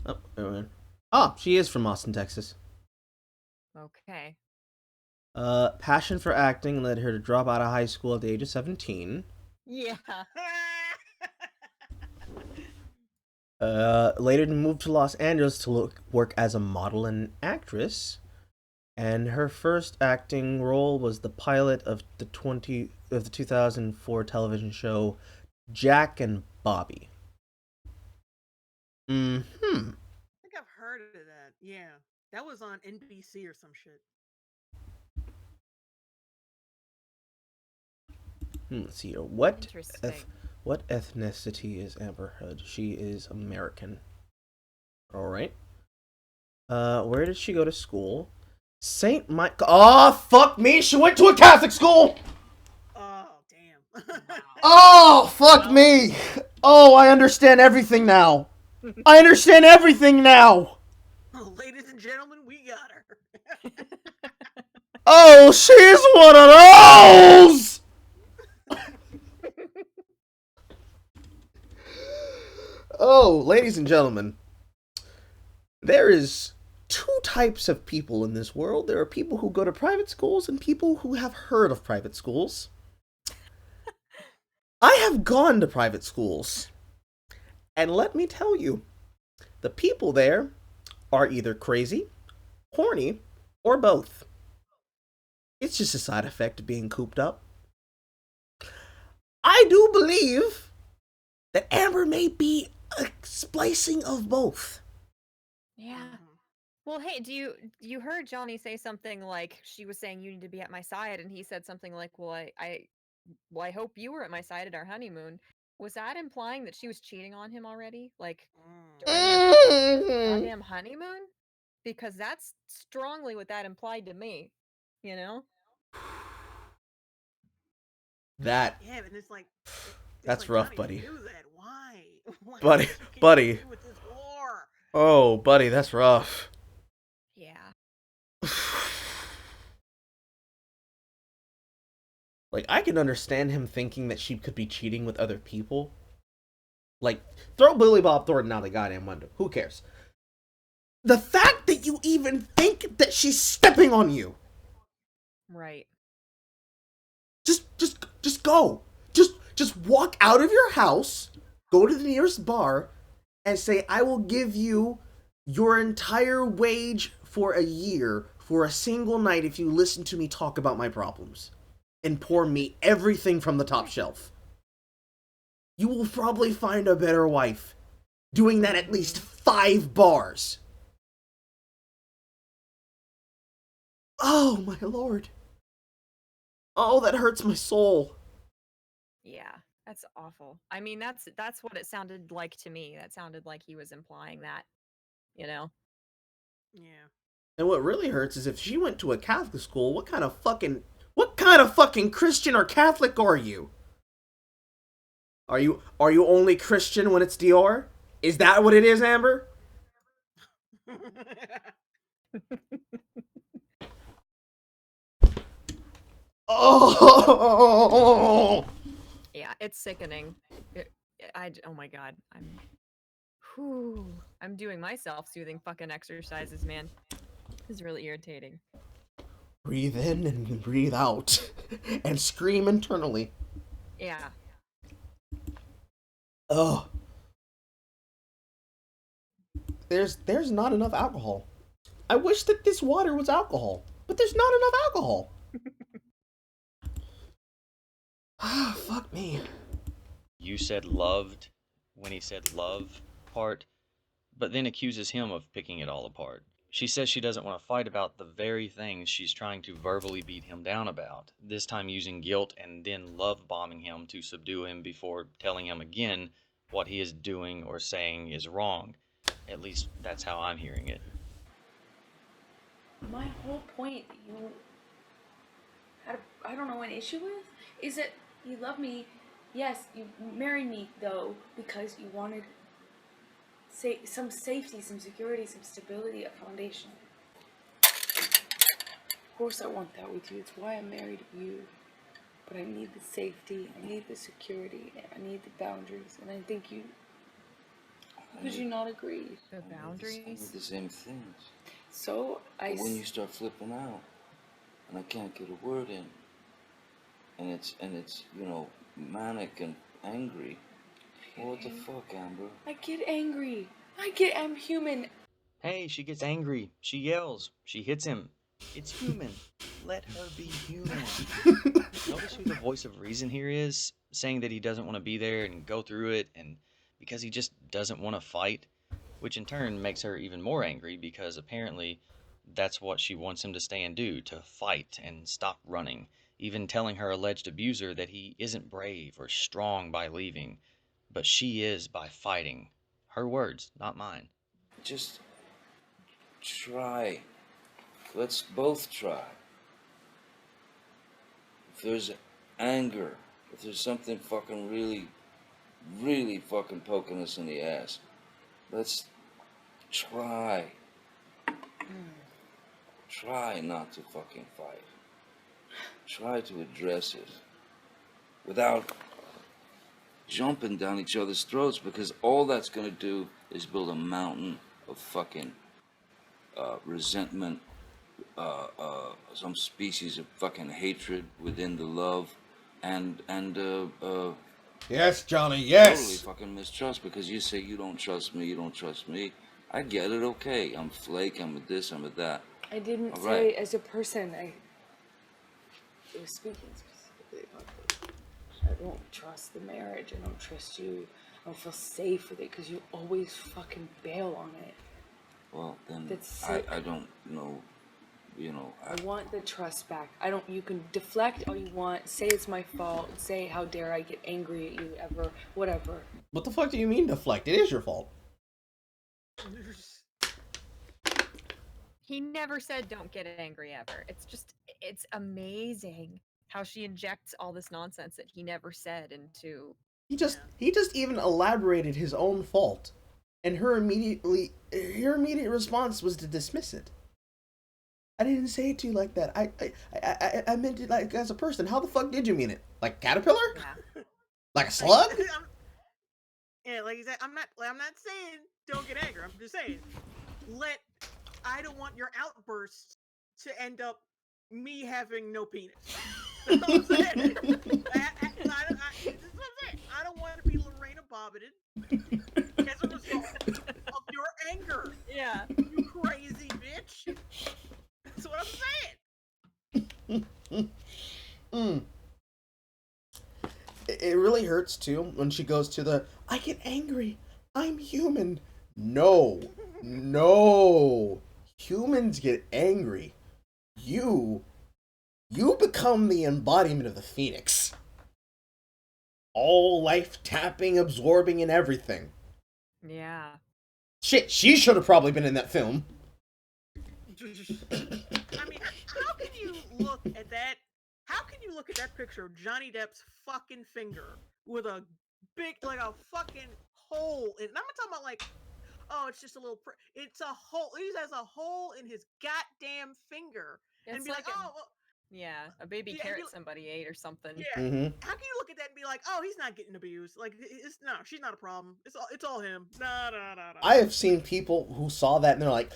Oh, wait a minute. Oh, she is from Austin, Texas. Okay. Passion for acting led her to drop out of high school at the age of 17. Yeah. Later moved to Los Angeles to work as a model and actress. And her first acting role was the pilot of the 2004 television show Jack and Bobby. I think I've heard of that. Yeah. That was on NBC or some shit. Let's see here. What Interesting. what ethnicity is Amber Heard? She is American. All right. Where did she go to school? St. Michael. Oh, fuck me! She went to a Catholic school. Oh, damn. Oh, fuck me! Oh, I understand everything now. I understand everything now. Oh, ladies and gentlemen, we got her. Oh, she's one of those. Oh, ladies and gentlemen, there is two types of people in this world. There are people who go to private schools and people who have heard of private schools. I have gone to private schools. And let me tell you, the people there are either crazy, horny, or both. It's just a side effect of being cooped up. I do believe that Amber may be a splicing of both. Yeah. Well, hey, you heard Johnny say something like she was saying you need to be at my side, and he said something like, "Well, I hope you were at my side at our honeymoon." Was that implying that she was cheating on him already? Like during their goddamn honeymoon? Because that's strongly what that implied to me. You know? That Yeah, and it's like that's like, rough, Johnny, buddy. you knew that. Why? Why Buddy, did you buddy. continue with this war? Oh, buddy, that's rough. Yeah. Like, I can understand him thinking that she could be cheating with other people. Like, throw Billy Bob Thornton out the goddamn window. Who cares? The fact that you even think that she's stepping on you. Right. Just go. Just walk out of your house, go to the nearest bar, and say, I will give you your entire wage for a year for a single night if you listen to me talk about my problems. And pour me everything from the top shelf. You will probably find a better wife doing that at least 5 bars. Oh, my lord. Oh, that hurts my soul. Yeah. That's awful. I mean, that's what it sounded like to me. That sounded like he was implying that, you know? Yeah. And what really hurts is if she went to a Catholic school, what kind of fucking Christian or Catholic are you? Are you only Christian when it's Dior? Is that what it is, Amber? Oh! Yeah, it's sickening. Oh my god. I'm doing my self-soothing fucking exercises, man. This is really irritating. Breathe in and breathe out. And scream internally. Yeah. Ugh. There's not enough alcohol. I wish that this water was alcohol, but there's not enough alcohol. Ah, fuck me. You said loved when he said love part. but then accuses him of picking it all apart. She says she doesn't want to fight about the very things she's trying to verbally beat him down about, this time using guilt and then love bombing him to subdue him before telling him again what he is doing or saying is wrong. At least that's how I'm hearing it. My whole point that you had, I don't know, an issue with is that you love me. Yes, you married me though because you wanted some safety, some security, some stability, a foundation. Of course I want that with you. It's why I'm married to you. But I need the safety, I need the security, I need the boundaries, and I think you... Could you not agree? The boundaries? The same things. So But when you start flipping out, and I can't get a word in, and it's you know, manic and angry. Well, what the fuck, Amber? I get angry. I'm human. Hey, she gets angry. She yells. She hits him. It's human. Let her be human. Notice who the voice of reason here is, saying that he doesn't want to be there and go through it, and because he just doesn't want to fight, which in turn makes her even more angry because apparently that's what she wants him to stay and do, to fight and stop running, even telling her alleged abuser that he isn't brave or strong by leaving, but she is by fighting. Her words, not mine. Just try. Let's both try. If there's anger, if there's something fucking really fucking poking us in the ass, let's try. Try not to fucking fight. Try to address it without jumping down each other's throats, because all that's gonna do is build a mountain of fucking resentment, some species of fucking hatred within the love, and Yes, Johnny, yes. totally fucking mistrust, because you say you don't trust me. I get it, okay. I'm flake, I'm a this, I'm a that. I didn't All say right. as a person. I was speaking specifically about I don't trust the marriage. I don't trust you. I don't feel safe with it because you always fucking bail on it. Well, then That's I don't know, you know. I want the trust back. You can deflect all you want, say it's my fault, say how dare I get angry at you ever, whatever. What the fuck do you mean deflect? It is your fault. He never said don't get angry ever. It's amazing how she injects all this nonsense that he never said into... He just even elaborated his own fault, and her immediate response was to dismiss it. I didn't say it to you like that. I meant it like as a person. How the fuck did you mean it? Like caterpillar? Yeah. Like a slug? Yeah, like he said, I'm not saying don't get angry. I'm just saying, I don't want your outbursts to end up me having no penis. That's what I'm saying. This is what I'm saying. I don't want to be Lorena Bobbitt as a result of your anger. Yeah. You crazy bitch. That's what I'm saying. It really hurts too when she goes to the I get angry. I'm human. No. Humans get angry. You become the embodiment of the phoenix. All life tapping, absorbing, and everything. Yeah. Shit, she should have probably been in that film. I mean, how can you look at that? How can you look at that picture of Johnny Depp's fucking finger with a big, like a fucking hole in? And I'm not talking about like, oh, it's just a little. It's a hole. He has a hole in his goddamn finger, It's and be like, like oh, well, yeah, a baby carrot somebody ate or something. yeah. Mm-hmm. How can you look at that and be like, oh, he's not getting abused? Like, no, she's not a problem. It's all him. No. I have seen people who saw that and they're like,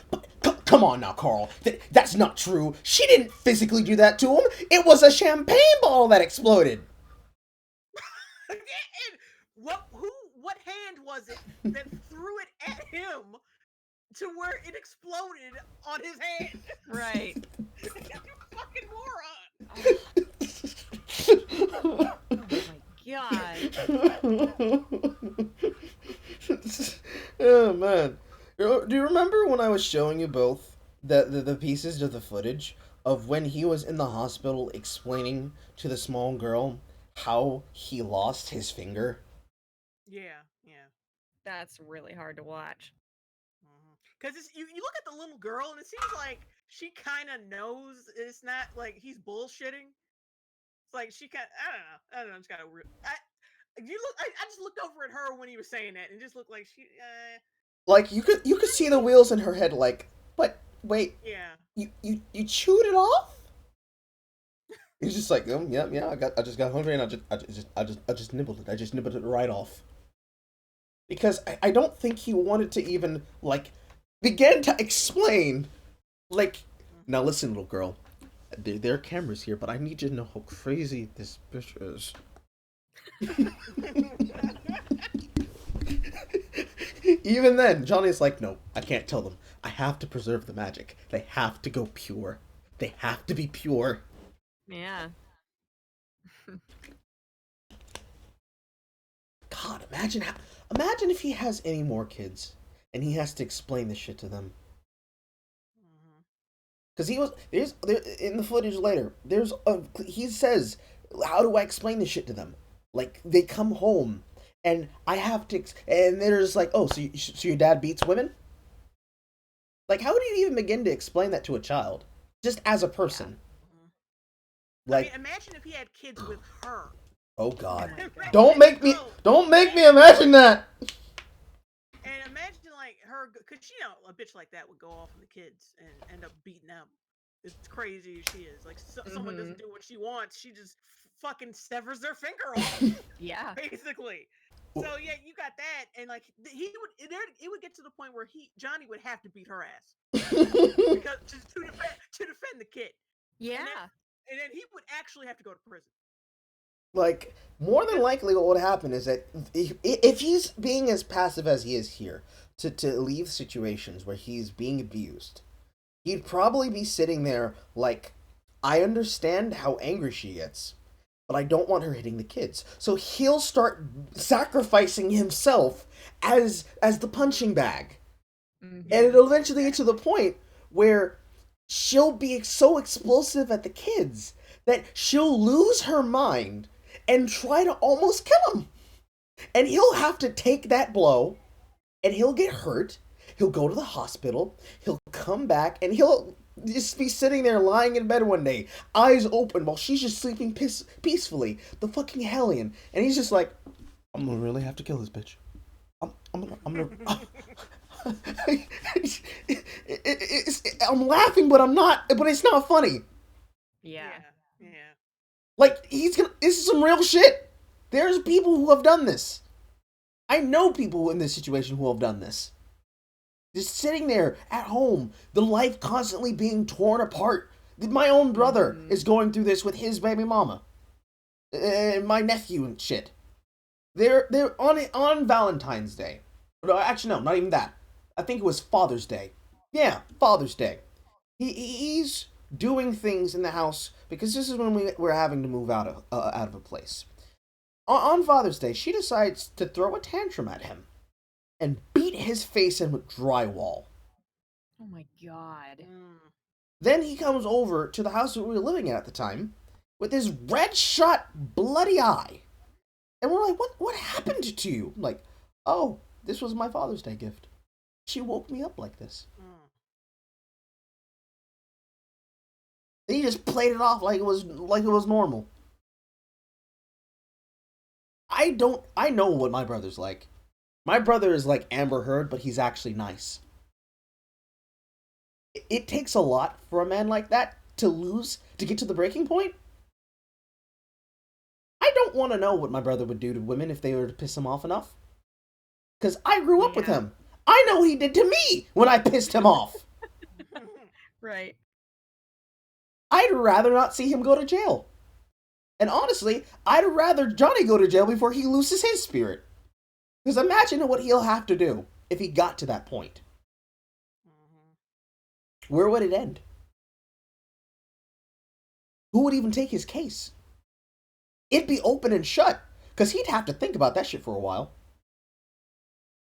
come on now, Carl. That's not true. She didn't physically do that to him. It was a champagne bottle that exploded. What hand was it that threw it at him to where it exploded on his hand? Right. You fucking moron. Oh my god. Oh man, Do you remember when I was showing you both the pieces of the footage of when he was in the hospital explaining to the small girl how he lost his finger? Yeah, yeah. That's really hard to watch. Because you look at the little girl and it seems like she kind of knows it's not like he's bullshitting. It's like she kind. I don't know. Just got to. I just looked over at her when he was saying that and it just looked like she. Like you could see the wheels in her head. Like, but wait, Yeah. you chewed it off? He's just like, yeah. I just got hungry and I just nibbled it. I just nibbled it right off. Because I don't think he wanted to even like begin to explain. Like, now listen, little girl. There are cameras here, but I need you to know how crazy this bitch is. Even then, Johnny's like, no, I can't tell them. I have to preserve the magic. They have to go pure. They have to be pure. Yeah. God, imagine if he has any more kids and he has to explain this shit to them. Because there in the footage later. He says, "How do I explain this shit to them?" Like they come home and I have to, and they're just like, "Oh, so your dad beats women?" Like, how would you even begin to explain that to a child, just as a person? Like, I mean, imagine if he had kids with her. oh God, God. don't make me imagine that. And imagine like her, because a bitch like that would go off on the kids and end up beating them. It's crazy as she is. Like someone doesn't do what she wants, she just fucking severs their finger off. Yeah. Basically. So yeah, you got that, and like it would get to the point where Johnny would have to beat her ass because to defend the kid. Yeah. And then he would actually have to go to prison. Like, more than likely what would happen is that if he's being as passive as he is here to leave situations where he's being abused, he'd probably be sitting there like, I understand how angry she gets, but I don't want her hitting the kids. So he'll start sacrificing himself as the punching bag. Mm-hmm. And it'll eventually get to the point where she'll be so explosive at the kids that she'll lose her mind and try to almost kill him. And he'll have to take that blow, and he'll get hurt. He'll go to the hospital. He'll come back, and he'll just be sitting there lying in bed one day, eyes open, while she's just sleeping peacefully. The fucking hellion. And he's just like, I'm gonna really have to kill this bitch. I'm gonna... I'm laughing, but I'm not. But it's not funny. Yeah. Like, this is some real shit. There's people who have done this. I know people in this situation who have done this. Just sitting there at home, the life constantly being torn apart. My own brother is going through this with his baby mama. And my nephew and shit. They're on Valentine's Day. No, actually, no, not even that. I think it was Father's Day. Yeah, Father's Day. He's doing things in the house because this is when we're having to move out of a place. On Father's Day, she decides to throw a tantrum at him and beat his face in with drywall. Oh my God. Then he comes over to the house that we were living at the time with his red shot bloody eye. And we're like, what happened to you? I'm like, oh, this was my Father's Day gift. She woke me up like this. He just played it off like it was normal. I know what my brother's like. My brother is like Amber Heard, but he's actually nice. It takes a lot for a man like that to get to the breaking point. I don't want to know what my brother would do to women if they were to piss him off enough. Because I grew up with him. I know what he did to me when I pissed him off. Right. I'd rather not see him go to jail. And honestly, I'd rather Johnny go to jail before he loses his spirit. Because imagine what he'll have to do if he got to that point. Where would it end? Who would even take his case? It'd be open and shut, because he'd have to think about that shit for a while.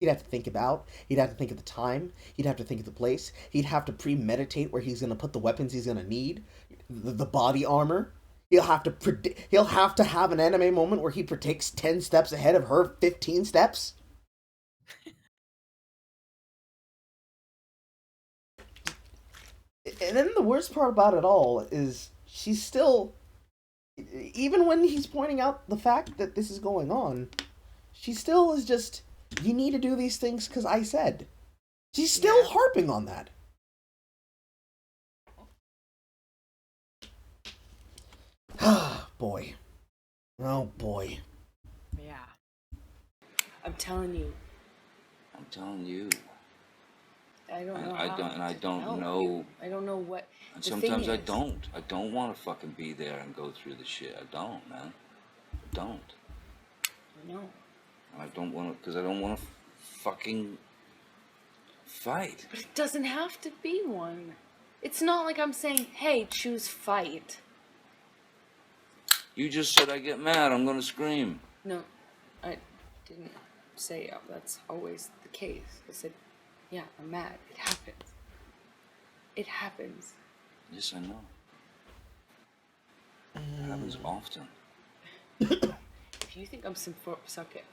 He'd have to think about. He'd have to think of the time. He'd have to think of the place. He'd have to premeditate where he's gonna put the weapons he's gonna need, the body armor. He'll have to predict. He'll have to have an anime moment where he predicts 10 steps ahead of her 15 steps. And then the worst part about it all is she's still, even when he's pointing out the fact that this is going on, she still is just, you need to do these things because I said. She's still harping on that. Boy. Oh boy. Yeah. I'm telling you. I'm telling you. I don't know. I don't know. You. I don't know what. And the sometimes thing I is, don't. I don't want to fucking be there and go through the shit. I don't, man. I don't. I know. And I don't want to, because I don't want to fucking fight. But it doesn't have to be one. It's not like I'm saying, hey, choose fight. You just said I get mad, I'm gonna scream. No, I didn't say that's always the case. I said, yeah, I'm mad. It happens. It happens. Yes, I know. It happens often. If you think I'm some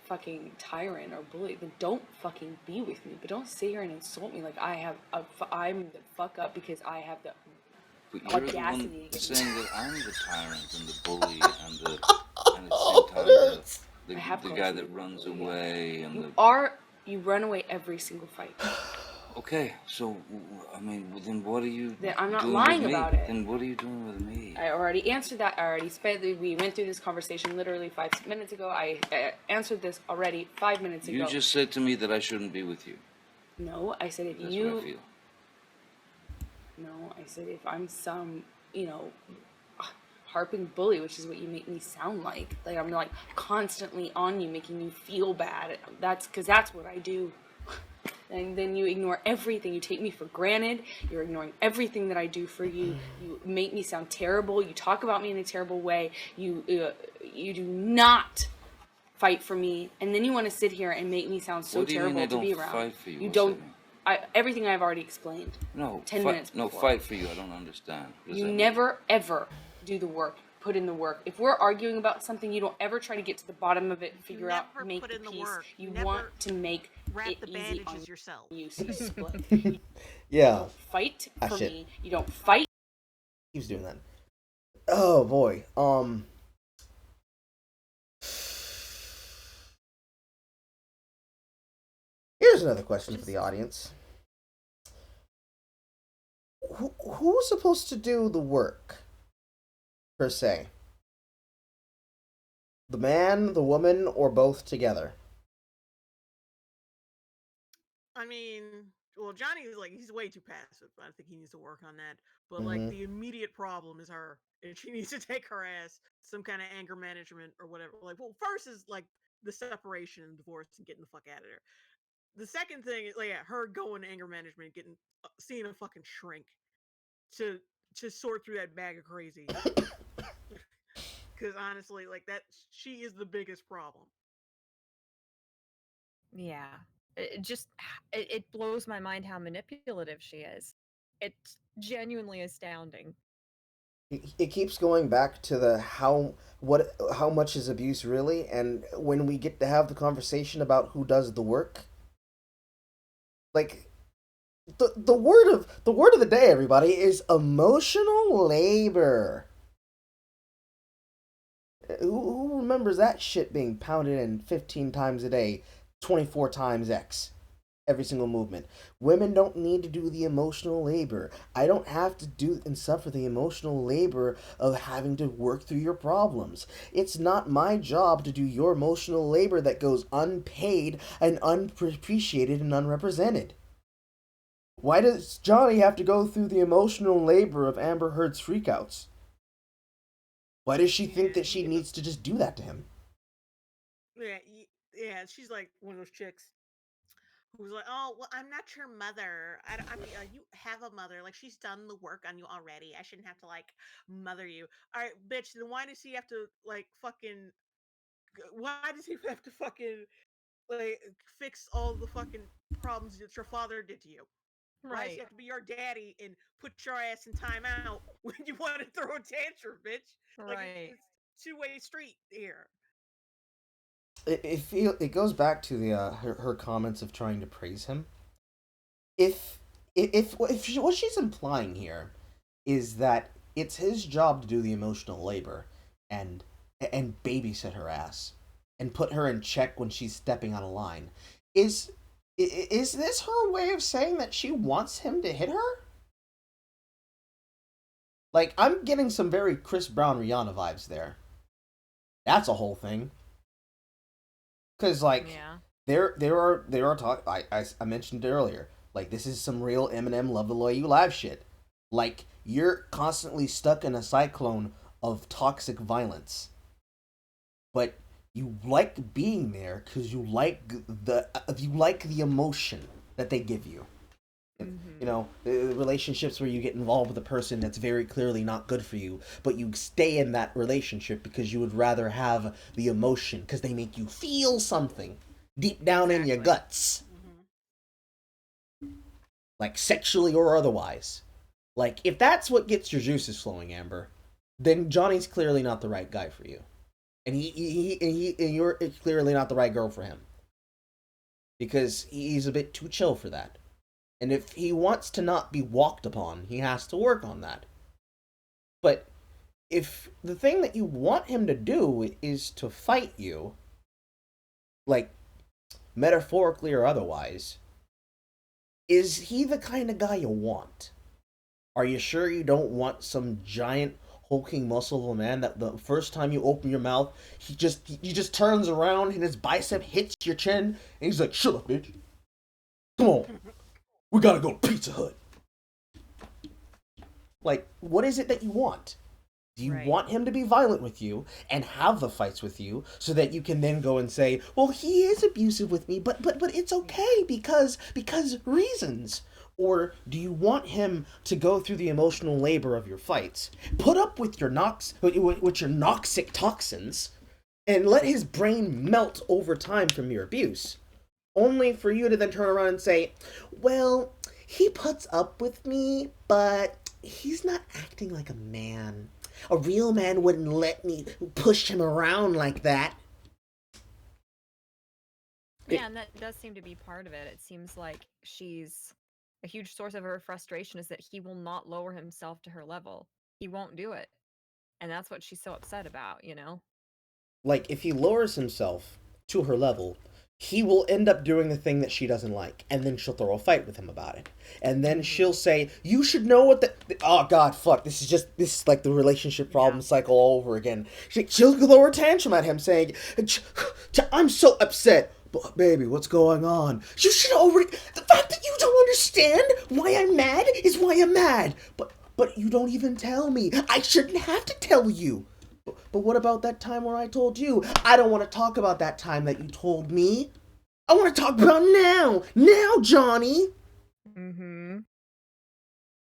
fucking tyrant or bully, then don't fucking be with me. But don't sit here and insult me like I'm the fuck up because I have the But you're the audacity one to get saying that I'm the tyrant and the bully and at the same time the guy that runs away and you run away every single fight. Okay, so I mean, then what are you? Then I'm not doing lying with me? about it. Then what are you doing with me? I already answered that. We went through this conversation literally 5 minutes ago. I answered this already 5 minutes ago. You just said to me that I shouldn't be with you. No, I said if That's you. what I feel. No, I said if I'm some, harping bully, which is what you make me sound like. Like I'm like constantly on you, making you feel bad. That's what I do. And then you ignore everything. You take me for granted. You're ignoring everything that I do for you. You make me sound terrible. You talk about me in a terrible way. You do not fight for me. And then you want to sit here and make me sound so terrible to be around. Fight for you? You don't. Everything I've already explained. No. 10 minutes before. No, fight for you. I don't understand. You never ever do the work. Put in the work. If we're arguing about something, you don't ever try to get to the bottom of it and figure out, make the peace. You want to make wrap it the easy bandages on yourself. you, so you split. Yeah. You don't fight for me. You don't fight. Keeps doing that. Oh boy. Here's another question for the audience. Who's supposed to do the work, per se? The man, the woman, or both together? I mean, well, Johnny is like, he's way too passive. I think he needs to work on that. But like, the immediate problem is her, and she needs to take her ass some kind of anger management or whatever. Like, well, first is like the separation and divorce and getting the fuck out of there. The second thing is like, yeah, her going to anger management, seeing a fucking shrink to sort through that bag of crazy. Because honestly, like that, she is the biggest problem. Yeah. It blows my mind how manipulative she is. It's genuinely astounding. It keeps going back to the how much is abuse really, and when we get to have the conversation about who does the work, like the word of the day, everybody, is emotional labor. Who remembers that shit being pounded in 15 times a day, 24 times X? Every single movement. Women don't need to do the emotional labor. I don't have to do and suffer the emotional labor of having to work through your problems. It's not my job to do your emotional labor that goes unpaid and unappreciated and unrepresented. Why does Johnny have to go through the emotional labor of Amber Heard's freakouts? Why does she think that she needs to just do that to him? Yeah, she's like one of those chicks who's like, oh, well, I'm not your mother. I mean, you have a mother. Like, she's done the work on you already. I shouldn't have to, like, mother you. All right, bitch, then why does he have to, like, fucking... Why does he have to fucking like fix all the fucking problems that your father did to you. Why does he Right. have to be your daddy and put your ass in timeout when you want to throw a tantrum, bitch? Like Right. it's two-way street here. It goes back to the her comments of trying to praise him. If what she's implying here is that it's his job to do the emotional labor and babysit her ass and put her in check when she's stepping on a line, is this her way of saying that she wants him to hit her? Like, I'm getting some very Chris Brown Rihanna vibes there. That's a whole thing. Cause like Yeah. there are talk I mentioned it earlier. Like, this is some real Eminem Love the Way You Live shit. Like, you're constantly stuck in a cyclone of toxic violence, but you like being there because you like the emotion that they give you. Mm-hmm. You know, the relationships where you get involved with a person that's very clearly not good for you, but you stay in that relationship because you would rather have the emotion because they make you feel something deep down in your Exactly. guts, like sexually or otherwise. Like, if that's what gets your juices flowing, Amber, then Johnny's clearly not the right guy for you, and and you're clearly not the right girl for him because he's a bit too chill for that. And if he wants to not be walked upon, he has to work on that. But if the thing that you want him to do is to fight you, like metaphorically or otherwise, is he the kind of guy you want? Are you sure you don't want some giant hulking muscle of a man that the first time you open your mouth, he just turns around and his bicep hits your chin and he's like, "Shut up, bitch. Come on. We gotta go to Pizza Hut." Like, what is it that you want? Do you Right. want him to be violent with you and have the fights with you so that you can then go and say, "Well, he is abusive with me, but it's okay because reasons." Or do you want him to go through the emotional labor of your fights, put up with your with your noxic toxins, and let his brain melt over time from your abuse, only for you to then turn around and say, "Well, he puts up with me, but he's not acting like a man. A real man wouldn't let me push him around like that." Yeah, and that does seem to be part of it. It seems like she's a huge source of her frustration is that he will not lower himself to her level. He won't do it. And that's what she's so upset about, you know? Like, if he lowers himself to her level, he will end up doing the thing that she doesn't like, and then she'll throw a fight with him about it. And then she'll say, "You should know what the oh god, fuck, this is like the relationship problem cycle all over again." She'll throw her tantrum at him saying, "I'm so upset." "But baby, what's going on?" "You should already the fact that you don't understand why I'm mad is why I'm mad. But you don't even tell me. I shouldn't have to tell you." "But what about that time where I told you?" "I don't want to talk about that time that you told me. I want to talk about now. Now, Johnny." Mm-hmm.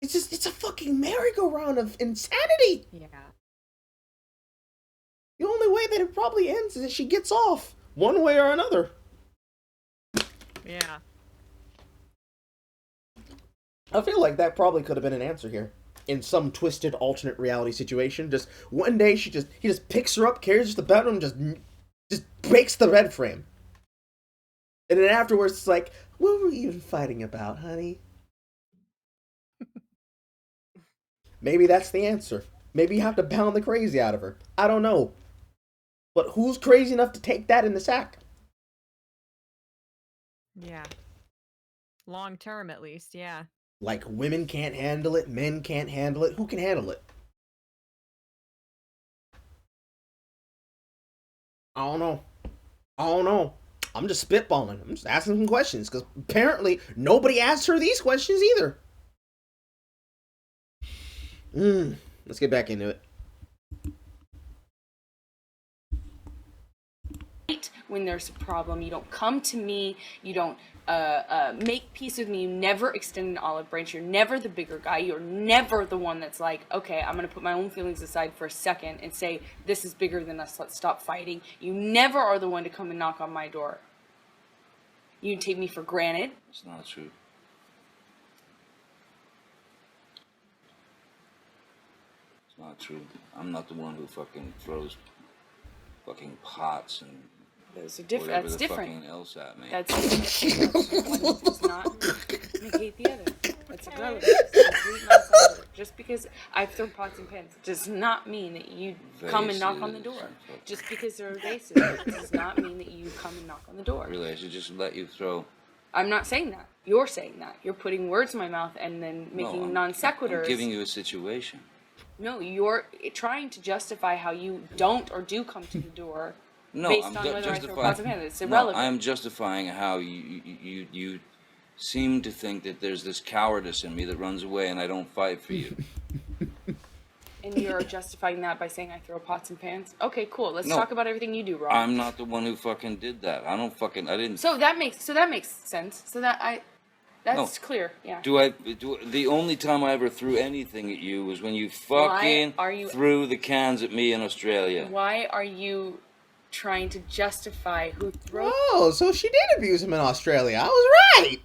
It's a fucking merry-go-round of insanity. Yeah. The only way that it probably ends is that she gets off, one way or another. Yeah. I feel like that probably could have been an answer here. In some twisted alternate reality situation, just one day he just picks her up, carries her to the bedroom, just breaks the bed frame. And then afterwards it's like, "What were we even fighting about, honey?" Maybe that's the answer. Maybe you have to pound the crazy out of her. I don't know. But who's crazy enough to take that in the sack? Yeah. Long term, at least, yeah. Like, women can't handle it, men can't handle it. Who can handle it? I don't know. I don't know. I'm just spitballing. I'm just asking some questions because apparently nobody asked her these questions either. Let's get back into it. When there's a problem, you don't come to me, you don't make peace with me, you never extend an olive branch, you're never the bigger guy, you're never the one that's like, "Okay, I'm gonna put my own feelings aside for a second and say, this is bigger than us, let's stop fighting." You never are the one to come and knock on my door. You take me for granted. It's not true. It's not true. I'm not the one who fucking throws fucking pots and Those are different. whatever That's the different. fucking else at me. That's one does not negate the other. That's irrelevant. It's complete non-sequitur. Just because I've thrown pots and pans does not mean that you come and knock on the door. Just because there are vases does not mean that you come and knock on the door. Really, I should just let you throw. I'm not saying that. You're saying that. You're putting words in my mouth and then making non sequiturs. I'm giving you a situation. No, you're trying to justify how you don't or do come to the door. No, based I'm on whether I throw justifying. pots and pans. It's irrelevant. No, I'm justifying how you seem to think that there's this cowardice in me that runs away and I don't fight for you. And you're justifying that by saying I throw pots and pans? Okay, cool. Let's talk about everything you do wrong. I'm not the one who fucking did that. I didn't. So that makes sense. That's clear. Yeah. The only time I ever threw anything at you was when you fucking threw the cans at me in Australia. Why are you trying to justify who throws? Oh, so she did abuse him in Australia. I was right.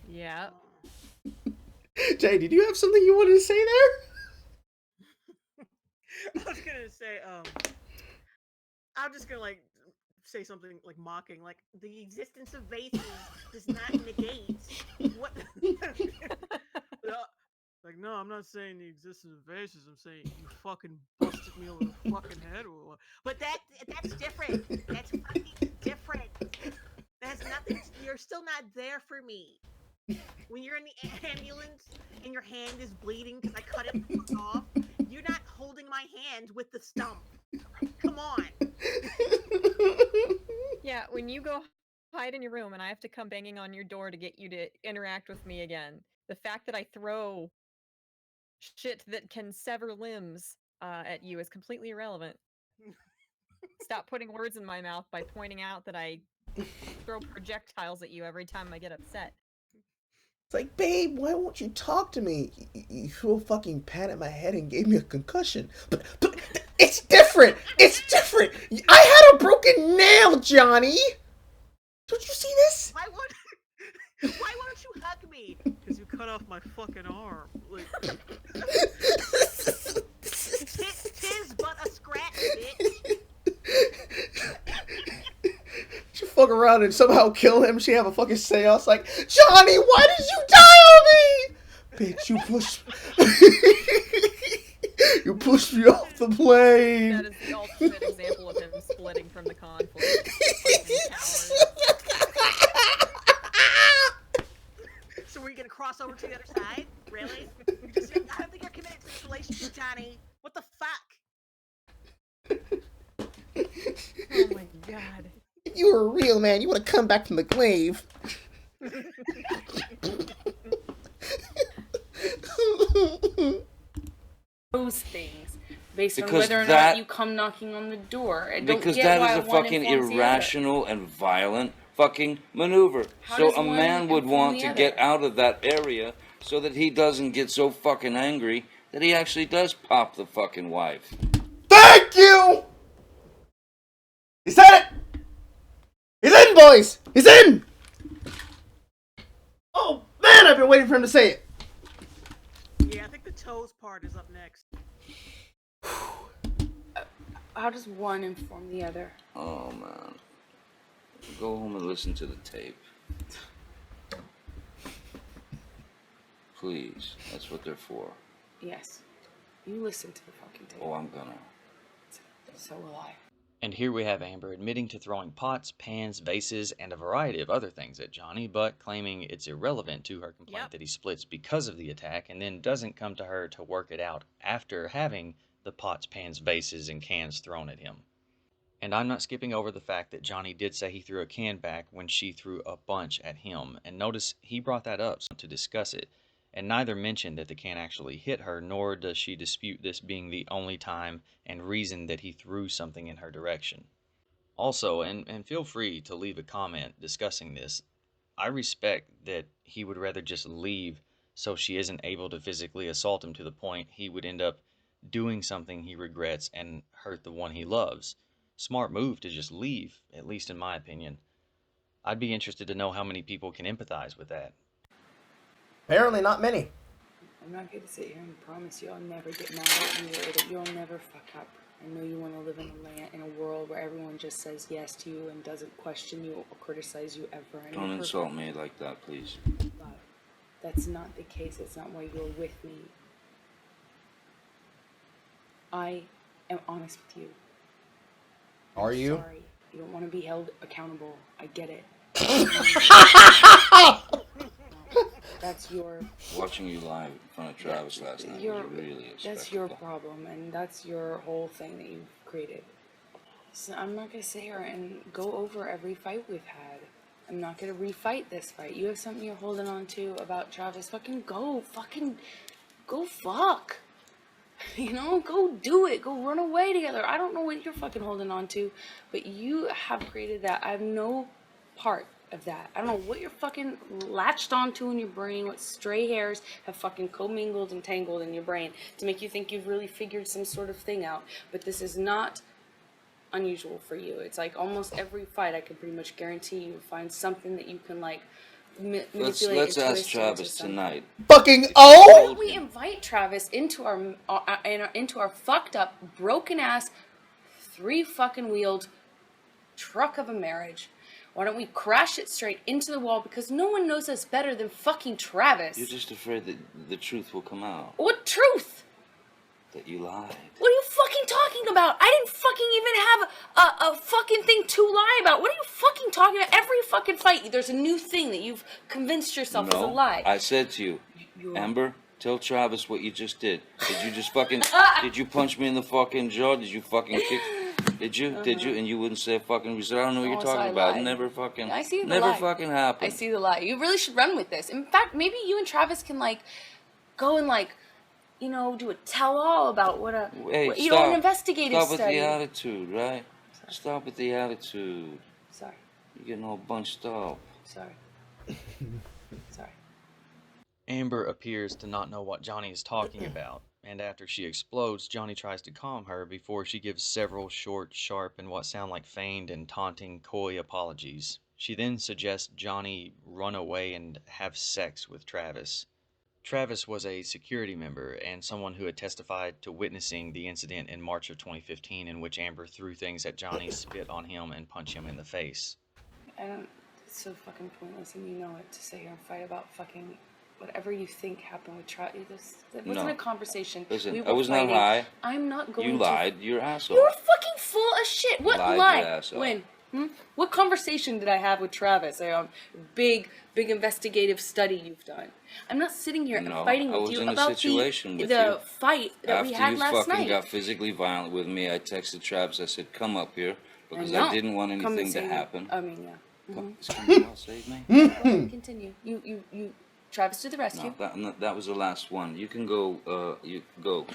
Yeah. Jay, did you have something you wanted to say there? I was gonna say, I'm just gonna like say something like mocking, like the existence of vases does not negate what. Like, no, I'm not saying the existence of vases. I'm saying you fucking busted me over the fucking head or what. But that's different. That's fucking different. That has nothing. You're still not there for me. When you're in the ambulance and your hand is bleeding because I cut it off, you're not holding my hand with the stump. Come on. Yeah, when you go hide in your room and I have to come banging on your door to get you to interact with me again, the fact that I throw shit that can sever limbs at you is completely irrelevant. Stop putting words in my mouth by pointing out that I throw projectiles at you every time I get upset. It's like, babe, why won't you talk to me? You threw a fucking pan at my head and gave me a concussion. But it's different. It's different. I had a broken nail, Johnny. Don't you see this? Why won't you hug me? Because you cut off my fucking arm. Like, tis but a scratch, bitch. She fuck around and somehow kill him. She have a fucking seance like, Johnny, why did you die on me? Bitch, you pushed me off the plane. That is the ultimate example of him splitting from the conflict. So we're gonna cross over to the other side? Really? I don't think you're committed to this relationship, Johnny. What the fuck? Oh my god. If you were a real man, you would have come back from the grave. Those things based on Because whether or that- not you come knocking on the door. I don't Because get that why is a one fucking informs the other. irrational and violent fucking maneuver. How So does a one man would inform want the to other? get out of that area so that he doesn't get so fucking angry that he actually does pop the fucking wife. Thank you! He said it! He's in, boys! He's in! Oh, man, I've been waiting for him to say it. Yeah, I think the toes part is up next. How does one inform the other? Oh, man. Go home and listen to the tape. Please. That's what they're for. Yes. You listen to the fucking tape. Oh, I'm gonna. So will I. And here we have Amber admitting to throwing pots, pans, vases, and a variety of other things at Johnny, but claiming it's irrelevant to her complaint that he splits because of the attack, and then doesn't come to her to work it out after having the pots, pans, vases, and cans thrown at him. And I'm not skipping over the fact that Johnny did say he threw a can back when she threw a bunch at him, and notice he brought that up to discuss it, and neither mentioned that the can actually hit her, nor does she dispute this being the only time and reason that he threw something in her direction. Also, and feel free to leave a comment discussing this, I respect that he would rather just leave so she isn't able to physically assault him to the point he would end up doing something he regrets and hurt the one he loves. Smart move to just leave, at least in my opinion. I'd be interested to know how many people can empathize with that. Apparently not many. I'm not going to sit here and promise you I'll never get mad at you or that you'll never fuck up. I know you want to live in a world where everyone just says yes to you and doesn't question you or criticize you ever. Don't insult me like that, please. But that's not the case. That's not why you're with me. I am honest with you. Are you? Sorry. You don't want to be held accountable. I get it. That's your... Watching you live in front of Travis last night was really a That's your spectacle. problem, and that's your whole thing that you've created. So I'm not going to sit here and go over every fight we've had. I'm not going to refight this fight. You have something you're holding on to about Travis. Fucking go fuck. You know, go do it. Go run away together. I don't know what you're fucking holding on to, but you have created that. I have no part of that. I don't know what you're fucking latched onto in your brain, what stray hairs have fucking commingled and tangled in your brain to make you think you've really figured some sort of thing out. But this is not unusual for you. It's like almost every fight I can pretty much guarantee you find something that you can like manipulate. Let's ask Travis tonight. Fucking Why oh! don't we invite Travis into our fucked up, broken ass, 3 fucking wheeled truck of a marriage? Why don't we crash it straight into the wall? Because no one knows us better than fucking Travis. You're just afraid that the truth will come out. What truth? That you lied. What are you fucking talking about? I didn't fucking even have a fucking thing to lie about. What are you fucking talking about? Every fucking fight, there's a new thing that you've convinced yourself is a lie. I said to you, Amber, tell Travis what you just did. Did you just fucking... Did you punch me in the fucking jaw? Did you fucking kick... Did you? Did you? And you wouldn't say a fucking reason. I don't know what you're talking about. Never fucking... I see the never lie. fucking happened. I see the lie. You really should run with this. In fact, maybe you and Travis can, like, go and, like, you know, do a tell-all about what a... Hey, you know, an investigative stop study. with the attitude, right? Sorry. Stop with the attitude. Sorry. You're getting all bunched up. Sorry. Sorry. Amber appears to not know what Johnny is talking about, and after she explodes, Johnny tries to calm her before she gives several short, sharp, and what sound like feigned and taunting, coy apologies. She then suggests Johnny run away and have sex with Travis. Travis was a security member and someone who had testified to witnessing the incident in March of 2015 in which Amber threw things at Johnny, spit on him, and punched him in the face. It's so fucking pointless, and you know it, to sit here and fight about fucking whatever you think happened with Travis. That wasn't a conversation. Listen, I was not high. I'm not going to... You lied. You're an asshole. You were fucking full of shit. What lied? You asshole. When? What conversation did I have with Travis? Big investigative study you've done. I'm not sitting here and fighting with you about the fight that we had last night. After you fucking got physically violent with me, I texted Travis. I said, come up here, because I didn't want anything to happen. I mean, yeah. Come on, save me. Continue. You Travis to the rescue. No, that was the last one. You can go, you go.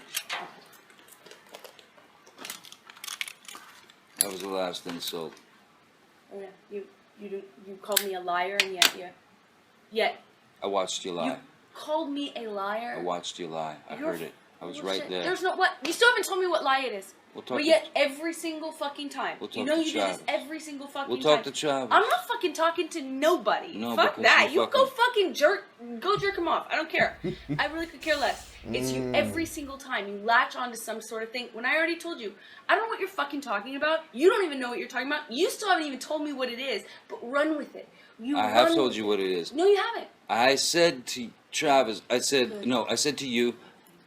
That was the last insult. Oh yeah, you called me a liar, and yet I watched you lie. You called me a liar. I watched you lie. I heard it. I was right there. There's no what. You still haven't told me what lie it is. But yet every single fucking time. You know you do this every single fucking time. We'll talk to Travis. I'm not fucking talking to nobody. No, fuck that. You go fucking jerk him off. I don't care. I really could care less. It's you every single time. You latch onto some sort of thing. When I already told you, I don't know what you're fucking talking about. You don't even know what you're talking about. You still haven't even told me what it is. But run with it. I have told you what it is. No, you haven't. I said to Travis, I said to you,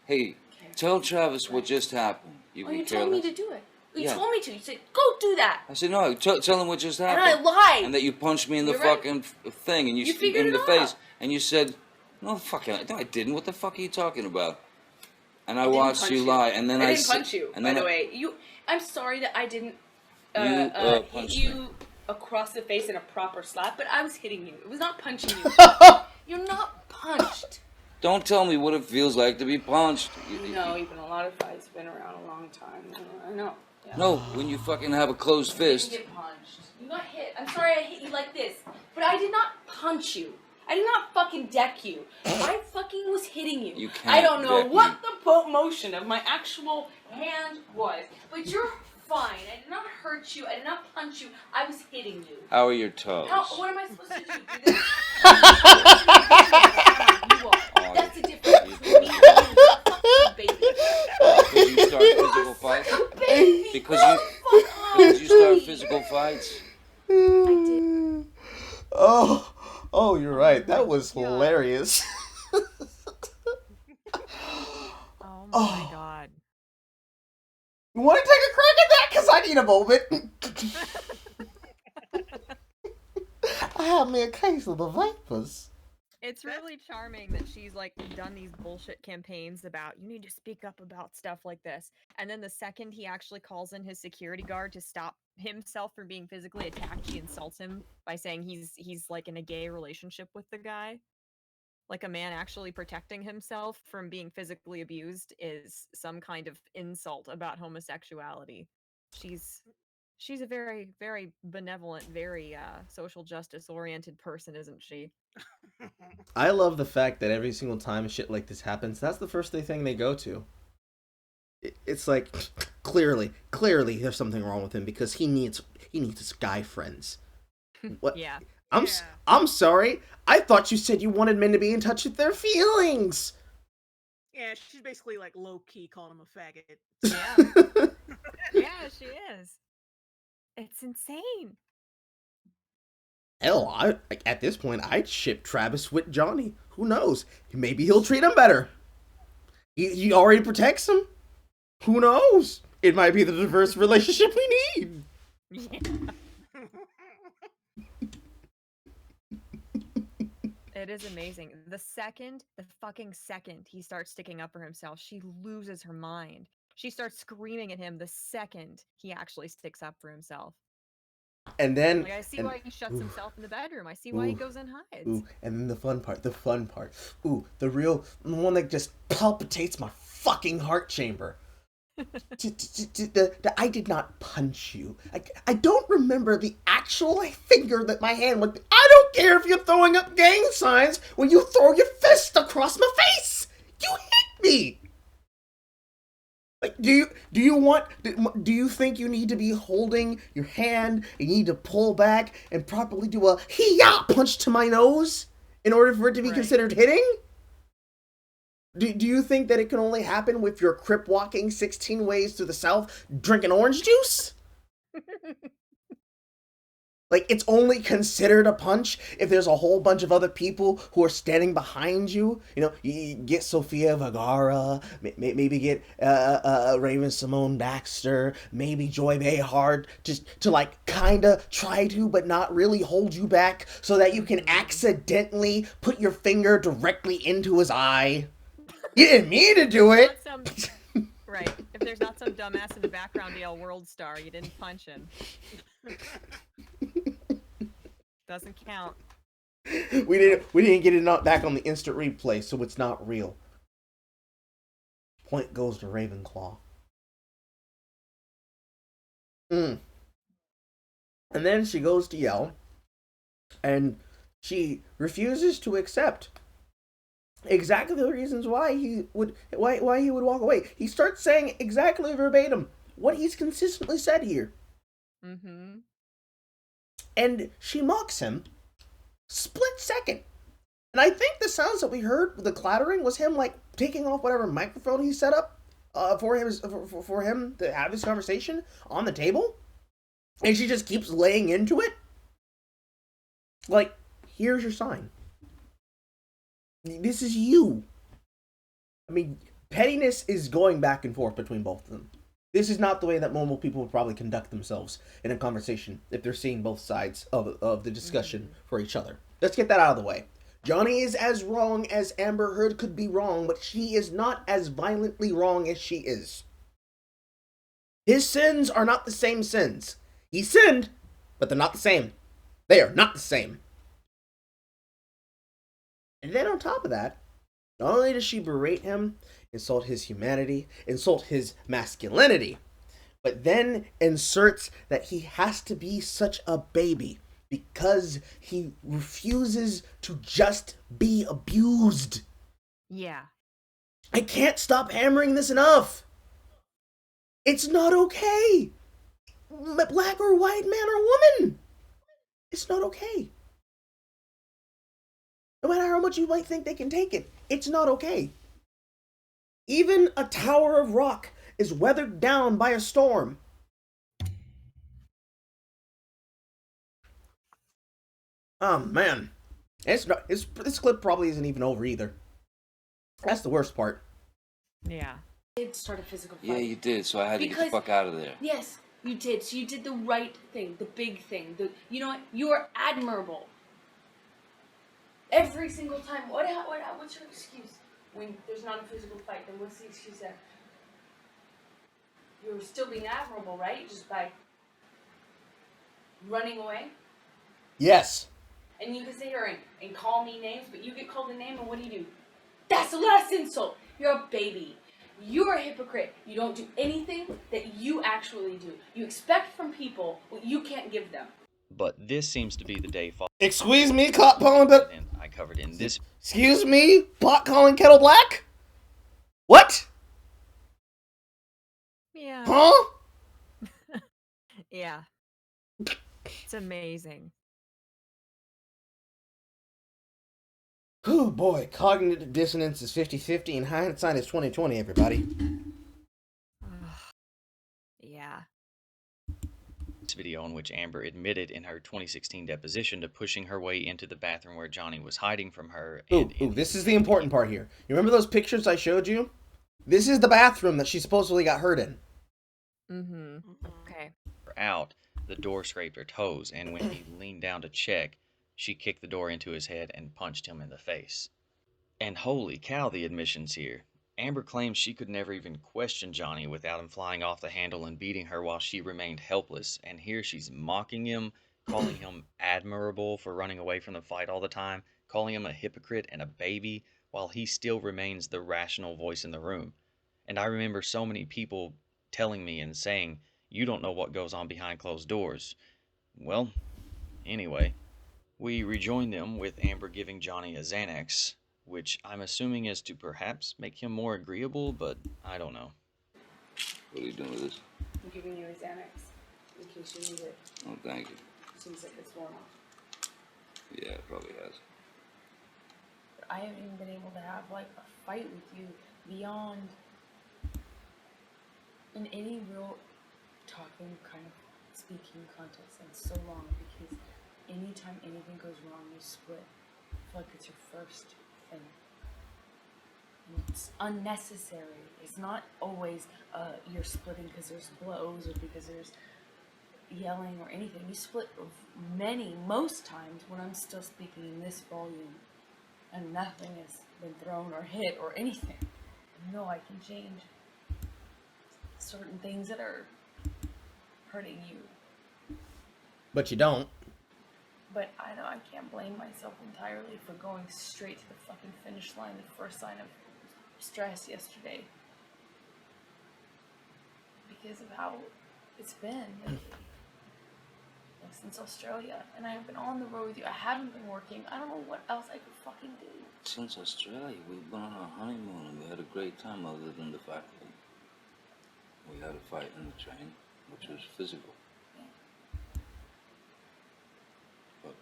hey, tell Travis what just happened. You told me to do it. You told me to. You said, go do that. I said, no, tell him what just happened. And I lied. And that you punched me in the fucking thing. And you figured in the it face. out. And you said, no, I didn't. What the fuck are you talking about? And I watched you lie. And then I didn't punch you, by the way. I'm sorry that I didn't hit you across the face in a proper slap, but I was hitting you. It was not punching you. You're not punched. Don't tell me what it feels like to be punched. No, even a lot of fights been around a long time. I know. Yeah. No, when you fucking have a closed fist. You didn't get punched. You got hit. I'm sorry I hit you like this, but I did not punch you. I did not fucking deck you. I fucking was hitting you. You can't I don't know deck what me. the motion of my actual hand was, but you're fine. I did not hurt you. I did not punch you. I was hitting you. How are your toes? What am I supposed to do? Do this? You are. That's the difference between me and you. You're a fucking baby. Because you start physical fights? Because you start physical fights? I did. Oh, you're right. That was hilarious. Oh my god. You want to take a crack at that? Because I need a moment. I have me a case of the vipers. It's really charming that she's like done these bullshit campaigns about you need to speak up about stuff like this. And then the second he actually calls in his security guard to stop himself from being physically attacked, she insults him by saying he's like in a gay relationship with the guy. Like a man actually protecting himself from being physically abused is some kind of insult about homosexuality. She's a very, very benevolent, very social justice oriented person, isn't she? I love the fact that every single time shit like this happens, that's the first thing they go to. It's like clearly there's something wrong with him because he needs his guy friends. What? Yeah. I'm sorry. I thought you said you wanted men to be in touch with their feelings. Yeah, she's basically like low key calling him a faggot. Yeah. Yeah, she is. It's insane. Hell, at this point, I'd ship Travis with Johnny. Who knows? Maybe he'll treat him better. He already protects him. Who knows? It might be the diverse relationship we need. Yeah. It is amazing. The fucking second he starts sticking up for himself, she loses her mind. She starts screaming at him the second he actually sticks up for himself. And then... Like, I see why he shuts himself in the bedroom. I see why he goes and hides. Ooh, and then the fun part. Ooh, the one that just palpitates my fucking heart chamber. I did not punch you. I don't remember the actual finger that my hand would. I don't care if you're throwing up gang signs when you throw your fist across my face. You hit me. Like, do you think you need to be holding your hand and you need to pull back and properly do a hee-yah punch to my nose in order for it to be considered hitting? Do you think that it can only happen with your crip walking 16 ways to the south drinking orange juice? Like, it's only considered a punch if there's a whole bunch of other people who are standing behind you. You know, you get Sofia Vergara, maybe get Raven Simone Baxter, maybe Joy Behar, just to like kind of try to, but not really hold you back so that you can accidentally put your finger directly into his eye. You didn't mean to do it. Right. If there's not some dumbass in the background yell "World Star," you didn't punch him. Doesn't count. We didn't get it back on the instant replay, so it's not real. Point goes to Ravenclaw. And then she goes to yell, and she refuses to accept exactly the reasons why he would walk away. He starts saying exactly verbatim what he's consistently said here. Mm-hmm. And she mocks him split second. And I think the sounds that we heard, the clattering, was him like taking off whatever microphone he set up for him to have his conversation on the table. And she just keeps laying into it. Like, here's your sign. This is you. I mean, pettiness is going back and forth between both of them. This is not the way that normal people would probably conduct themselves in a conversation if they're seeing both sides of the discussion for each other. Let's get that out of the way. Johnny is as wrong as Amber Heard could be wrong, but she is not as violently wrong as she is. His sins are not the same sins. He sinned, but they're not the same. They are not the same. And then on top of that, not only does she berate him, insult his humanity, insult his masculinity, but then inserts that he has to be such a baby because he refuses to just be abused. Yeah. I can't stop hammering this enough. It's not okay. black or white, man or woman. It's not okay. No matter how much you might think they can take it, it's not okay. Even a tower of rock is weathered down by a storm. Oh, man. This clip probably isn't even over either. That's the worst part. Yeah. Did start a physical fight. Yeah, you did, so I had to get the fuck out of there. Yes, you did. So you did the right thing, the big thing. You know what? You are admirable. Every single time. What's your excuse? When there's not a physical fight, then what's the excuse there? You're still being admirable, right? Just by running away? Yes. And you can sit here and call me names, but you get called a name, and what do? That's the last insult. You're a baby. You're a hypocrite. You don't do anything that you actually do. You expect from people what you can't give them. But this seems to be the day Excuse me, pot calling, but I covered in this. Excuse me, pot calling kettle black? What? Yeah. Huh? Yeah. It's amazing. Oh boy, cognitive dissonance is 50-50 and hindsight is 20-20, everybody. Yeah. This video in which Amber admitted in her 2016 deposition to pushing her way into the bathroom where Johnny was hiding from her. Ooh, this is the important part here. You remember those pictures I showed you? This is the bathroom that she supposedly got hurt in. Mm-hmm. Okay. Out, the door scraped her toes, and when he leaned down to check, she kicked the door into his head and punched him in the face. And holy cow, the admissions here. Amber claims she could never even question Johnny without him flying off the handle and beating her while she remained helpless, and here she's mocking him, calling him admirable for running away from the fight all the time, calling him a hypocrite and a baby, while he still remains the rational voice in the room. And I remember so many people telling me and saying, "You don't know what goes on behind closed doors." Well, anyway, we rejoin them with Amber giving Johnny a Xanax, which I'm assuming is to perhaps make him more agreeable, but I don't know. What are you doing with this? I'm giving you a Xanax in case you need it. Oh, thank you. Seems like it's worn off. Yeah, it probably has. But I haven't even been able to have like a fight with you beyond in any real talking kind of speaking context in so long, because anytime anything goes wrong, you split. I feel like it's your first thing. And it's unnecessary. It's not always you're splitting because there's blows or because there's yelling or anything. You split most times when I'm still speaking in this volume and nothing has been thrown or hit or anything. I know I can change certain things that are hurting you. But you don't. But I know I can't blame myself entirely for going straight to the fucking finish line, the first sign of stress yesterday. Because of how it's been lately. Since Australia. And I've been on the road with you. I haven't been working. I don't know what else I could fucking do. Since Australia, we've been on our honeymoon and we had a great time, other than the fact that we had a fight in the train, which was physical. Yeah. But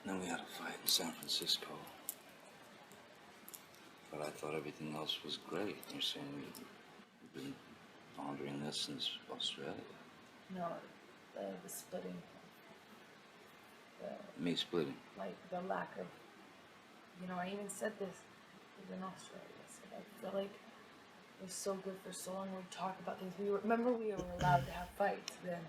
then we had a fight in San Francisco. But I thought everything else was great. You're saying you've been pondering this since Australia? No, the splitting. Me splitting? Like the lack of, I even said this in Australia. I said I feel like it was so good for so long. We'd talk about things. Remember we were allowed to have fights then.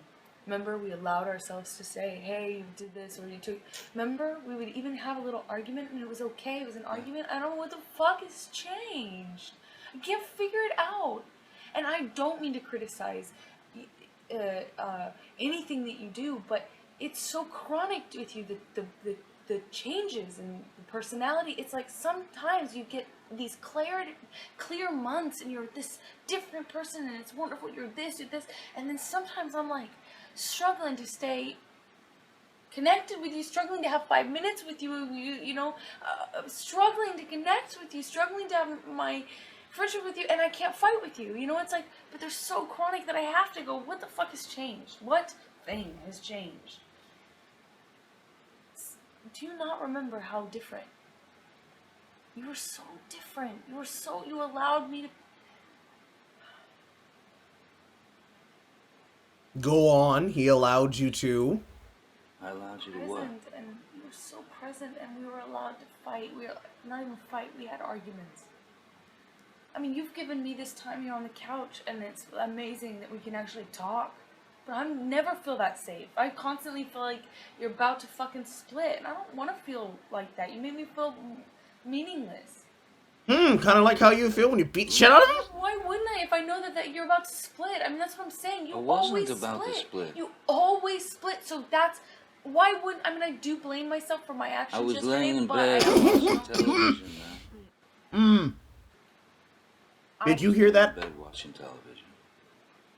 Remember we allowed ourselves to say, hey, you did this or you took. Remember we would even have a little argument and it was okay. It was an argument. I don't know what the fuck has changed. I can't figure it out. And I don't mean to criticize anything that you do, but it's so chronic with you, the changes in the personality. It's like sometimes you get these clear months and you're this different person and it's wonderful, you're this, and then sometimes I'm like struggling to stay connected with you, struggling to have 5 minutes with you, struggling to connect with you, struggling to have friendship with you and I can't fight with you. You know, it's like, but they're so chronic that I have to go, what the fuck has changed? What thing has changed? Do you not remember how different? You were so different. You allowed me to... Go on, he allowed you to. I allowed you to what? Present, and you were so present, and we were allowed to fight. We were not even fight, we had arguments. I mean, you've given me this time here on the couch, and it's amazing that we can actually talk. But I never feel that safe. I constantly feel like you're about to fucking split, and I don't want to feel like that. You made me feel meaningless. Kind of like how you feel when you beat shit out of him? Why wouldn't I if I know that you're about to split? I mean, that's what I'm saying. You I wasn't always about to split. You always split, so that's... Why wouldn't... I mean, I do blame myself for my actions I was yesterday, laying in but bed watching television, man. Did you hear that? In bed watching television.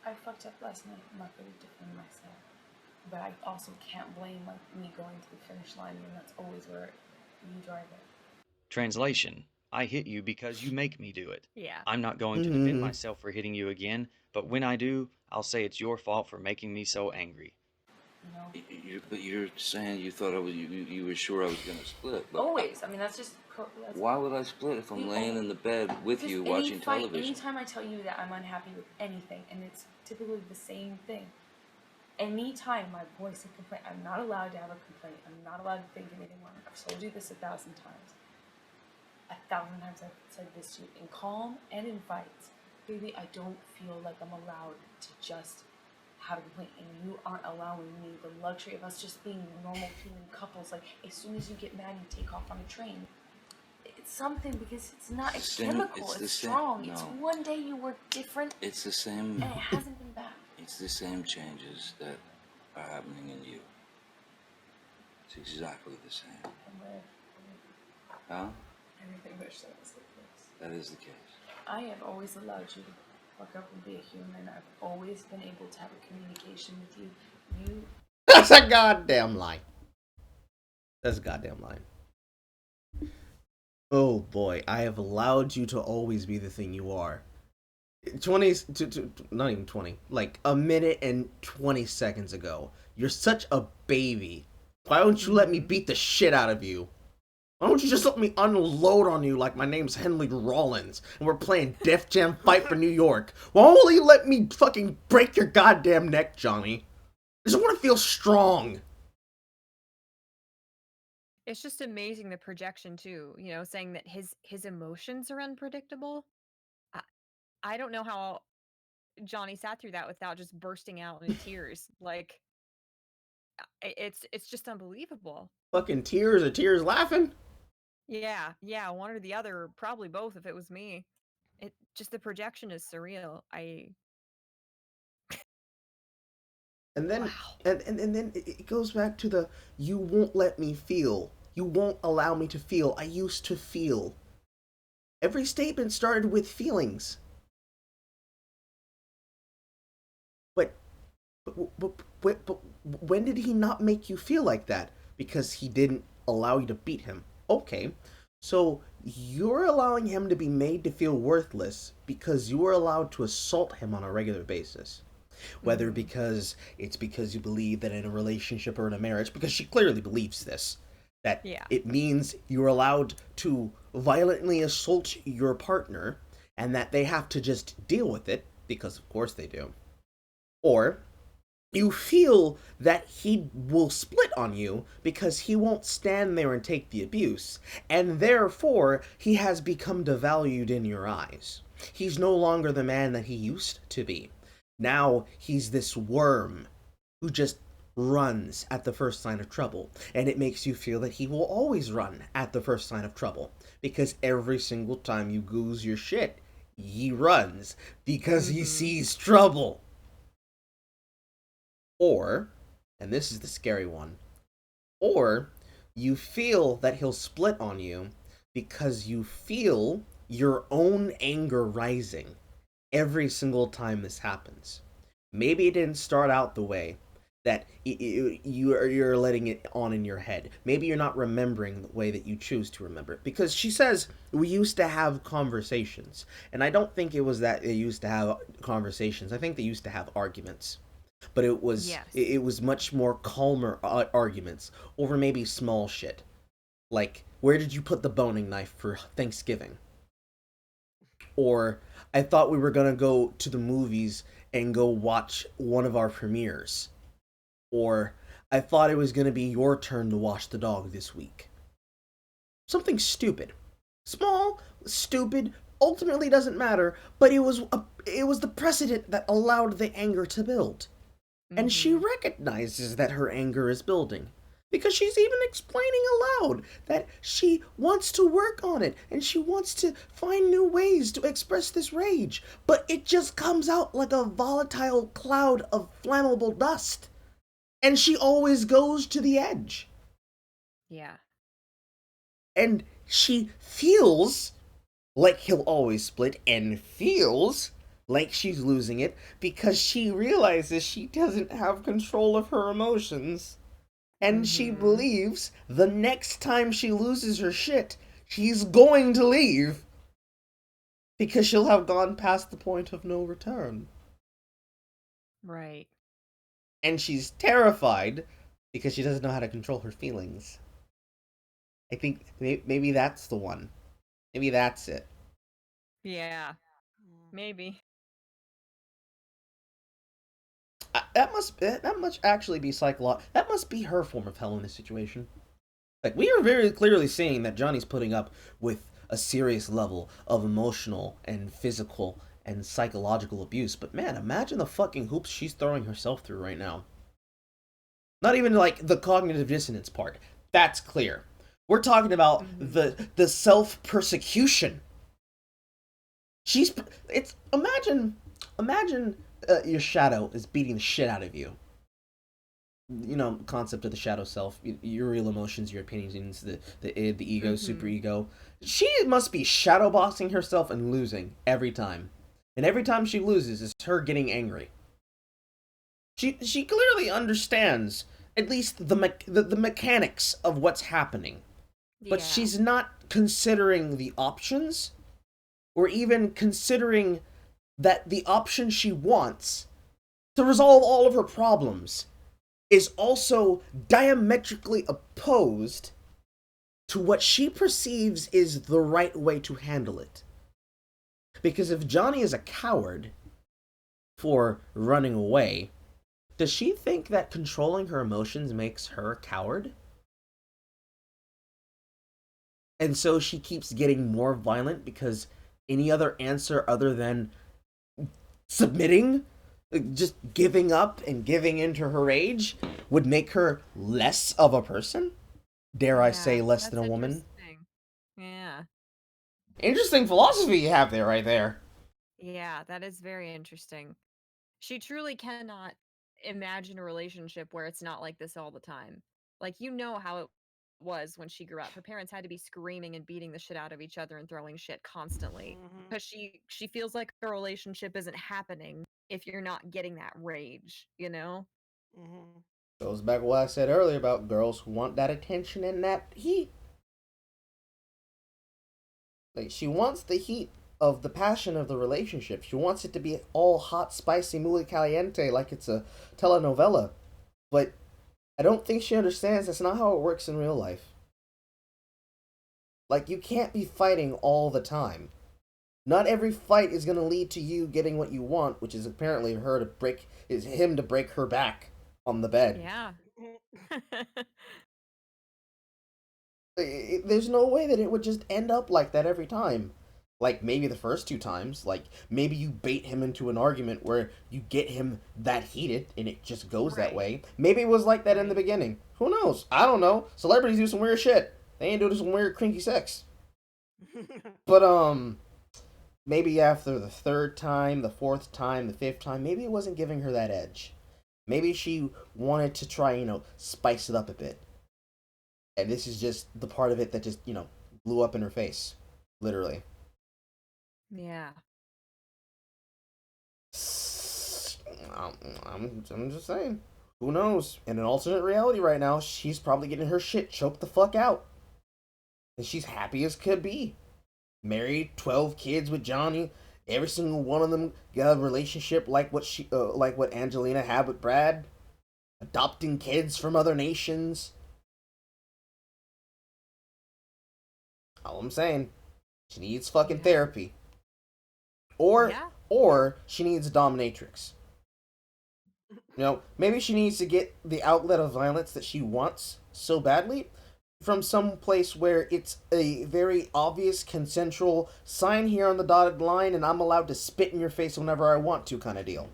I fucked up last night. I'm not going to defend myself. But I also can't blame like me going to the finish line, and that's always where you drive it. Translation: I hit you because you make me do it. Yeah. I'm not going to defend myself for hitting you again, but when I do, I'll say it's your fault for making me so angry. You know? But you're saying you thought you were sure I was gonna split. But Always. I mean, that's just... why would I split if I'm laying in the bed with you watching television? Anytime I tell you that I'm unhappy with anything, and it's typically the same thing, anytime my voice a complaint, I'm not allowed to have a complaint. I'm not allowed to think anything wrong. I've told you this 1,000 times. 1,000 times I've said this to you in calm and in fights. Baby, I don't feel like I'm allowed to just have a complaint, and you aren't allowing me the luxury of us just being normal human couples. Like, as soon as you get mad, you take off on a train. It's something because it's not, it's chemical, it's strong. It's one day you were different. It's the same. And it hasn't been back. It's the same changes that are happening in you. It's exactly the same. Huh? Everything wish that was the case. That is the case. I have always allowed you to fuck up and be a human. I've always been able to have a communication with you. That's a goddamn lie. That's a goddamn lie. Oh boy, I have allowed you to always be the thing you are. 20, not even 20, like a minute and 20 seconds ago. You're such a baby. Why don't you let me beat the shit out of you? Why don't you just let me unload on you like my name's Henry Rollins and we're playing Def Jam Fight for New York? Why won't you let me fucking break your goddamn neck, Johnny? I just want to feel strong. It's just amazing, the projection too, you know, saying that his emotions are unpredictable. I don't know how Johnny sat through that without just bursting out in tears. Like, it's just unbelievable. Fucking tears or tears laughing? Yeah, one or the other, probably both if it was me. It just, the projection is surreal. And then, wow. and then it goes back to the, you won't let me feel. You won't allow me to feel. I used to feel. Every statement started with feelings. But when did he not make you feel like that? Because he didn't allow you to beat him. Okay, so you're allowing him to be made to feel worthless because you were allowed to assault him on a regular basis. Whether because you believe that in a relationship or in a marriage, because she clearly believes this, that it means you're allowed to violently assault your partner and that they have to just deal with it, because of course they do. Or you feel that he will split on you because he won't stand there and take the abuse, and therefore he has become devalued in your eyes. He's no longer the man that he used to be. Now he's this worm who just runs at the first sign of trouble, and it makes you feel that he will always run at the first sign of trouble, because every single time you goose your shit, he runs because he sees trouble. Or, and this is the scary one, or you feel that he'll split on you because you feel your own anger rising every single time this happens. Maybe it didn't start out the way, that you're letting it on in your head. Maybe you're not remembering the way that you choose to remember it. Because she says we used to have conversations, and I don't think it was that they used to have conversations. I think they used to have arguments, but it was Yes. it was much more calmer arguments over maybe small shit, like where did you put the boning knife for Thanksgiving, or I thought we were gonna go to the movies and go watch one of our premieres, or I thought it was going to be your turn to wash the dog this week. Something stupid. Small, stupid, ultimately doesn't matter, but it was the precedent that allowed the anger to build. And she recognizes that her anger is building. Because she's even explaining aloud that she wants to work on it and she wants to find new ways to express this rage. But it just comes out like a volatile cloud of flammable dust. And she always goes to the edge. Yeah. And she feels like he'll always split and feels like she's losing it because she realizes she doesn't have control of her emotions. And she believes the next time she loses her shit, she's going to leave. Because she'll have gone past the point of no return. Right. And she's terrified because she doesn't know how to control her feelings. I think maybe that's the one. Maybe that's it. Yeah. Maybe. That must actually be psychological. That must be her form of hell in this situation. Like, we are very clearly seeing that Johnny's putting up with a serious level of emotional and physical and psychological abuse. But man, imagine the fucking hoops she's throwing herself through right now. Not even like the cognitive dissonance part. That's clear. We're talking about the self persecution. Imagine your shadow is beating the shit out of you. You know, concept of the shadow self, your real emotions, your opinions, the id, the ego, super ego. She must be shadowboxing herself and losing every time. And every time she loses is her getting angry. She clearly understands at least the mechanics of what's happening. But she's not considering the options, or even considering that the option she wants to resolve all of her problems is also diametrically opposed to what she perceives is the right way to handle it. Because if Johnny is a coward for running away, does she think that controlling her emotions makes her a coward? And so she keeps getting more violent because any other answer other than submitting, just giving up and giving into her rage, would make her less of a person? Dare I say less than a woman? Yeah. Interesting philosophy you have there, right there. Yeah, that is very interesting. She truly cannot imagine a relationship where it's not like this all the time. Like, you know how it was when she grew up. Her parents had to be screaming and beating the shit out of each other and throwing shit constantly because she feels like a relationship isn't happening if you're not getting that rage, you know? Goes back to what I said earlier about girls who want that attention and that heat. Like, she wants the heat of the passion of the relationship. She wants it to be all hot, spicy, muy caliente like it's a telenovela. But I don't think she understands that's not how it works in real life. Like, you can't be fighting all the time. Not every fight is going to lead to you getting what you want, which is apparently him to break her back on the bed. Yeah. There's no way that it would just end up like that every time. Like, maybe the first two times, like, maybe you bait him into an argument where you get him that heated and it just goes that way. Maybe it was like that in the beginning. Who knows? I don't know. Celebrities do some weird shit. They ain't doing some weird, crinky sex. But, maybe after the third time, the fourth time, the fifth time, maybe it wasn't giving her that edge. Maybe she wanted to try, spice it up a bit. And this is just the part of it that just, blew up in her face. Literally. Yeah. I'm just saying. Who knows? In an alternate reality right now, she's probably getting her shit choked the fuck out. And she's happy as could be. Married, 12 kids with Johnny. Every single one of them got a relationship like what Angelina had with Brad. Adopting kids from other nations. All I'm saying, she needs fucking therapy. Or she needs a dominatrix. You know, maybe she needs to get the outlet of violence that she wants so badly from some place where it's a very obvious consensual sign here on the dotted line and I'm allowed to spit in your face whenever I want to kind of deal.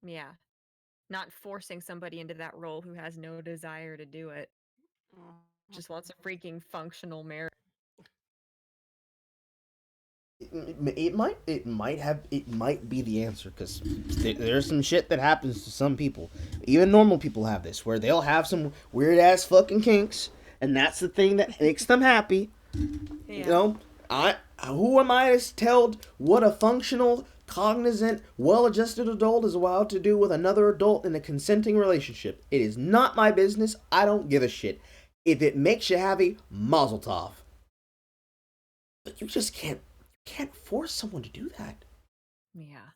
Yeah. Not forcing somebody into that role who has no desire to do it. Just wants a freaking functional marriage. It might be the answer, because there's some shit that happens to some people. Even normal people have this, where they'll have some weird ass fucking kinks, and that's the thing that makes them happy. Yeah. You know, who am I to tell what a functional, cognizant, well-adjusted adult is allowed to do with another adult in a consenting relationship? It is not my business. I don't give a shit. If it makes you happy, mazel tov. But you just can't force someone to do that. Yeah.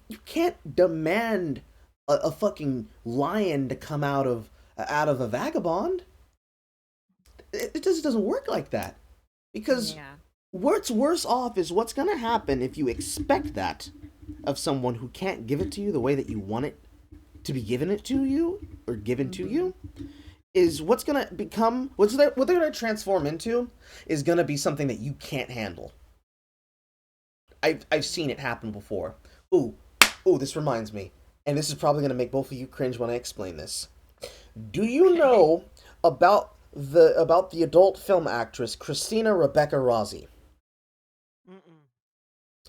You can't demand a fucking lion to come out of a vagabond. It just doesn't work like that. Because what's worse off is what's going to happen if you expect that of someone who can't give it to you the way that you want it to be given it to you, or given to you, is what's going to become, what they're going to transform into is going to be something that you can't handle. I've seen it happen before. Ooh, this reminds me. And this is probably going to make both of you cringe when I explain this. Do you know about the adult film actress Christina Rebecca Rossi?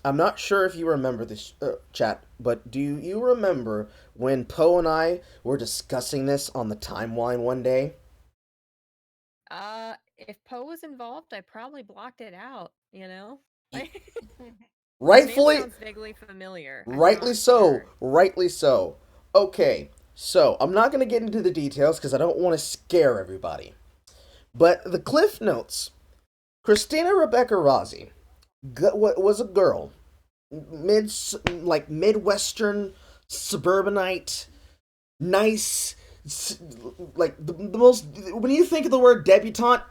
I'm not sure if you remember this, chat, but do you remember when Poe and I were discussing this on the timeline one day? If Poe was involved, I probably blocked it out, you know? Rightfully, sounds vaguely familiar. Rightly so. Okay, so I'm not going to get into the details because I don't want to scare everybody. But the Cliff Notes: Christina Rebecca Rossi was a girl, Midwestern suburbanite, nice, like the most. When you think of the word debutante,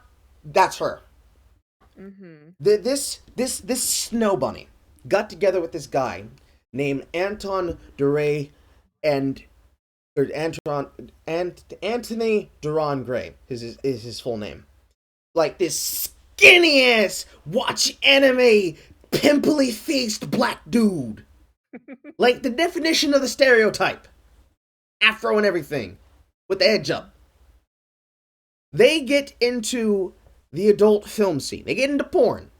that's her. This snow bunny got together with this guy named Anton Duray Anthony Duran Gray is his full name. Like this skinny ass, watch anime, pimply faced black dude. Like the definition of the stereotype. Afro and everything. With the edge up. They get into the adult film scene. They get into porn.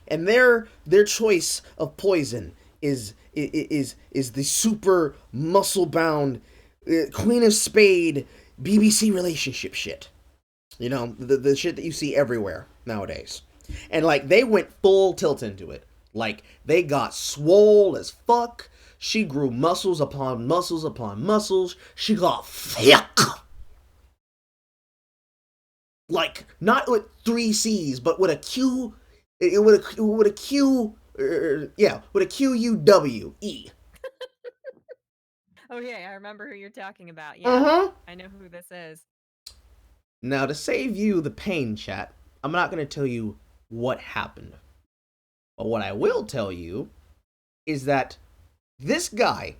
And their choice of poison is the super muscle-bound Queen of Spade BBC relationship shit. You know, the shit that you see everywhere nowadays. And like they went full tilt into it. Like they got swole as fuck. She grew muscles upon muscles upon muscles. She got thick. Like not with 3 C's, but with a Q. With a Q, with a QUWE. Okay, I remember who you're talking about. Yeah, I know who this is. Now, to save you the pain, chat, I'm not going to tell you what happened. But what I will tell you is that this guy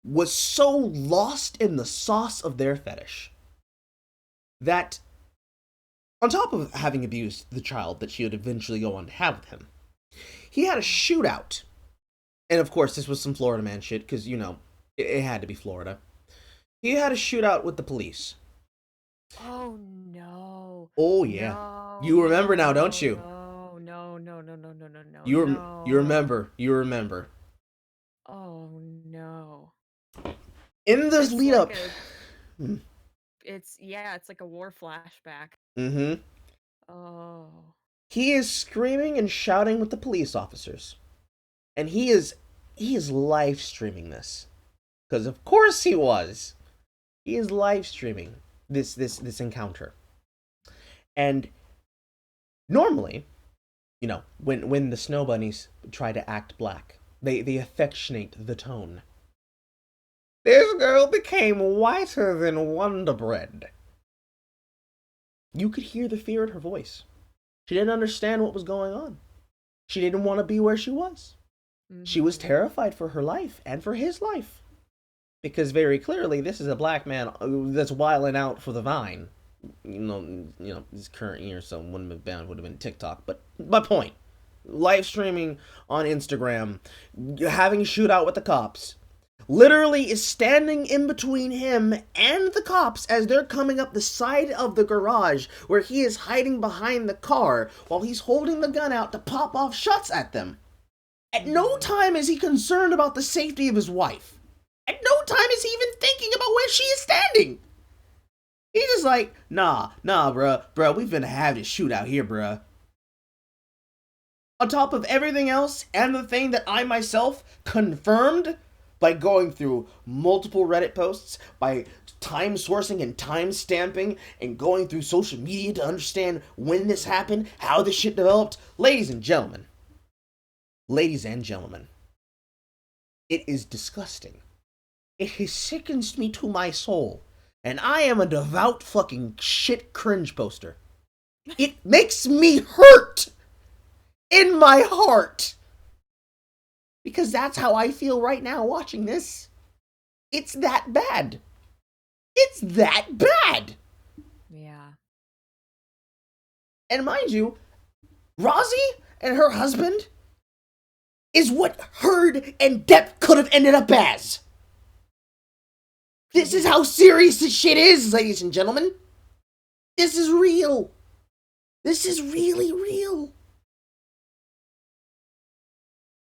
was so lost in the sauce of their fetish that, on top of having abused the child that she would eventually go on to have with him, he had a shootout. And of course, this was some Florida man shit, because, you know, it had to be Florida. He had a shootout with the police. Oh, no. Oh, yeah. No, you remember now, don't you? No. You remember. Oh, no. In this lead up... It's like a war flashback. Oh. He is screaming and shouting with the police officers. And he is live streaming this. Because of course he was. He is live streaming this encounter. And normally, you know, when the snow bunnies try to act black, they affectionate the tone. This girl became whiter than Wonder Bread. You could hear the fear in her voice. She didn't understand what was going on. She didn't want to be where she was. She was terrified for her life and for his life. Because very clearly, this is a black man that's wilding out for the vine. You know, this current year, so wouldn't have been would have been TikTok. But my point, live streaming on Instagram, having a shootout with the cops, literally is standing in between him and the cops as they're coming up the side of the garage where he is hiding behind the car while he's holding the gun out to pop off shots at them. At no time is he concerned about the safety of his wife. At no time is he even thinking about where she is standing. He's just like, nah, bruh, we've been having a shootout here, bruh. On top of everything else, and the thing that I myself confirmed by going through multiple Reddit posts, by time sourcing and time stamping, and going through social media to understand when this happened, how this shit developed, ladies and gentlemen, it is disgusting. It has sickens me to my soul. And I am a devout fucking shit cringe poster. It makes me hurt in my heart. Because that's how I feel right now watching this. It's that bad. It's that bad. Yeah. And mind you, Rosie and her husband is what Heard and Depp could have ended up as. This is how serious this shit is, ladies and gentlemen. This is real. This is really real.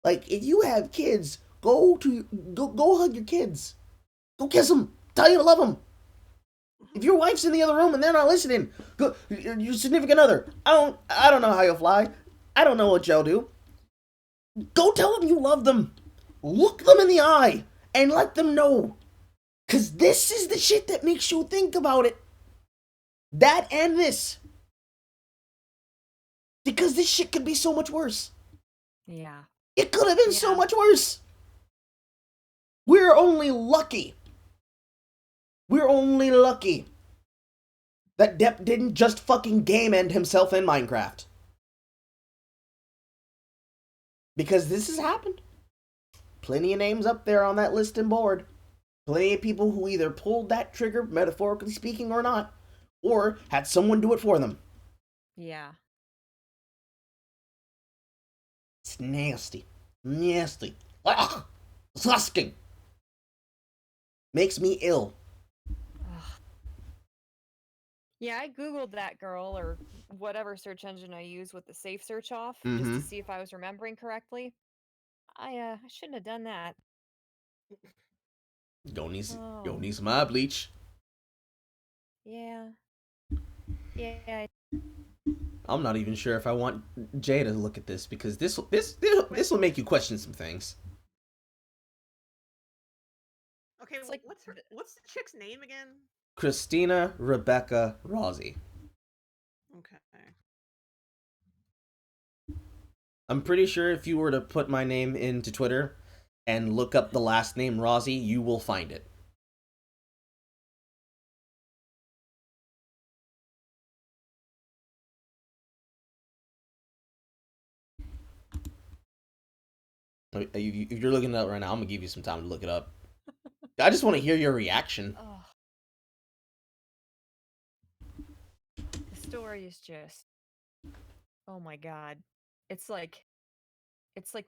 Like, if you have kids, go hug your kids. Go kiss them. Tell you to love them. If your wife's in the other room and they're not listening, go, your significant other. I don't know how you'll fly. I don't know what y'all do. Go tell them you love them. Look them in the eye and let them know. Because this is the shit that makes you think about it. That and this. Because this shit could be so much worse. Yeah. It could have been so much worse. We're only lucky. We're only lucky that Depp didn't just fucking game end himself in Minecraft. Because this has happened. Plenty of names up there on that list and board. Plenty of people who either pulled that trigger, metaphorically speaking, or not, or had someone do it for them. Yeah. It's nasty. Nasty. Ugh! Disgusting. Makes me ill. Ugh. Yeah, I googled that girl or whatever search engine I use with the safe search off just to see if I was remembering correctly. I shouldn't have done that. Don't need some eye bleach. Yeah. Yeah. I'm not even sure if I want Jay to look at this because this will make you question some things. Okay, It's like- what's the chick's name again? Christina Rebecca Rosie. Okay. I'm pretty sure if you were to put my name into Twitter and look up the last name Rosie, you will find it. If you're looking it up right now, I'm gonna give you some time to look it up. I just want to hear your reaction. Oh. The story is just, oh my god. It's like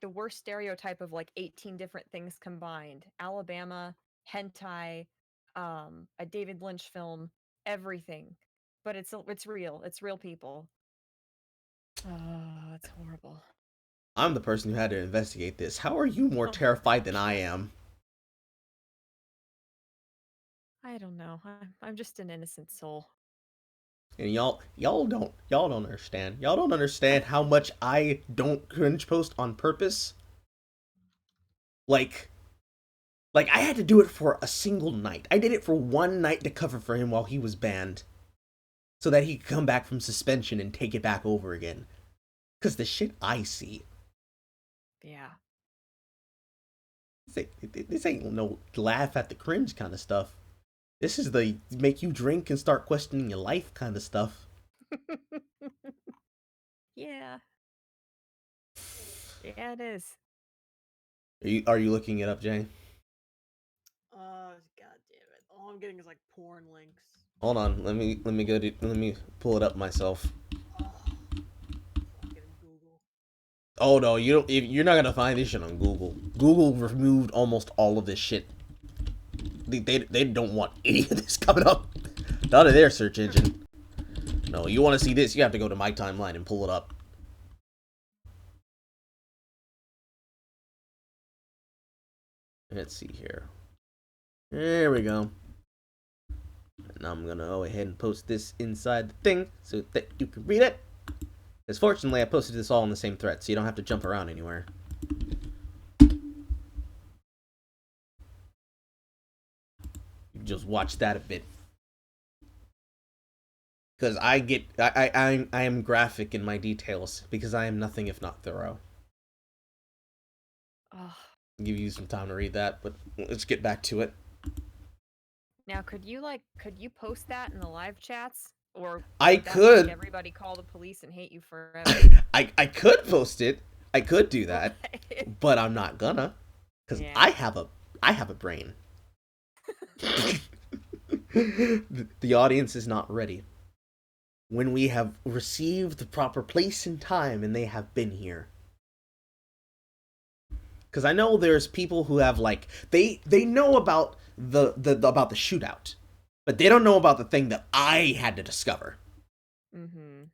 the worst stereotype of like 18 different things combined. Alabama, hentai, a David Lynch film, everything. But it's real. It's real people. Oh, it's horrible. I'm the person who had to investigate this. How are you more terrified than I am? I don't know. I'm just an innocent soul. And y'all don't understand. Y'all don't understand how much I don't cringe post on purpose. Like, Like, I had to do it for a single night. I did it for one night to cover for him while he was banned. So that he could come back from suspension and take it back over again. Because the shit I see. Yeah. This ain't no laugh at the cringe kind of stuff. This is the make you drink and start questioning your life kind of stuff. Yeah. Yeah, it is. Are you looking it up, Jay? God damn it! All I'm getting is like porn links. Hold on, let me let me pull it up myself. Oh, fucking Google. Oh no, you're not gonna find this shit on Google. Google removed almost all of this shit. They don't want any of this coming up. Not in their search engine. No, you want to see this, you have to go to my timeline and pull it up. Let's see here. There we go. And I'm gonna go ahead and post this inside the thing so that you can read it. Because fortunately, I posted this all in the same thread, so you don't have to jump around anywhere. You just watch that a bit. Because I am graphic in my details, because I am nothing if not thorough. Ugh. I'll give you some time to read that, but let's get back to it. Now, could you post that in the live chats? Or I would that could. make everybody call the police and hate you forever? I could post it. I could do that, Okay. but I'm not gonna, because Yeah. I have a brain. The audience is not ready. When we have received the proper place and time, and they have been here. Because I know there's people who have like they know about the shootout, but they don't know about the thing that I had to discover. Mm-hmm.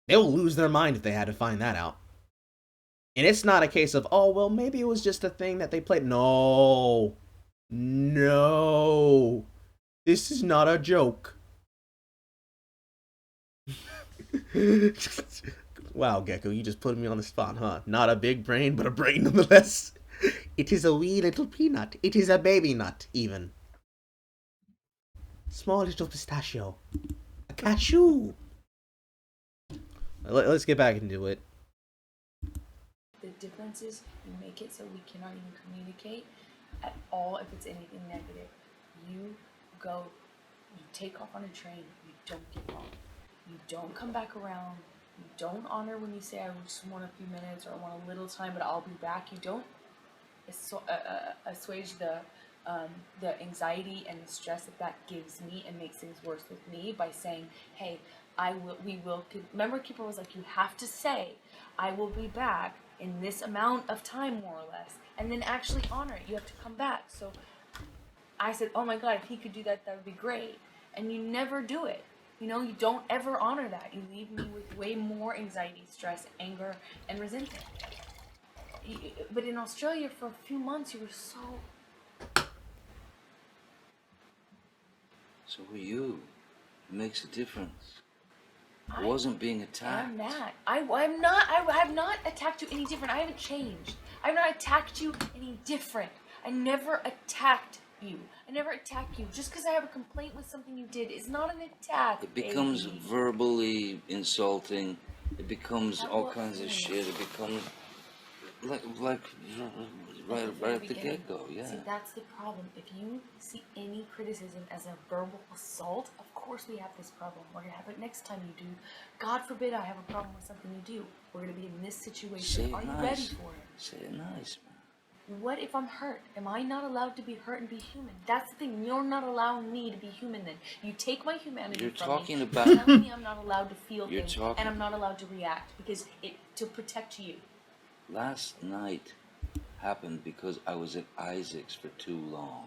They'll lose their mind if they had to find that out. And it's not a case of, oh, well, maybe it was just a thing that they played. No. No. This is not a joke. Wow, Gecko, you just put me on the spot, huh? Not a big brain, but a brain nonetheless. It is a wee little peanut. It is a baby nut, even. Small little pistachio. A cashew. Let's get back into it. The difference is you make it so we cannot even communicate at all if it's anything negative. You go, you take off on a train, you don't get home. You don't come back around. You don't honor when you say, I just want a few minutes or I want a little time, but I'll be back. You don't assuage the anxiety and the stress that gives me and makes things worse with me by saying, hey, we will, remember Keeper was like, you have to say, I will be back in this amount of time, more or less, and then actually honor it. You have to come back. So I said, oh my God, if he could do that, that would be great. And you never do it. You know, you don't ever honor that. You leave me with way more anxiety, stress, anger, and resentment. But in Australia, for a few months, you were so... So were you. It makes a difference. I wasn't being attacked. I'm not. I'm not. I have not attacked you any different. I haven't changed. I have not attacked you any different. I never attacked you. I never attack you. Just because I have a complaint with something you did is not an attack. It becomes baby. verbally insulting. It becomes all kinds of shit. It becomes like right at the get-go, yeah. See, that's the problem. If you see any criticism as a verbal assault, of course we have this problem. We're going to have it next time you do. God forbid I have a problem with something you do. We're going to be in this situation. Are you ready for it? Say it nice, man. What if I'm hurt? Am I not allowed to be hurt and be human? That's the thing. You're not allowing me to be human then. You take my humanity You're from talking me. about... You're telling me I'm not allowed to feel You're things talking... and I'm not allowed to react because to protect you. Last night happened because I was at Isaac's for too long.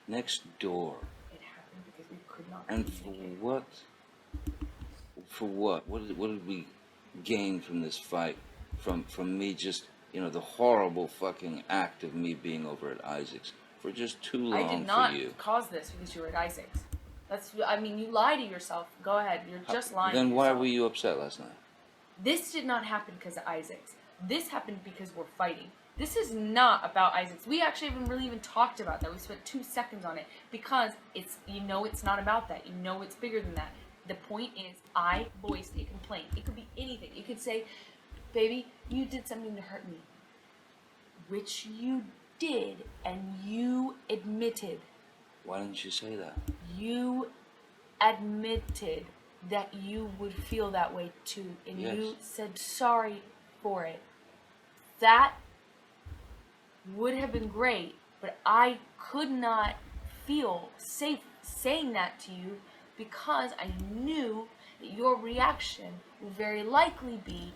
Next door. It happened because we could not And for what? For what? What did we gain from this fight? From me just, you know, the horrible fucking act of me being over at Isaac's for just too long for you. I did not cause this because you were at Isaac's. I mean, you lie to yourself. Go ahead. You're just lying to Then why yourself. were you upset last night? This did not happen because of Isaac's. This happened because we're fighting. This is not about Isaacs. We actually haven't really even talked about that. We spent 2 seconds on it because it's, you know, it's not about that. You know, it's bigger than that. The point is, I voiced a complaint. It could be anything. You could say, baby, you did something to hurt me, which you did, and you admitted. Why didn't you say that? You admitted that you would feel that way too, and Yes. you said sorry for it. That would have been great, but I could not feel safe saying that to you because I knew that your reaction would very likely be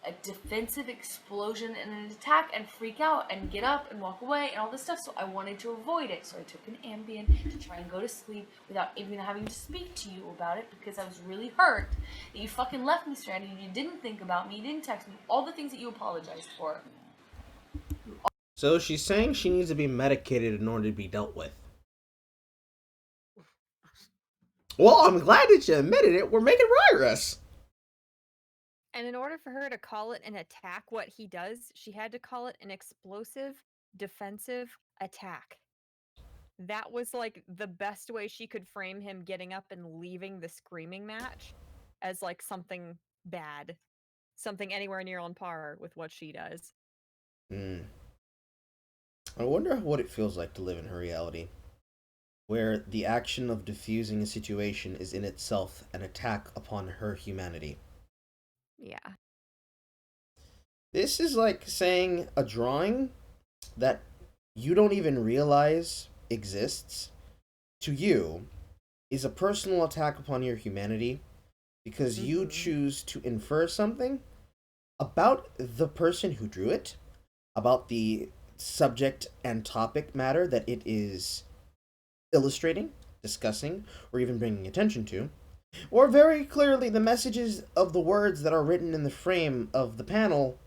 a defensive explosion and an attack and freak out and get up and walk away and all this stuff. So I wanted to avoid it. So I took an Ambien to try and go to sleep without even having to speak to you about it because I was really hurt that you fucking left me stranded. You didn't think about me. You didn't text me. All the things that you apologized for. So she's saying she needs to be medicated in order to be dealt with. Well, I'm glad that you admitted it. We're making progress. And in order for her to call it an attack, what he does, she had to call it an explosive defensive attack. That was like the best way she could frame him getting up and leaving the screaming match as like something bad. Something anywhere near on par with what she does. I wonder what it feels like to live in her reality, where the action of diffusing a situation is in itself an attack upon her humanity. Yeah. This is like saying a drawing that you don't even realize exists, to you, is a personal attack upon your humanity because you choose to infer something about the person who drew it, about the subject and topic matter that it is illustrating, discussing, or even bringing attention to, or very clearly the messages of the words that are written in the frame of the panel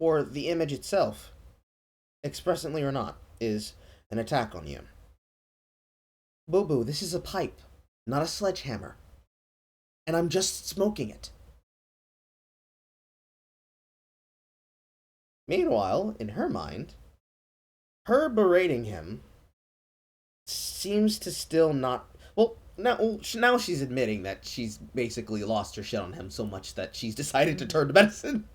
or the image itself, expressly or not, is an attack on you. Boo Boo, this is a pipe, not a sledgehammer. And I'm just smoking it. Meanwhile, in her mind, her berating him seems to still not... Well, now she's admitting that she's basically lost her shit on him so much that she's decided to turn to medicine.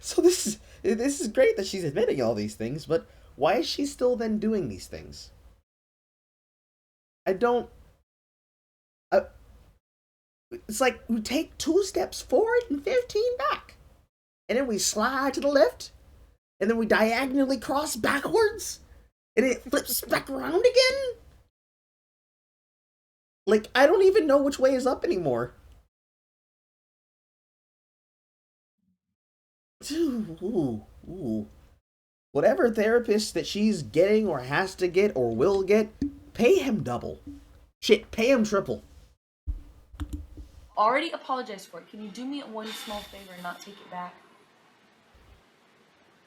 So this is great that she's admitting all these things, but why is she still then doing these things? It's like we take 2 steps forward and 15 back. And then we slide to the left. And then we diagonally cross backwards. And it flips back around again. Like, I don't even know which way is up anymore. Ooh. Whatever therapist that she's getting or has to get or will get, pay him double. Shit, pay him triple. Already apologized for it. Can you do me one small favor and not take it back?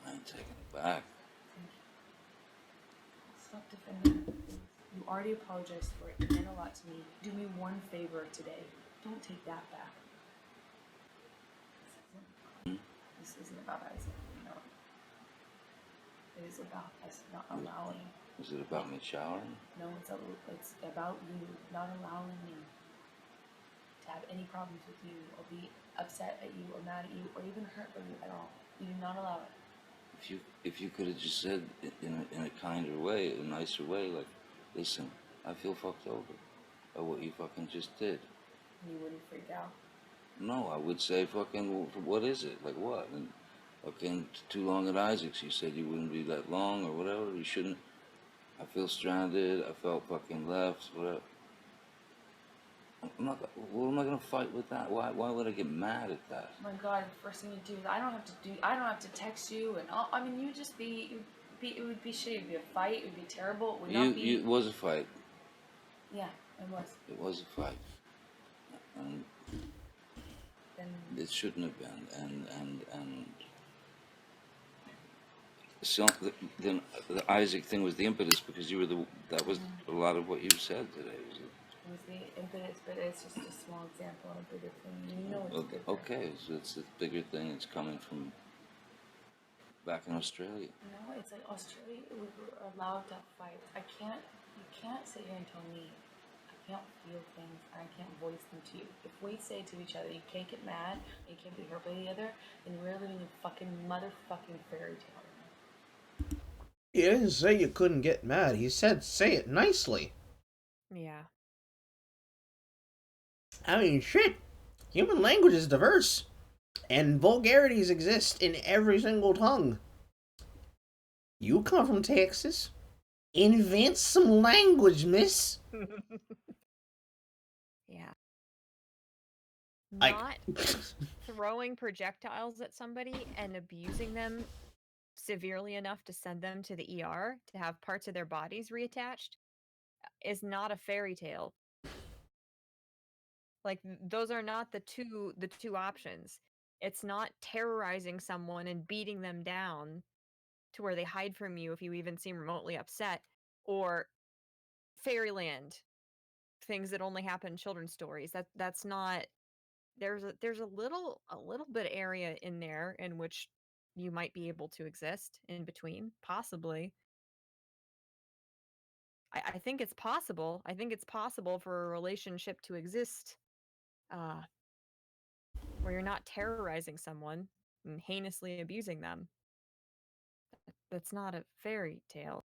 I ain't taking it back. Stop defending it. You already apologized for it. It meant a lot to me. Do me one favor today. Don't take that back. This isn't about Isaac, you know. It is about us not allowing. Is it about me showering? No, it's about you not allowing me to have any problems with you or be upset at you or mad at you or even hurt by you at all. You do not allow it. If you could have just said in a kinder way, a nicer way, like, listen, I feel fucked over by what you fucking just did. You wouldn't freak out. No, I would say fucking, what is it? Like what? And fucking too long at Isaac's. You said you wouldn't be that long or whatever. You shouldn't. I feel stranded. I felt fucking left. Whatever. What am I gonna fight with that? Why would I get mad at that? Oh my God, the first thing you do is I don't have to text you and all, I mean you just it would be shitty. It would be a fight. It would be terrible. It would not be. It was a fight. Yeah, it was. It was a fight. And it shouldn't have been. And so then the Isaac thing was the impetus because that was a lot of what you said today. It was the impetus, but it's just a small example of a bigger thing. You know it's bigger. Okay, so it's a bigger thing. It's coming from back in Australia. No, it's like Australia, we were allowed to fight. You can't sit here and tell me I can't feel things and I can't voice them to you. If we say to each other, you can't get mad, you can't be hurt by the other, then we're living a fucking motherfucking fairy tale. He didn't say you couldn't get mad. He said say it nicely. Yeah. I mean, shit. Human language is diverse. And vulgarities exist in every single tongue. You come from Texas. Invent some language, miss. Yeah. I- Not throwing projectiles at somebody and abusing them severely enough to send them to the ER to have parts of their bodies reattached is not a fairy tale. Like those are not the two options. It's not terrorizing someone and beating them down to where they hide from you if you even seem remotely upset, or fairyland, things that only happen in children's stories. That's not. There's a little bit of area in there in which you might be able to exist in between, possibly. I think it's possible. I think it's possible for a relationship to exist where you're not terrorizing someone and heinously abusing them. That's not a fairy tale.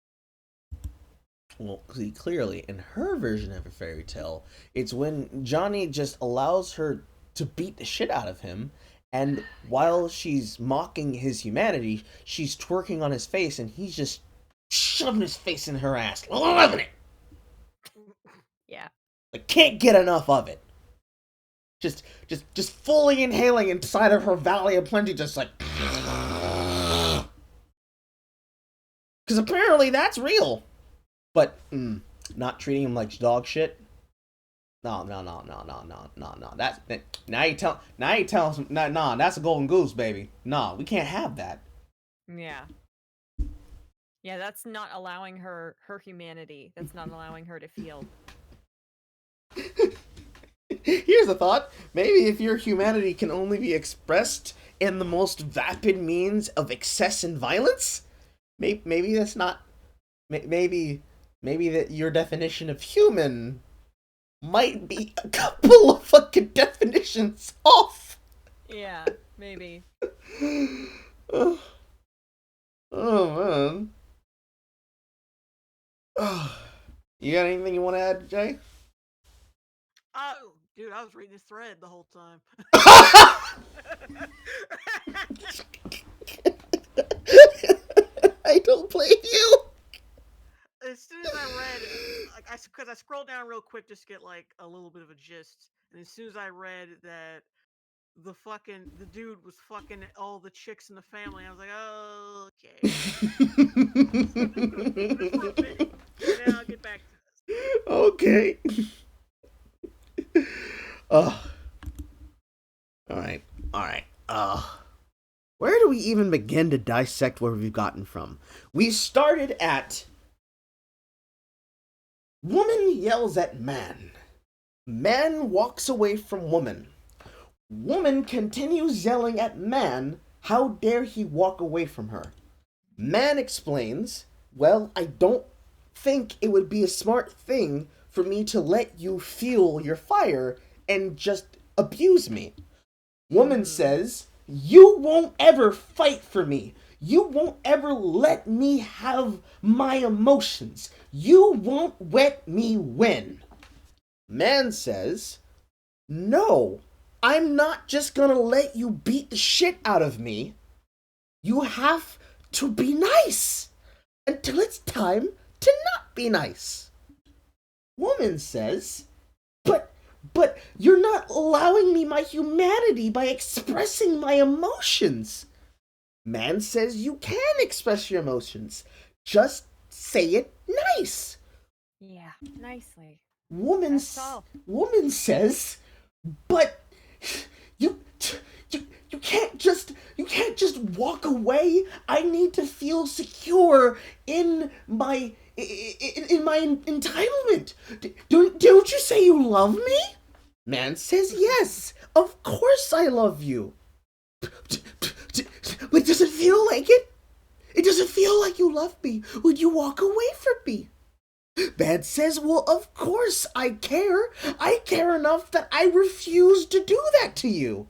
Well, see, clearly, in her version of a fairy tale, it's when Johnny just allows her to beat the shit out of him, and while she's mocking his humanity, she's twerking on his face, and he's just shoving his face in her ass, loving it. Yeah. I can't get enough of it. Just fully inhaling inside of her Valley of Plenty, just like. Because apparently that's real. But, not treating him like dog shit. No. That's now you tell him, nah, that's a golden goose, baby. No, we can't have that. Yeah. Yeah, that's not allowing her humanity. That's not allowing her to feel. Here's a thought. Maybe if your humanity can only be expressed in the most vapid means of excess and violence, maybe that's not. Maybe that your definition of human might be a couple of fucking definitions off. Yeah, maybe. Oh man. You got anything you want to add, Jay? Oh, dude, I was reading this thread the whole time. I don't blame you. As soon as I read, because I scrolled down real quick just to get like a little bit of a gist, and as soon as I read that the dude was fucking all the chicks in the family, I was like, oh, okay. For a bit, and then I'll get back to this. Okay. All right. Where do we even begin to dissect where we've gotten from? We started at woman yells at man. Man walks away from woman. Woman continues yelling at man. How dare he walk away from her? Man explains, well, I don't think it would be a smart thing for me to let you feel your fire and just abuse me. Woman says, you won't ever fight for me. You won't ever let me have my emotions. You won't let me win. Man says, no, I'm not just gonna let you beat the shit out of me. You have to be nice until it's time to not be nice. Woman says, but you're not allowing me my humanity by expressing my emotions. Man says you can express your emotions. Just say it nice. Yeah, nicely. Woman says, but you can't just walk away. I need to feel secure in my entitlement. Don't you say you love me? Man says yes. Of course I love you. But does it feel like it? It doesn't feel like you love me when you walk away from me. Man says, well, of course I care. I care enough that I refuse to do that to you.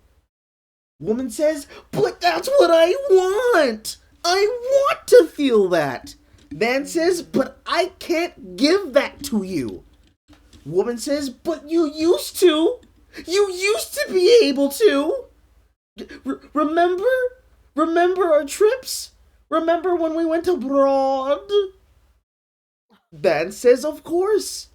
Woman says, but that's what I want. I want to feel that. Man says, but I can't give that to you. Woman says, but you used to. You used to be able to. Remember? Remember our trips? Remember when we went abroad? Man says, of course.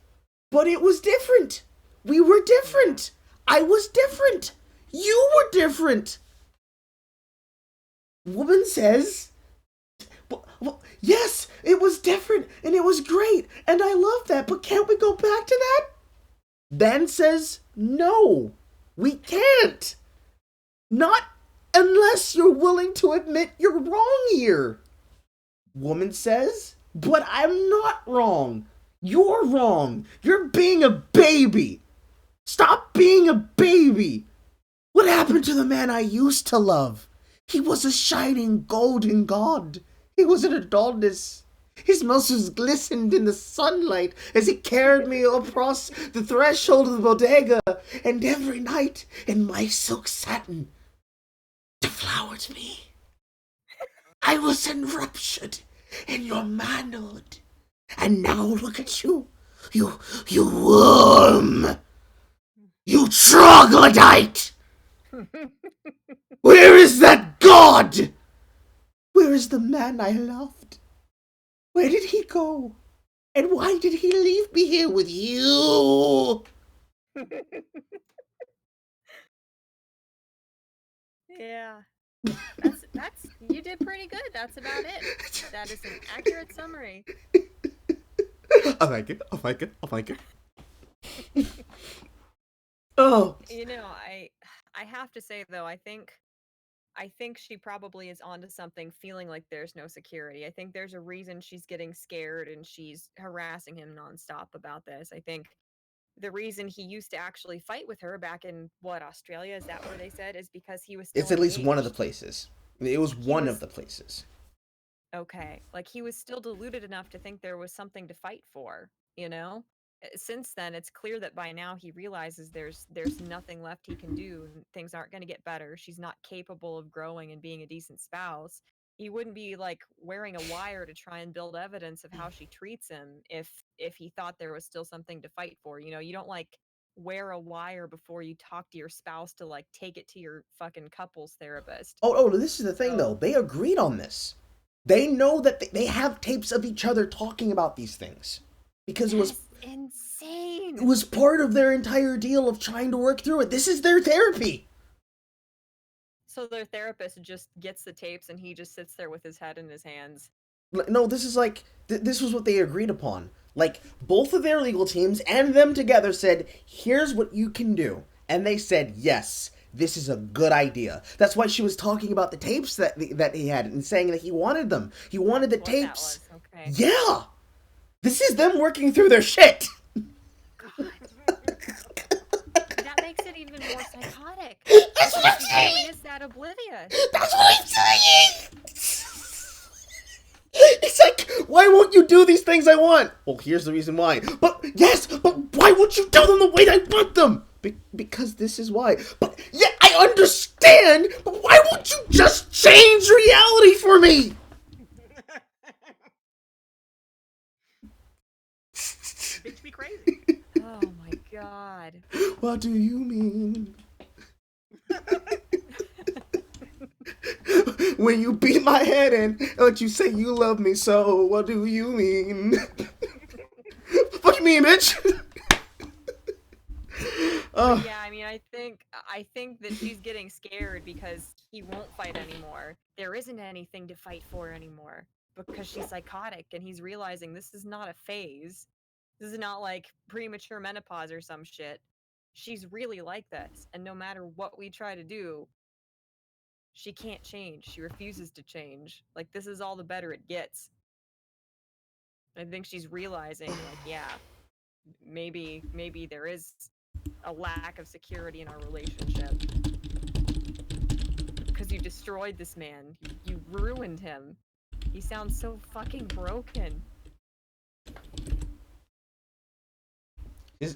But it was different. We were different. I was different. You were different. Woman says, well, yes, it was different and it was great and I love that, but can't we go back to that? Man says, no, we can't. Not unless you're willing to admit you're wrong here. Woman says, but I'm not wrong. You're wrong. You're being a baby. Stop being a baby. What happened to the man I used to love? He was a shining golden god. He was an Adonis. His muscles glistened in the sunlight as he carried me across the threshold of the bodega, and every night in my silk satin deflowered me. I was enraptured in your manhood. And now look at you. You worm. You troglodyte. Where is that god? Where is the man I loved? Where did he go? And why did he leave me here with you? Yeah. That's you did pretty good. That's about it. That is an accurate summary. I like it. I like it. I like it. Oh. You know, I have to say though, I think she probably is onto something, feeling like there's no security. I think there's a reason she's getting scared and she's harassing him nonstop about this. I think the reason he used to actually fight with her back in Australia, is that where they said, is because he was still It's at least one of the engaged. places. It was one of the places. Okay. Like he was still deluded enough to think there was something to fight for, you know? Since then, it's clear that by now he realizes there's nothing left he can do. Things aren't going to get better. She's not capable of growing and being a decent spouse. He wouldn't be like wearing a wire to try and build evidence of how she treats him if he thought there was still something to fight for. You know, you don't like wear a wire before you talk to your spouse to like take it to your fucking couples therapist. Oh, this is the thing though. They agreed on this. They know that they have tapes of each other talking about these things. Because it was insane. It was part of their entire deal of trying to work through it. This is their therapy. So their therapist just gets the tapes and he just sits there with his head in his hands. No, this is like, this was what they agreed upon. Like, both of their legal teams and them together said, here's what you can do. And they said, yes, this is a good idea. That's why she was talking about the tapes that he had and saying that he wanted them. He wanted the tapes. Okay. Yeah! This is them working through their shit! God. That makes it even more psychotic. That's what I'm saying! He is that oblivious. That's what I'm saying! It's like, why won't you do these things I want? Well, here's the reason why. But, yes, but why won't you tell them the way I want them? Because this is why. But, yeah, I understand, but why won't you just change reality for me? Makes me crazy. Oh my god. What do you mean? When you beat my head in, and you say you love me so, what do you mean? What you mean, bitch? Yeah, I mean, I think that she's getting scared because he won't fight anymore. There isn't anything to fight for anymore because she's psychotic and he's realizing this is not a phase. This is not like premature menopause or some shit. She's really like this, and no matter what we try to do, she can't change. She refuses to change. Like, this is all the better it gets. I think she's realizing, like, yeah, maybe there is a lack of security in our relationship. Because you destroyed this man. You ruined him. He sounds so fucking broken.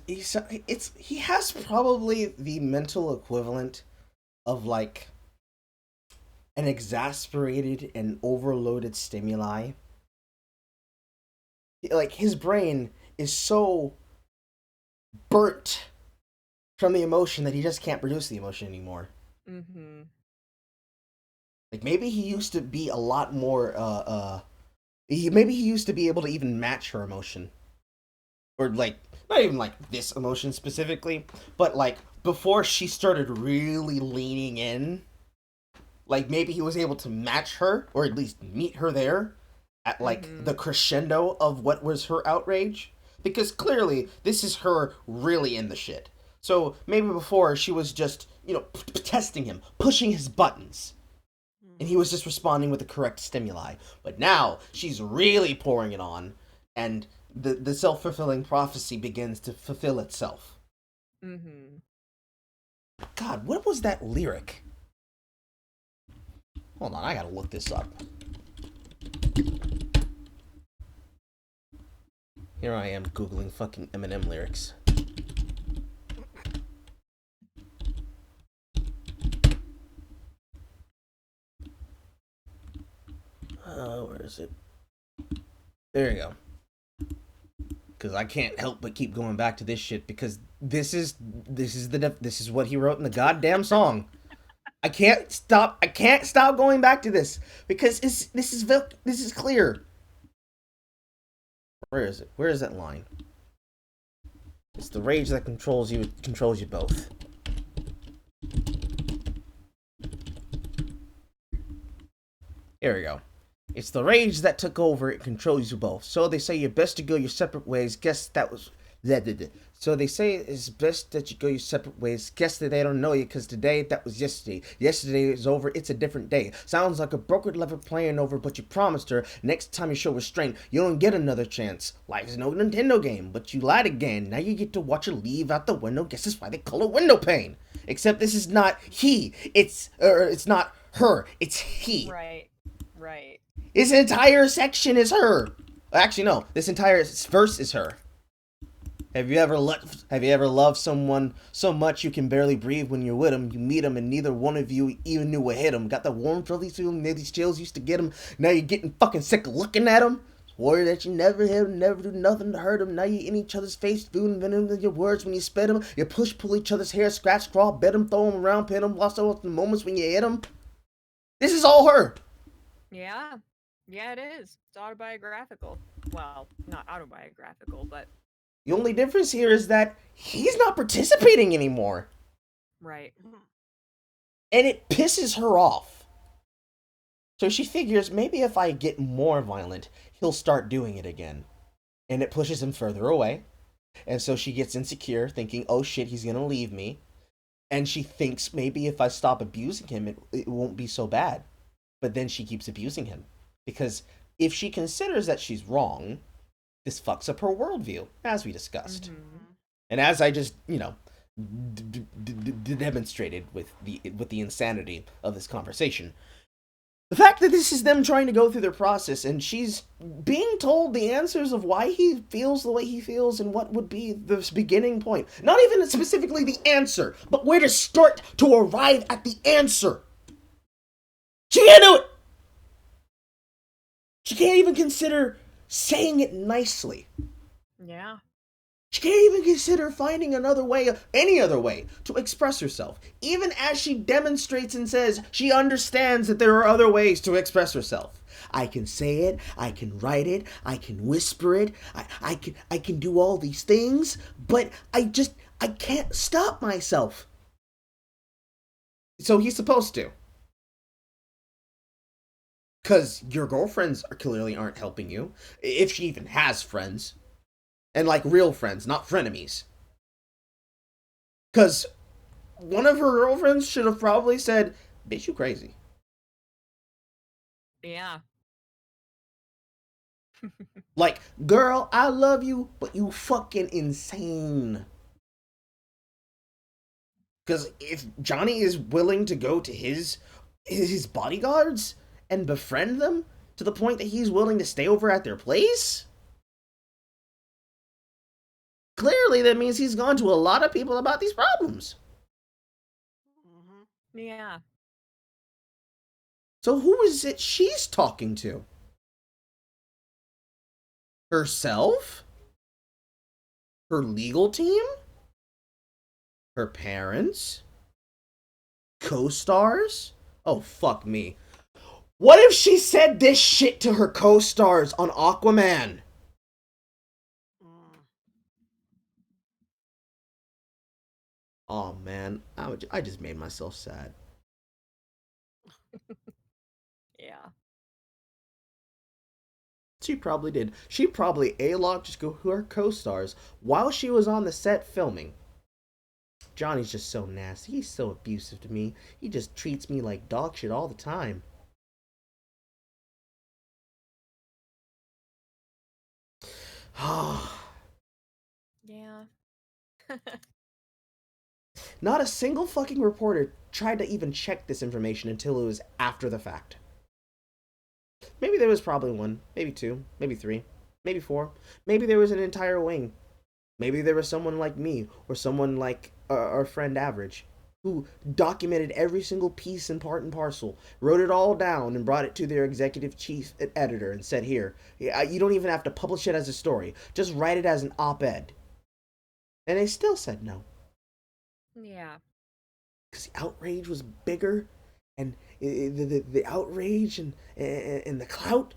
He has probably the mental equivalent of like an exasperated and overloaded stimuli. Like his brain is so burnt from the emotion that he just can't produce the emotion anymore. Mm-hmm. Like maybe he used to be a lot more maybe he used to be able to even match her emotion. Or like not even like this emotion specifically, but like before she started really leaning in, like maybe he was able to match her or at least meet her there at like the crescendo of what was her outrage, because clearly this is her really in the shit. So maybe before she was just, testing him, pushing his buttons, and he was just responding with the correct stimuli. But now she's really pouring it on, and the self-fulfilling prophecy begins to fulfill itself. Mm-hmm. God, what was that lyric? Hold on, I gotta look this up. Here I am Googling fucking Eminem lyrics. Where is it? There you go. Because I can't help but keep going back to this shit, because this is what he wrote in the goddamn song. I can't stop going back to this, because this is clear. Where is it? Where is that line? It's the rage that controls you. It controls you both. Here we go. It's the rage that took over. It controls you both. So they say you're best to go your separate ways. Guess that was... So they say it's best that you go your separate ways. Guess that they don't know you, because today, that was yesterday. Yesterday is over. It's a different day. Sounds like a broken lever playing over, but you promised her next time you show restraint, you don't get another chance. Life's no Nintendo game, but you lied again. Now you get to watch her leave out the window. Guess that's why they call it window pane. Except this is not he. It's not her. It's he. Right. This entire section is her. Actually, no. This entire verse is her. Have you ever loved someone so much you can barely breathe when you're with them? You meet them and neither one of you even knew what hit them. Got that warm fuzzy feeling that these chills used to get them. Now you're getting fucking sick of looking at them. Swore that you never hit them, never do nothing to hurt them. Now you in each other's face, spewing venom in your words when you spit them. You pull each other's hair, scratch, crawl, bet them, throw them around, pin them. Lost all the moments when you hit them. This is all her. Yeah, it is. It's autobiographical. Well, not autobiographical, but... The only difference here is that he's not participating anymore. Right. And it pisses her off. So she figures, maybe if I get more violent, he'll start doing it again. And it pushes him further away. And so she gets insecure, thinking, oh shit, he's gonna leave me. And she thinks maybe if I stop abusing him, it won't be so bad. But then she keeps abusing him. Because if she considers that she's wrong, this fucks up her worldview, as we discussed. Mm-hmm. And as I just, demonstrated with the insanity of this conversation. The fact that this is them trying to go through their process, and she's being told the answers of why he feels the way he feels and what would be the beginning point. Not even specifically the answer, but where to start to arrive at the answer. She can't do it! She can't even consider saying it nicely. Yeah. She can't even consider finding any other way to express herself. Even as she demonstrates and says she understands that there are other ways to express herself. I can say it, I can write it, I can whisper it, I can do all these things, but I can't stop myself. So he's supposed to. Because your girlfriends clearly aren't helping you. If she even has friends. And like real friends, not frenemies. Because one of her girlfriends should have probably said, bitch, you crazy. Yeah. Like, girl, I love you, but you fucking insane. Because if Johnny is willing to go to his bodyguards and befriend them, To the point that he's willing to stay over at their place? Clearly, that means he's gone to a lot of people about these problems. Yeah. So who is it she's talking to? Herself? Her legal team? Her parents? Co-stars? Oh, fuck me. What if she said this shit to her co-stars on Aquaman? Oh man, I just made myself sad. Yeah. She probably did. She probably A-locked just go to her co-stars while she was on the set filming. Johnny's just so nasty. He's so abusive to me. He just treats me like dog shit all the time. Yeah. Not a single fucking reporter tried to even check this information until it was after the fact. Maybe there was probably one, maybe two, maybe three, maybe four. Maybe there was an entire wing. Maybe there was someone like me or someone like our friend Average who documented every single piece and part and parcel, wrote it all down and brought it to their executive chief editor and said, here, you don't even have to publish it as a story. Just write it as an op-ed. And they still said no. Yeah. Because the outrage was bigger, and the outrage and the clout,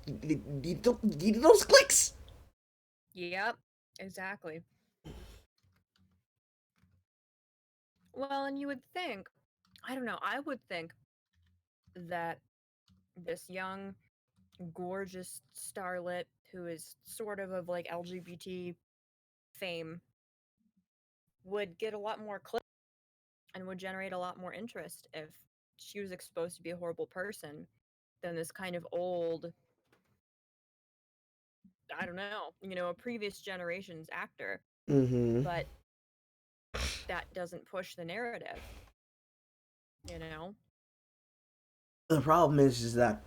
those clicks. Yep. Exactly. Well, and you would think, I don't know, I would think that this young, gorgeous starlet who is sort of like LGBT fame would get a lot more clicks and would generate a lot more interest if she was exposed to be a horrible person than this kind of old, I don't know, a previous generation's actor. Mm-hmm. But that doesn't push the narrative, you know? The problem is that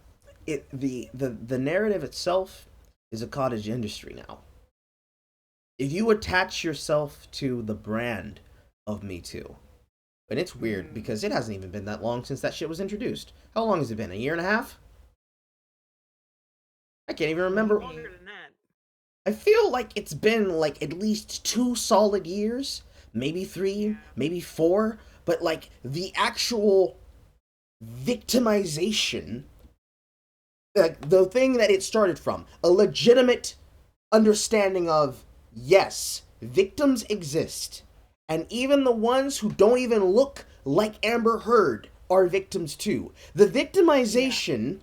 the narrative itself is a cottage industry now. If you attach yourself to the brand of Me Too, and it's weird because it hasn't even been that long since that shit was introduced. How long has it been? A year and a half? I can't even remember. Longer than that. I feel like it's been like at least 2 solid years, maybe 3, maybe 4, but like the actual victimization, like the thing that it started from, a legitimate understanding of, yes, victims exist, and even the ones who don't even look like Amber Heard are victims too. The victimization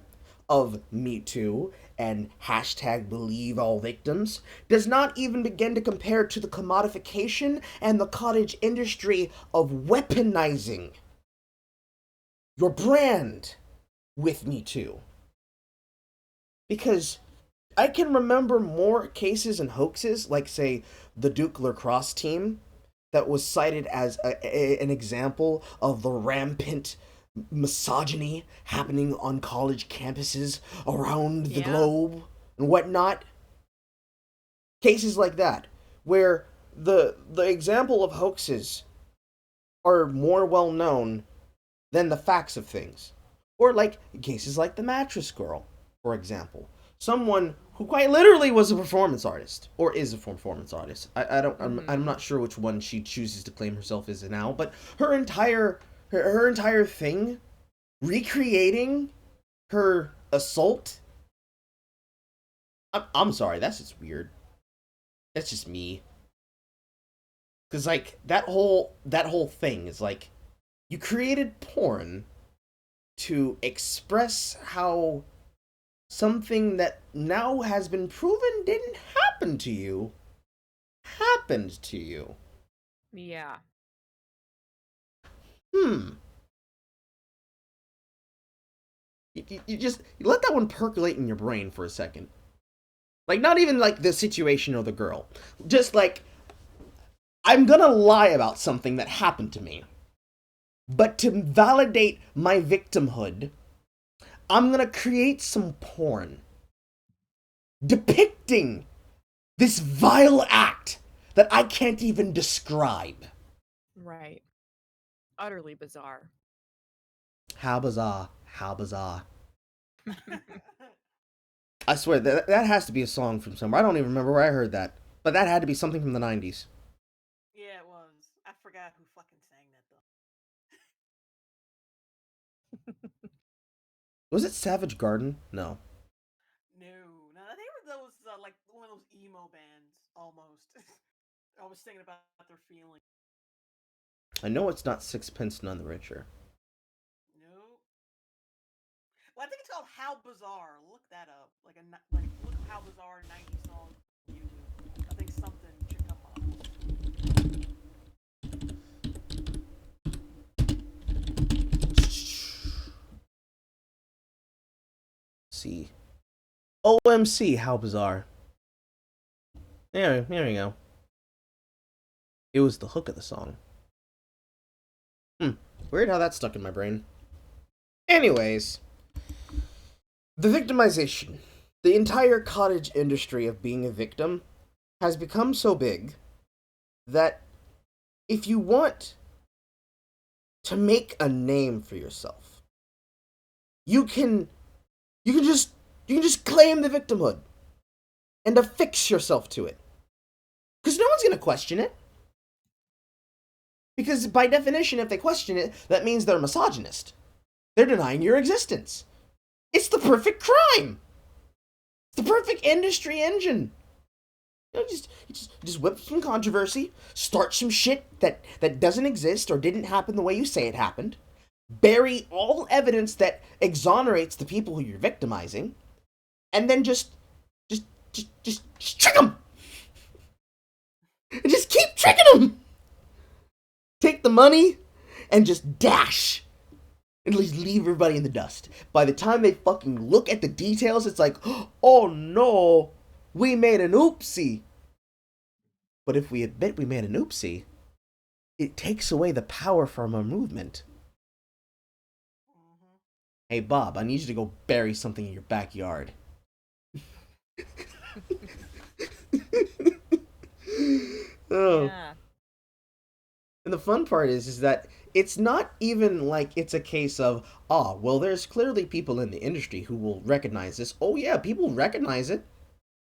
of Me Too and hashtag believe all victims does not even begin to compare to the commodification and the cottage industry of weaponizing your brand with Me Too. Because I can remember more cases and hoaxes, like, say, the Duke Lacrosse team, that was cited as an example of the rampant misogyny happening on college campuses around the globe and whatnot. Cases like that, where the example of hoaxes are more well known than the facts of things. Or like cases like the Mattress Girl, for example. Someone who quite literally was a performance artist, or is a performance artist. I'm not sure which one she chooses to claim herself as now, but her entire thing, recreating her assault. I'm sorry, that's just weird. That's just me. Cause like that whole thing is like, you created porn to express how something that now has been proven didn't happen to you happened to you. Yeah. You just let that one percolate in your brain for a second. Like, not even like the situation or the girl. Just like, I'm gonna lie about something that happened to me. But to validate my victimhood, I'm gonna create some porn depicting this vile act that I can't even describe. Right. Utterly bizarre. How bizarre. How bizarre. I swear, that has to be a song from somewhere. I don't even remember where I heard that. But that had to be something from the 90s. Yeah, it was. I forgot who fucking sang that though. Was it Savage Garden? No. No, they were those like one of those emo bands almost. I was thinking about their feelings. I know it's not Sixpence None the Richer. No. Well, I think it's called How Bizarre. Look that up. Look How Bizarre 90 songs on YouTube. I think something should come up. See. OMC, How Bizarre. There we go. It was the hook of the song. Weird how that stuck in my brain. Anyways, the victimization. The entire cottage industry of being a victim has become so big that if you want to make a name for yourself, you can just claim the victimhood and affix yourself to it. Because no one's going to question it. Because by definition, if they question it, that means they're misogynist. They're denying your existence. It's the perfect crime. It's the perfect industry engine. You just whip some controversy, start some shit that doesn't exist or didn't happen the way you say it happened, bury all evidence that exonerates the people who you're victimizing, and then just trick them. And just keep tricking them. Take the money and just dash. And leave everybody in the dust. By the time they fucking look at the details, it's like, oh no, we made an oopsie. But if we admit we made an oopsie, it takes away the power from our movement. Mm-hmm. Hey Bob, I need you to go bury something in your backyard. Oh. Yeah. And the fun part is that it's not even like it's a case of, well, there's clearly people in the industry who will recognize this. Oh yeah, people recognize it.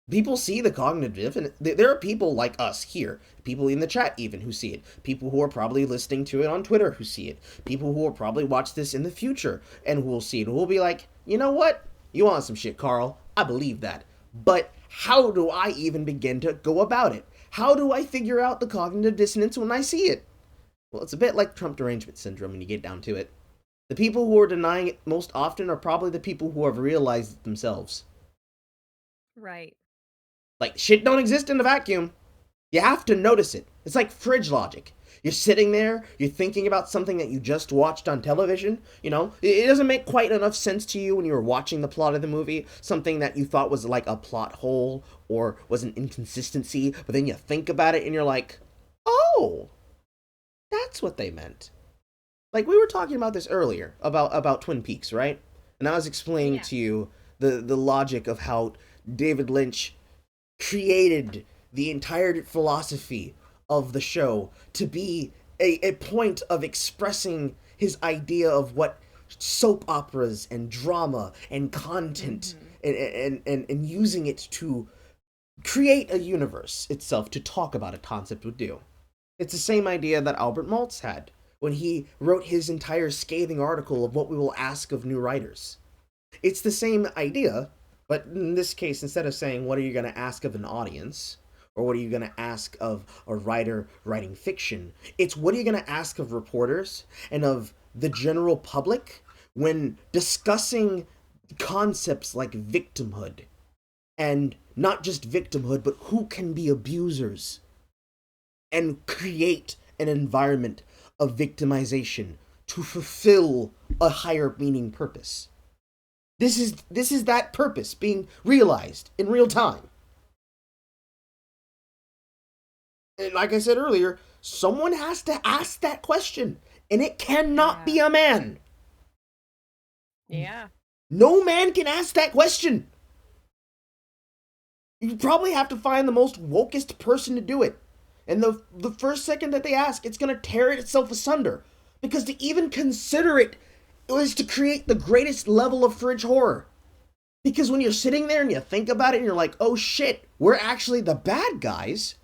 People see the cognitive, and there are people like us here, people in the chat even who see it, people who are probably listening to it on Twitter who see it, people who will probably watch this in the future and who will see it, who will be like, you know what? You want some shit, Carl. I believe that. But how do I even begin to go about it? How do I figure out the cognitive dissonance when I see it? Well, it's a bit like Trump derangement syndrome when you get down to it. The people who are denying it most often are probably the people who have realized it themselves. Right. Like, shit don't exist in a vacuum. You have to notice it. It's like fridge logic. You're sitting there, you're thinking about something that you just watched on television. You know, it doesn't make quite enough sense to you when you were watching the plot of the movie. Something that you thought was like a plot hole or was an inconsistency. But then you think about it and you're like, oh, that's what they meant. Like, we were talking about this earlier, about Twin Peaks, right? And I was explaining to you the logic of how David Lynch created the entire philosophy of the show to be a point of expressing his idea of what soap operas and drama and content and using it to create a universe itself to talk about a concept would do. It's the same idea that Albert Maltz had when he wrote his entire scathing article of what we will ask of new writers. It's the same idea, but in this case, instead of saying, what are you going to ask of an audience? Or what are you going to ask of a writer writing fiction? It's what are you going to ask of reporters and of the general public when discussing concepts like victimhood. And not just victimhood, but who can be abusers. And create an environment of victimization to fulfill a higher meaning purpose. This is that purpose being realized in real time. And like I said earlier, someone has to ask that question, and it cannot be a man. Yeah. No man can ask that question. You probably have to find the most wokest person to do it. And the first second that they ask, it's going to tear itself asunder. Because to even consider it is to create the greatest level of fridge horror. Because when you're sitting there and you think about it and you're like, oh shit, we're actually the bad guys.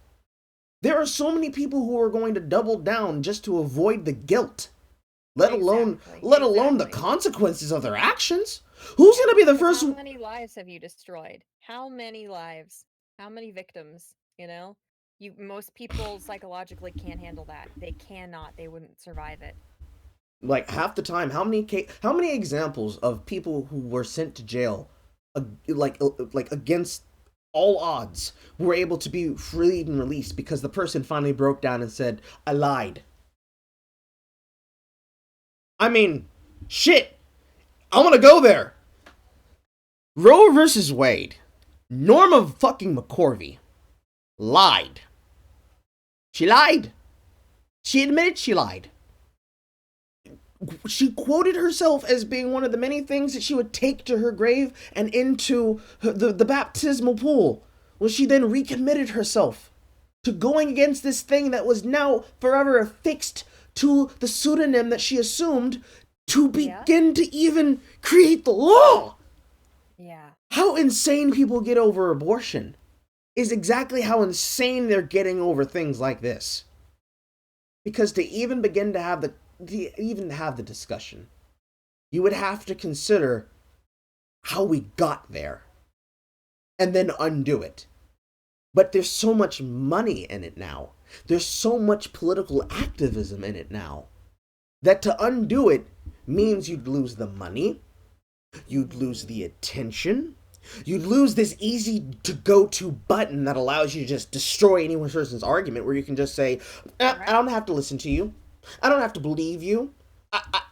There are so many people who are going to double down just to avoid the guilt. Let alone the consequences of their actions. Who's going to be the first? How many lives have you destroyed? How many lives? How many victims? You know, most people psychologically can't handle that. They cannot. They wouldn't survive it. Like half the time, how many examples of people who were sent to jail, like against all odds, were able to be freed and released because the person finally broke down and said, "I lied." I mean, shit. I want to go there. Roe versus Wade. Norma fucking McCorvey lied. She lied. She admitted she lied. She quoted herself as being one of the many things that she would take to her grave and into the baptismal pool. Well, she then recommitted herself to going against this thing that was now forever affixed to the pseudonym that she assumed to begin to even create the law. Yeah. How insane people get over abortion is exactly how insane they're getting over things like this. Because to even begin to have the discussion, you would have to consider how we got there and then undo it. But there's so much money in it now. There's so much political activism in it now that to undo it means you'd lose the money, you'd lose the attention, you'd lose this easy to go to button that allows you to just destroy any one person's argument, where you can just say, I don't have to listen to you. I don't have to believe you.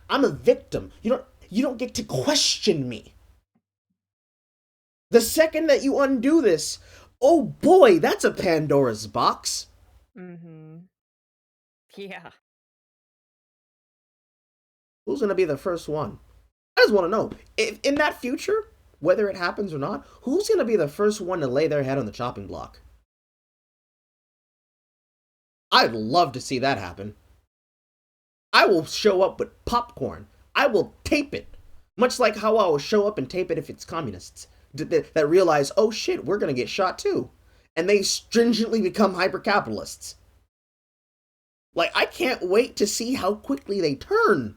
I'm a victim. You don't get to question me. The second that you undo this, oh boy, that's a Pandora's box. Mm-hmm. Yeah. Who's going to be the first one? I just want to know, if in that future, whether it happens or not, who's going to be the first one to lay their head on the chopping block? I'd love to see that happen. I will show up with popcorn. I will tape it. Much like how I will show up and tape it if it's communists that realize, oh shit, we're going to get shot too. And they stringently become hyper-capitalists. Like, I can't wait to see how quickly they turn.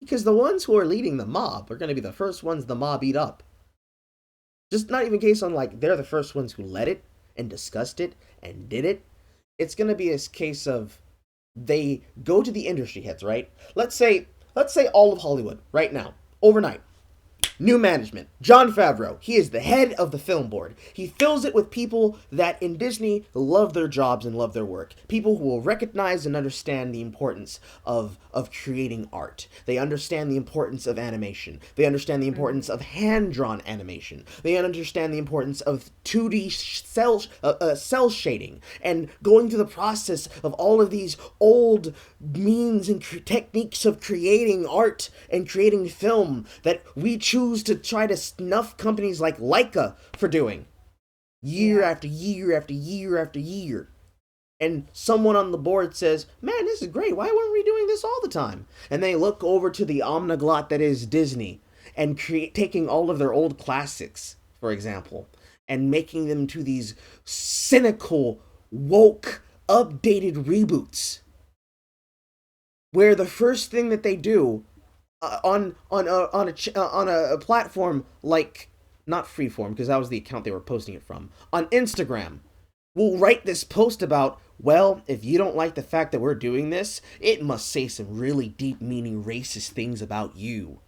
Because the ones who are leading the mob are going to be the first ones the mob eat up. Just not even case on like they're the first ones who led it and discussed it and did it. It's going to be a case of they go to the industry heads, right? Let's say all of Hollywood right now, overnight. New management. Jon Favreau. He is the head of the film board. He fills it with people that in Disney love their jobs and love their work. People who will recognize and understand the importance of creating art. They understand the importance of animation. They understand the importance of hand-drawn animation. They understand the importance of 2D cell shading and going through the process of all of these old means and techniques of creating art and creating film that we choose to try to snuff companies like Leica for doing year after year after year after year. And someone on the board says, man, this is great. Why weren't we doing this all the time? And they look over to the omniglot that is Disney and taking all of their old classics, for example, and making them to these cynical, woke, updated reboots. Where the first thing that they do on a platform like, not Freeform, because that was the account they were posting it from, on Instagram, will write this post about, well, if you don't like the fact that we're doing this, it must say some really deep meaning racist things about you.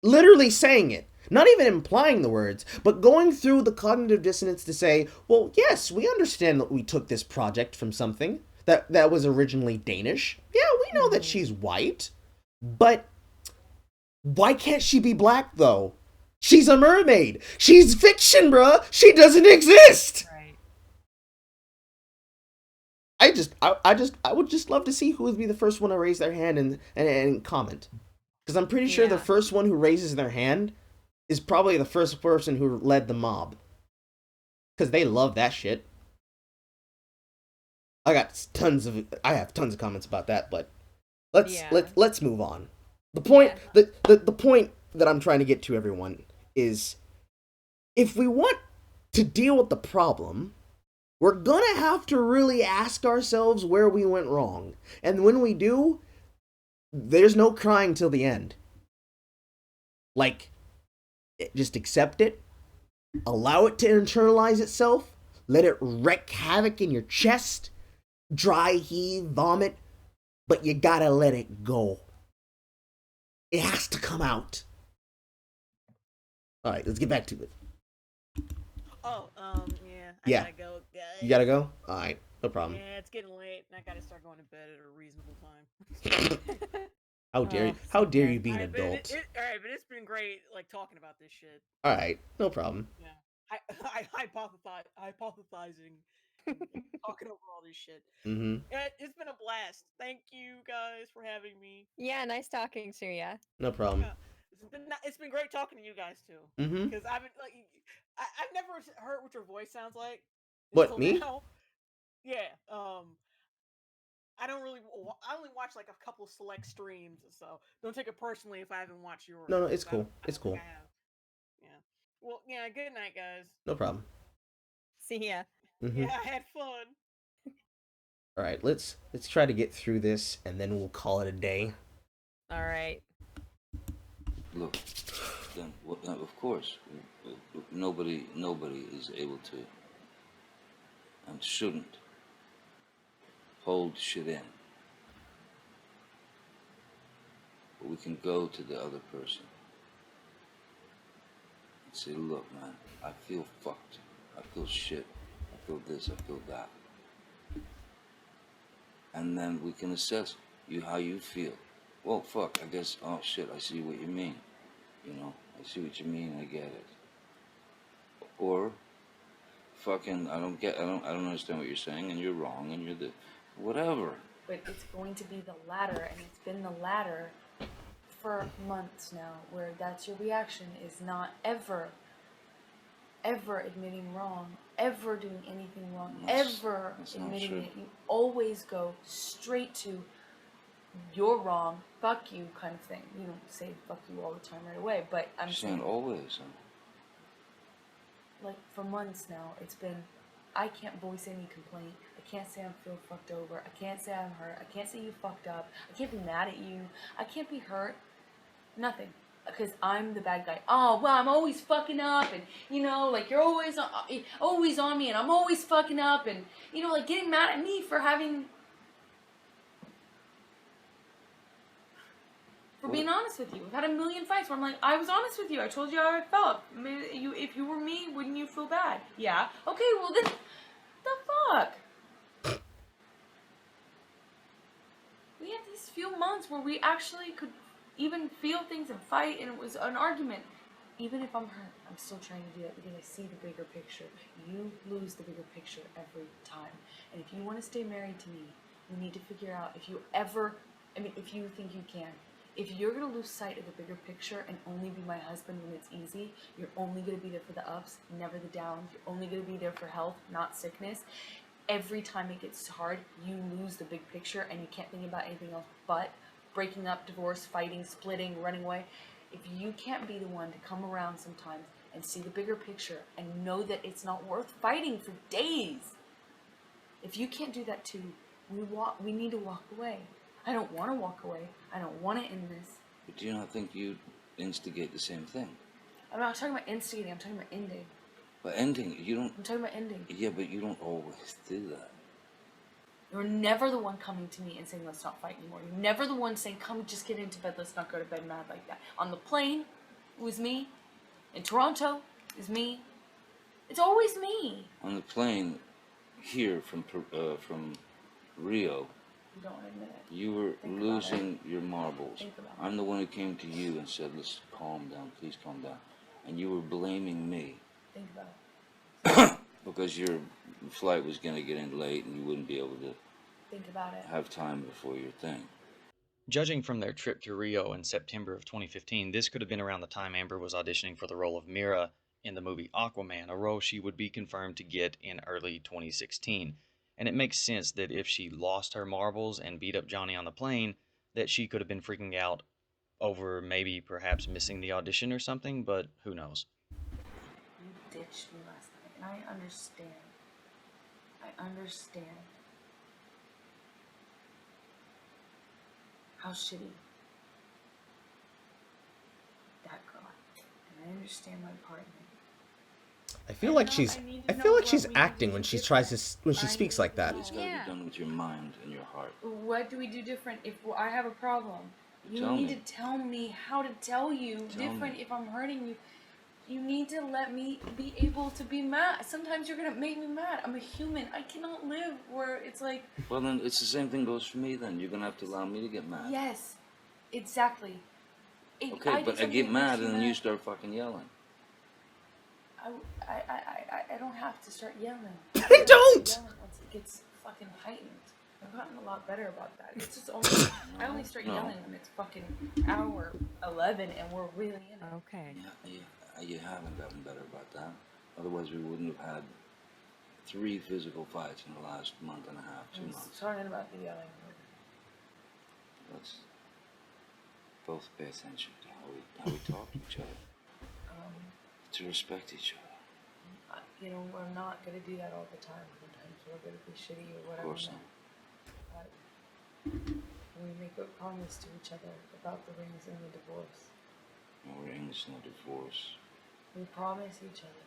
Literally saying it. Not even implying the words, but going through the cognitive dissonance to say, well, yes, we understand that we took this project from something that was originally Danish. Yeah, we know that she's white, but why can't she be black, though? She's a mermaid. She's fiction, bruh. She doesn't exist. Right. I would just love to see who would be the first one to raise their hand and comment. Because I'm pretty sure the Yeah. first one who raises their hand is probably the first person who led the mob. Because they love that shit. I have tons of comments about that, but let's move on. The point the point that I'm trying to get to, everyone, is if we want to deal with the problem, we're gonna have to really ask ourselves where we went wrong. And when we do, there's no crying till the end. Like, just accept it, allow it to internalize itself, let it wreak havoc in your chest, dry heave, vomit, but you gotta let it go. It has to come out. Alright, let's get back to it. Oh, yeah. I Yeah. gotta go, guys. You gotta go? Alright, no problem. Yeah, it's getting late, and I gotta start going to bed at a reasonable time. How dare you? Oh, How same dare here. you be an Alright, but adult? alright, but it's been great, like, talking about this shit. Alright, no problem. Yeah. I hypothesizing, and talking over all this shit. Mm-hmm. It's been a blast. Thank you guys for having me. Yeah, nice talking to ya. No problem. It's been great talking to you guys too. Mm-hmm. Because I've been like, I've never heard what your voice sounds like. What, Until me? now. Yeah. I only watch like a couple select streams, so don't take it personally if I haven't watched yours. No, it's I cool. don't It's think cool. I have. Yeah. Well, yeah. Good night, guys. No problem. See ya. Mm-hmm. Yeah, I had fun. Alright, let's try to get through this, and then we'll call it a day. All right. Look, then, of course, nobody is able to and shouldn't hold shit in. But we can go to the other person and say, look, man, I feel fucked. I feel shit. I feel this. I feel that. And then we can assess how you feel. Well, fuck, I guess, oh shit, I see what you mean. You know, I see what you mean, I get it. Or, fucking, I don't understand what you're saying, and you're wrong, and you're the, whatever. But it's going to be the latter, and it's been the latter for months now, where that's your reaction, is not ever admitting wrong, ever doing anything wrong, ever admitting it. You always go straight to you're wrong, fuck you kind of thing. You don't say fuck you all the time right away, but I'm saying always. Like for months now, it's been, I can't voice any complaint. I can't say I feel fucked over. I can't say I'm hurt. I can't say you fucked up. I can't be mad at you. I can't be hurt. Nothing. Because I'm the bad guy. Oh, well, I'm always fucking up, and, you know, like, you're always on me, and I'm always fucking up, and, you know, like, getting mad at me for being honest with you. I've had a million fights where I'm like, I was honest with you. I told you how I felt. Maybe if you were me, wouldn't you feel bad? Yeah. Okay, well, then, the fuck? We had these few months where we actually could even feel things and fight, and it was an argument. Even if I'm hurt, I'm still trying to do that because I see the bigger picture. You lose the bigger picture every time. And if you want to stay married to me, you need to figure out if you think you can. If you're going to lose sight of the bigger picture and only be my husband when it's easy, you're only going to be there for the ups, never the downs. You're only going to be there for health, not sickness. Every time it gets hard, you lose the big picture and you can't think about anything else but breaking up, divorce, fighting, splitting, running away. If you can't be the one to come around sometimes and see the bigger picture and know that it's not worth fighting for days, if you can't do that too, we need to walk away. I don't want to walk away. I don't want to end this. But do you not think you instigate the same thing? I'm not talking about instigating, I'm talking about ending. But ending, you don't... I'm talking about ending. Yeah, but you don't always do that. You're never the one coming to me and saying, let's not fight anymore. You're never the one saying, come, just get into bed, let's not go to bed mad like that. On the plane, it was me. In Toronto, it was me. It's always me. On the plane here from Rio, You don't admit it. you were Think losing your marbles. Think about I'm the one who came to you and said, let's calm down, please calm down. And you were blaming me. Think about it. Because your flight was going to get in late and you wouldn't be able to Think about it. have time before your thing. Judging from their trip to Rio in September of 2015, this could have been around the time Amber was auditioning for the role of Mira in the movie Aquaman, a role she would be confirmed to get in early 2016. And it makes sense that if she lost her marbles and beat up Johnny on the plane, that she could have been freaking out over maybe perhaps missing the audition or something, but who knows. You ditched me last night, and I understand. I understand how shitty that girl. And I understand my part in it. I feel like she's acting when she speaks like that. It's got to be done with your mind and your heart. What do we do different if I have a problem? You need to tell me how to tell you different if I'm hurting you. You need to let me be able to be mad. Sometimes you're gonna make me mad. I'm a human. I cannot live where it's like. Well, then it's the same thing goes for me. Then you're gonna have to allow me to get mad. Yes, exactly. Okay, but I get mad and then you start fucking yelling. I don't have to start yelling. I don't. Yelling once it gets fucking heightened. I've gotten a lot better about that. It's just only I only start yelling when it's fucking hour 11 and we're really in it. Okay. Yeah, you haven't gotten better about that. Otherwise, we wouldn't have had 3 physical fights in the last month and a half, 2 months. I'm talking about the yelling. Let's both pay attention to how we talk to each other. To respect each other. You know, we're not gonna do that all the time. Sometimes we're gonna be shitty or whatever. Of course not. But we make a promise to each other about the rings and the divorce. No rings, no divorce. We promise each other.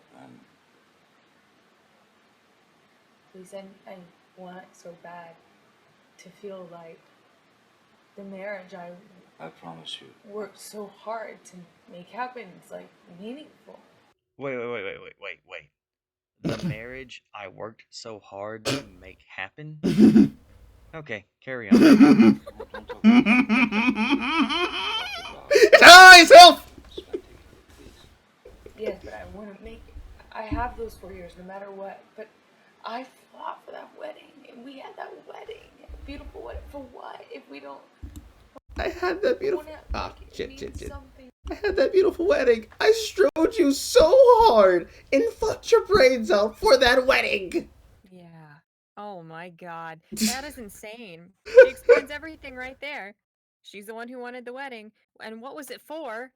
Please, I want so bad to feel like the marriage I promise you. worked so hard to make happen is like meaningful. Wait. The marriage I worked so hard to make happen? Okay, carry on. Don't talk about Myself. Yes, but I want to make. I have those 4 years, no matter what. But I fought for that wedding, and we had that wedding, beautiful wedding. For what? If we don't. I had that beautiful. Shit. I had that beautiful wedding. I strode you so hard and fucked your brains out for that wedding. Yeah. Oh my god. That is insane. She explains everything right there. She's the one who wanted the wedding. And what was it for?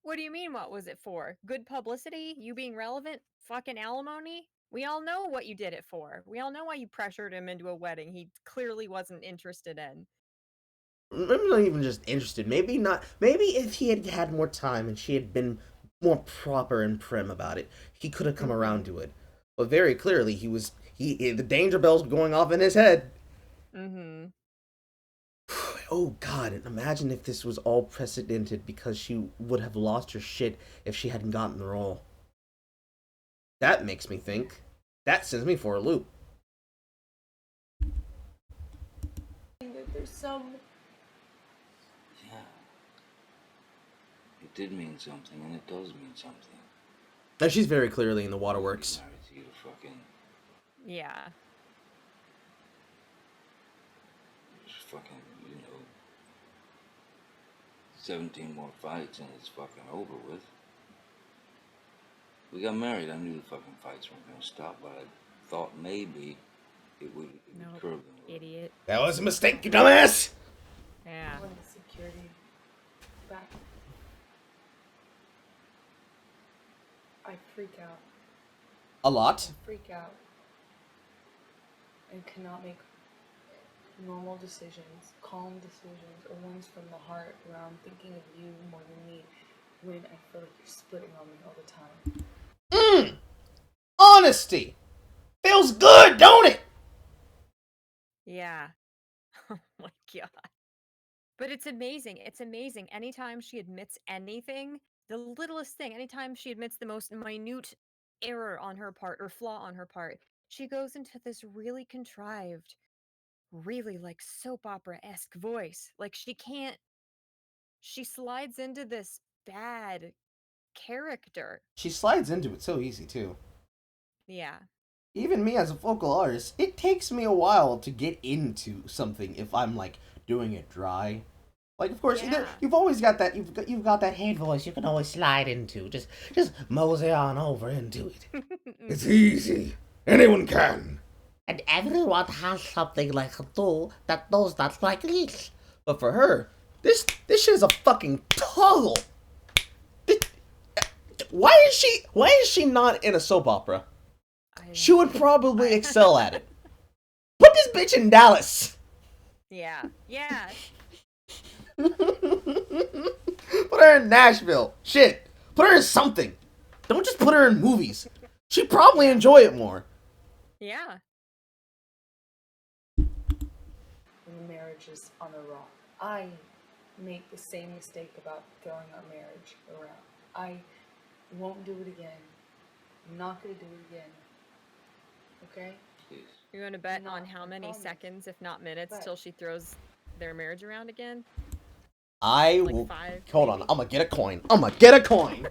What do you mean, what was it for? Good publicity? You being relevant? Fucking alimony? We all know what you did it for. We all know why you pressured him into a wedding he clearly wasn't interested in. I'm not even just interested. Maybe not. Maybe if he had had more time and she had been more proper and prim about it, he could have come around to it. But very clearly, the danger bells were going off in his head. Mm-hmm. Oh God! And imagine if this was all precedented because she would have lost her shit if she hadn't gotten the role. That makes me think. That sends me for a loop. There's some. Yeah. It did mean something, and it does mean something. And she's very clearly in the waterworks. Married to you to fucking. Yeah. Just fucking, 17 more fights and it's fucking over with. We got married. I knew the fucking fights weren't gonna stop, but I thought maybe it would curb them. Idiot. That was a mistake, you dumbass! Yeah. When the security back. I freak out. A lot. I freak out. And cannot make normal decisions, calm decisions, or ones from the heart where I'm thinking of you more than me when I feel like you're splitting on me all the time. Honesty! Feels good, don't it? Yeah. Oh my god. But it's amazing. It's amazing. Anytime she admits anything, the littlest thing, anytime she admits the most minute error on her part or flaw on her part, she goes into this really contrived, really like soap opera-esque voice. Like she slides into this bad character. She slides into it so easy, too. Yeah. Even me as a vocal artist, it takes me a while to get into something if I'm, like, doing it dry. Like, of course, Yeah. you've always got that. You've got that head voice you can always slide into. Just mosey on over into it. It's easy. Anyone can. And everyone has something like a tool that does that like this. But for her, this shit is a fucking toggle. Why is she not in a soap opera? She would probably excel at it. Put this bitch in Dallas. Yeah. Yeah. Put her in Nashville. Shit. Put her in something. Don't just put her in movies. She'd probably enjoy it more. Yeah. When the marriage is on the rock. I make the same mistake about throwing our marriage around. I won't do it again. I'm not gonna do it again. Okay? Please. You're going to bet No, on how I many promise. seconds, if not minutes, But- till she throws their marriage around again? I Like will. 5, Hold on. maybe? I'm gonna get a coin.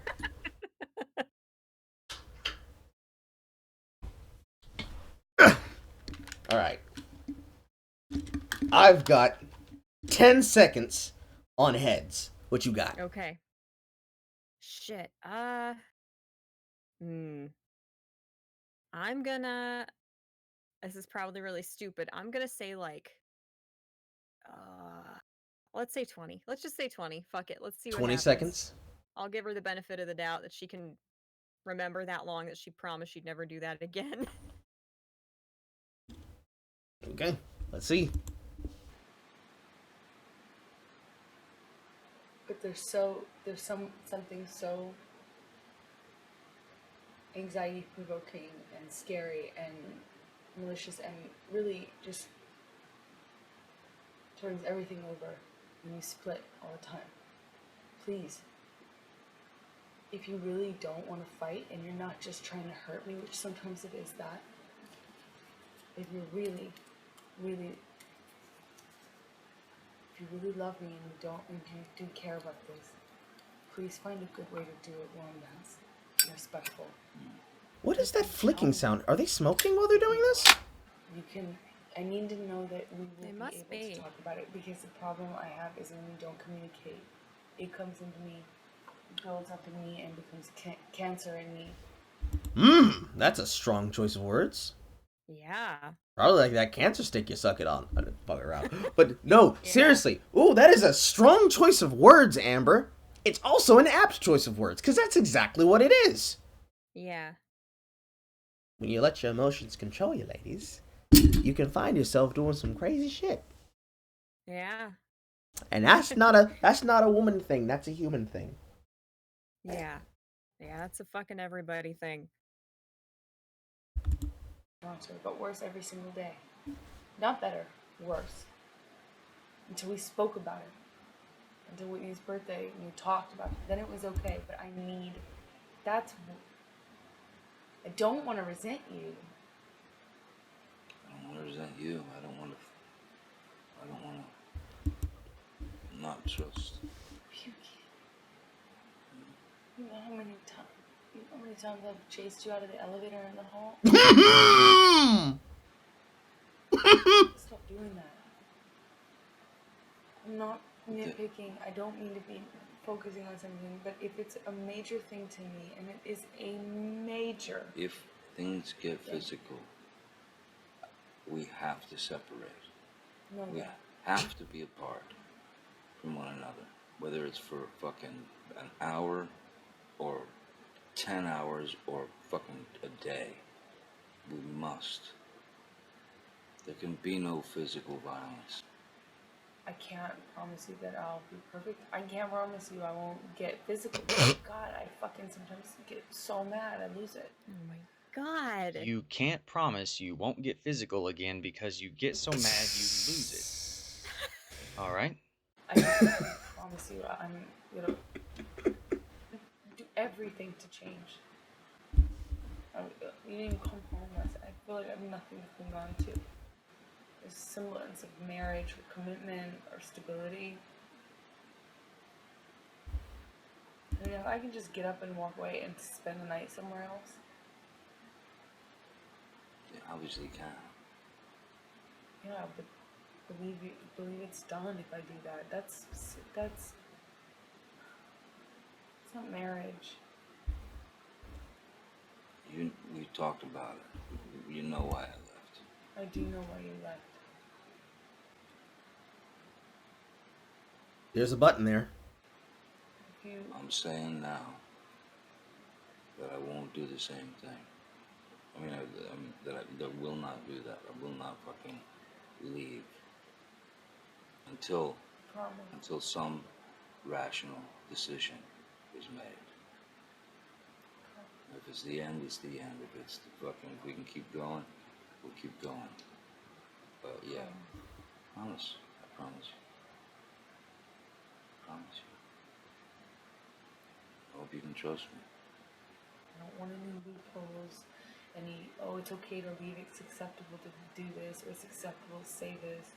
Alright. I've got 10 seconds on heads. What you got? Okay. Shit. I'm gonna. This is probably really stupid. I'm gonna say like. Let's say 20. Let's just say 20. Fuck it. Let's see what 20 happens. seconds? I'll give her the benefit of the doubt that she can remember that long that she promised she'd never do that again. Okay. Let's see. But there's something so anxiety provoking and scary and malicious and really just turns everything over when you split all the time. Please, if you really don't want to fight and you're not just trying to hurt me, which sometimes it is that, if you really love me and you do care about this, please find a good way to do it, one that's respectful. What is that flicking sound? Are they smoking while they're doing this? I need to know that we will They be must able be. to talk about it, because the problem I have is when we don't communicate, it comes into me, builds up in me, and becomes cancer in me. That's a strong choice of words. Yeah. Probably like that cancer stick you suck it on. I didn't fuck around. But no, seriously. Ooh, that is a strong choice of words, Amber. It's also an apt choice of words, because that's exactly what it is. Yeah. When you let your emotions control you, ladies, you can find yourself doing some crazy shit. Yeah. And that's not a woman thing. That's a human thing. Yeah. Yeah, that's a fucking everybody thing. But worse every single day. Not better, worse. Until we spoke about it. Until Whitney's birthday and we talked about it. Then it was okay, but I don't want to resent you. I don't want to resent you. I don't want to not trust. You know how many times I've chased you out of the elevator in the hall? Stop doing that. I'm not nitpicking. I don't mean to be focusing on something, but if it's a major thing to me, and it is a major... If things get physical, we have to separate. No, We have to be apart from one another. Whether it's for fucking an hour or 10 hours or fucking a day. We must. There can be no physical violence. I can't promise you that I'll be perfect. I can't promise you I won't get physical. God, I fucking sometimes get so mad I lose it. Oh my god. You can't promise you won't get physical again because you get so mad you lose it. All right? I can't promise you I'm gonna do everything to change. You didn't even come home. I feel like I have nothing to cling on to. There's a semblance of marriage or commitment or stability. I mean, if I can just get up and walk away and spend the night somewhere else. You obviously can. Yeah, but believe it's done if I do that. That's it's not marriage. We talked about it. You know why I left. I do know why you left. There's a button there. I'm saying now that I won't do the same thing. I mean, that will not do that. I will not fucking leave until some rational decision is made. If it's the end, it's the end. If it's the fucking, if we can keep going, we'll keep going. But yeah, promise. I promise you. I promise you. I hope you can trust me. I don't want any loopholes. It's okay to leave. It's acceptable to do this, or it's acceptable to say this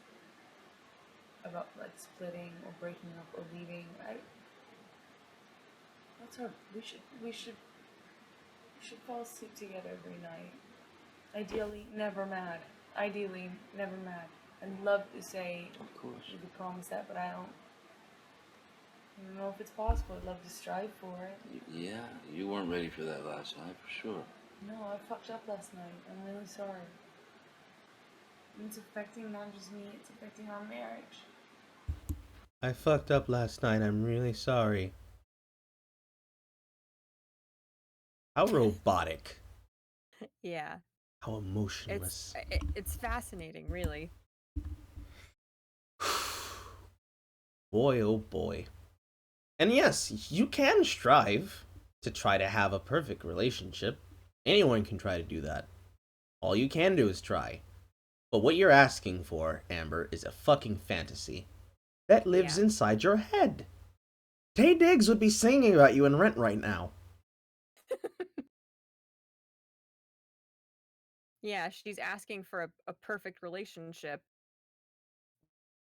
about like splitting or breaking up or leaving. We should fall asleep together every night. Ideally, never mad. I'd love to say Of course. we could promise that, but I don't know if it's possible. I'd love to strive for it. Yeah, you weren't ready for that last night, for sure. No, I fucked up last night. I'm really sorry. It's affecting not just me, it's affecting our marriage. I fucked up last night. I'm really sorry. How robotic. Yeah. How emotionless. It's fascinating, really. Boy, oh boy. And yes, you can strive to try to have a perfect relationship. Anyone can try to do that. All you can do is try. But what you're asking for, Amber, is a fucking fantasy that lives inside your head. Tay Diggs would be singing about you in Rent right now. Yeah, she's asking for a perfect relationship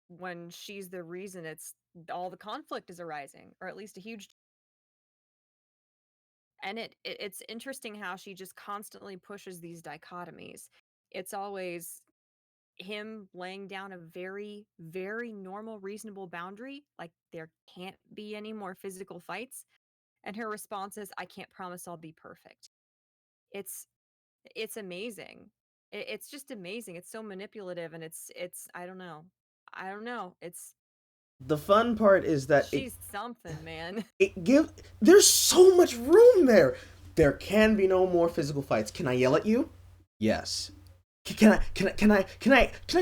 when she's the reason all the conflict is arising, or at least a huge. And it's interesting how she just constantly pushes these dichotomies. It's always him laying down a very, very normal, reasonable boundary, like there can't be any more physical fights. And her response is, I can't promise I'll be perfect. It's amazing. It's just amazing. It's so manipulative, and it's I don't know. It's The fun part is that she's something, man. there's so much room there. There can be no more physical fights. Can I yell at you? Yes. Can I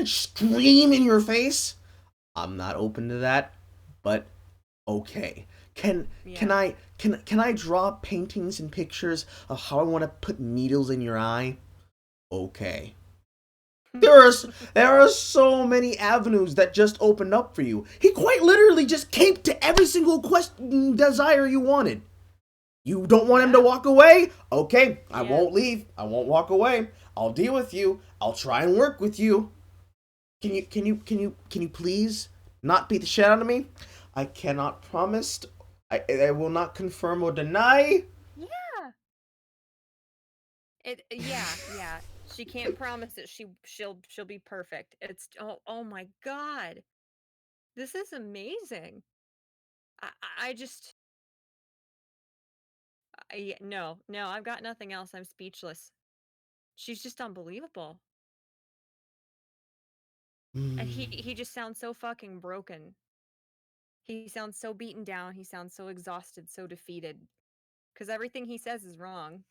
scream in your face? I'm not open to that, but okay. Can I draw paintings and pictures of how I want to put needles in your eye? Okay. There are so many avenues that just opened up for you. He quite literally just caped to every single desire you wanted. You don't want him to walk away? Okay, I won't leave. I won't walk away. I'll deal with you. I'll try and work with you. Can you please not beat the shit out of me? I cannot promise. I will not confirm or deny. Yeah. She can't promise that she'll be perfect. It's oh my god. This is amazing. I just no, I've got nothing else. I'm speechless. She's just unbelievable. And he just sounds so fucking broken. He sounds so beaten down. He sounds so exhausted, so defeated. Because everything he says is wrong.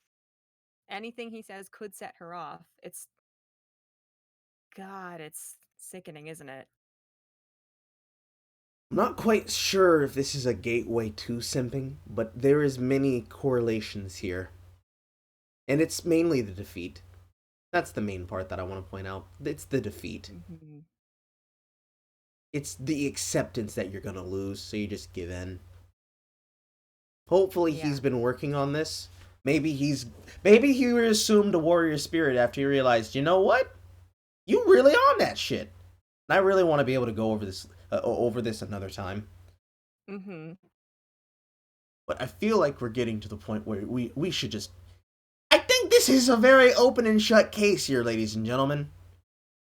Anything he says could set her off. God, it's sickening, isn't it? I'm not quite sure if this is a gateway to simping, but there is many correlations here. And it's mainly the defeat. That's the main part that I want to point out. It's the defeat. Mm-hmm. It's the acceptance that you're gonna lose, so you just give in. Hopefully he's been working on this. Maybe he assumed a warrior spirit after he realized, you know what? You really on that shit. And I really want to be able to go over this another time. Mm-hmm. But I feel like we're getting to the point where we should just... I think this is a very open and shut case here, ladies and gentlemen.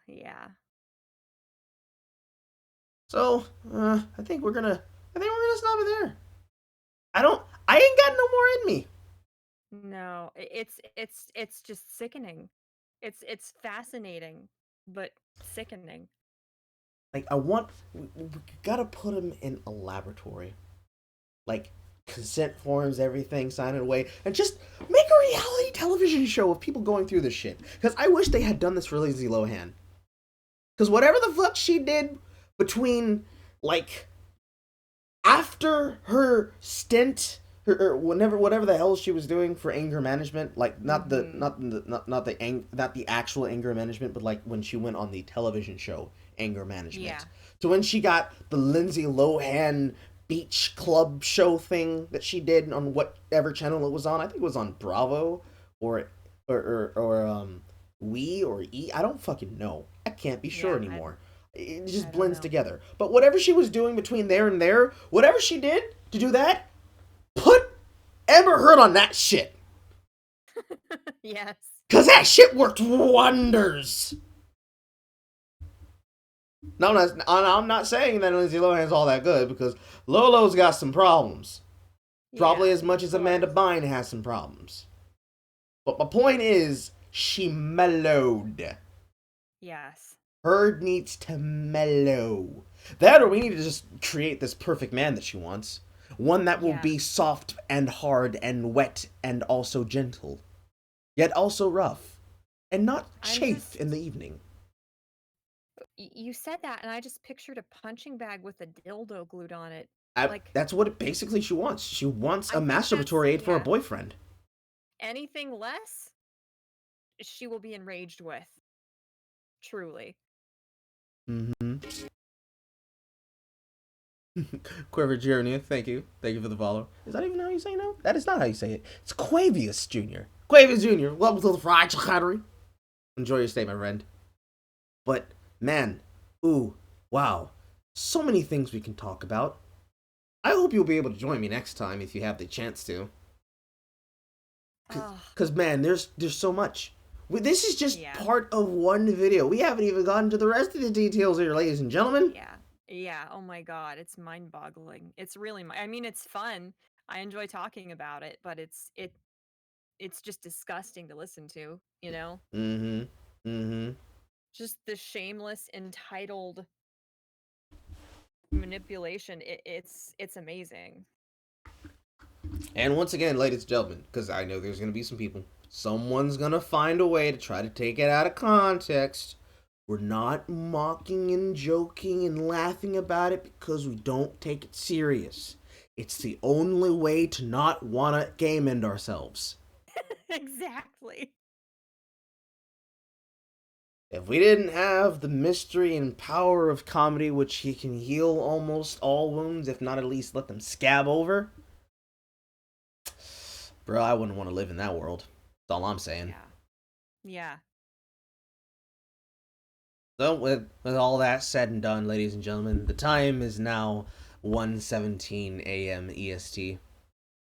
Yeah. So, I think we're gonna stop it there. I ain't got no more in me. No, it's just sickening. It's fascinating, but sickening. Like, we gotta put him in a laboratory. Like, consent forms, everything, sign it away, and just make a reality television show of people going through this shit. Because I wish they had done this for Lindsay Lohan. Because whatever the fuck she did between, like, after her stint, or whatever the hell she was doing for anger management, like not the actual anger management, but like when she went on the television show Anger Management. Yeah. So when she got the Lindsay Lohan beach club show thing that she did on whatever channel it was on, I think it was on Bravo or We or E. I don't fucking know. I can't be sure anymore. It just blends together. But whatever she was doing between there and there, whatever she did to do that, put Amber Heard on that shit. Yes. Because that shit worked wonders. No, I'm not saying that Lindsay Lohan's all that good, because Lolo's got some problems. Probably as much as Amanda Bynes has some problems. But my point is, she mellowed. Yes. Heard needs to mellow. That, or we need to just create this perfect man that she wants. One that will be soft and hard and wet and also gentle. Yet also rough. And not chafe in the evening. You said that, and I just pictured a punching bag with a dildo glued on it. That's what basically she wants. She wants a masturbatory aid for her boyfriend. Anything less, she will be enraged with. Truly. Mm-hmm. Quiver Jr., thank you. Thank you for the follow. Is that even how you say no? That is not how you say it. It's Quavius Jr. Quavius Jr., welcome to the Fried Chicanery. Enjoy your stay, my friend. But, man, ooh, wow. So many things we can talk about. I hope you'll be able to join me next time if you have the chance to. Because, man, there's so much. This is just part of one video. We haven't even gotten to the rest of the details here, ladies and gentlemen. Yeah, oh my god, it's mind-boggling. It's really, I mean, it's fun. I enjoy talking about it, but it's just disgusting to listen to, you know? Just the shameless, entitled manipulation. It's amazing. And once again, ladies and gentlemen, because I know there's going to be some people, someone's going to find a way to try to take it out of context. We're not mocking and joking and laughing about it because we don't take it serious. It's the only way to not want to game end ourselves. Exactly. If we didn't have the mystery and power of comedy, which he can heal almost all wounds, if not at least let them scab over, bro, I wouldn't want to live in that world. That's all I'm saying. Yeah. So, with all that said and done, ladies and gentlemen, the time is now 1:17 a.m. EST.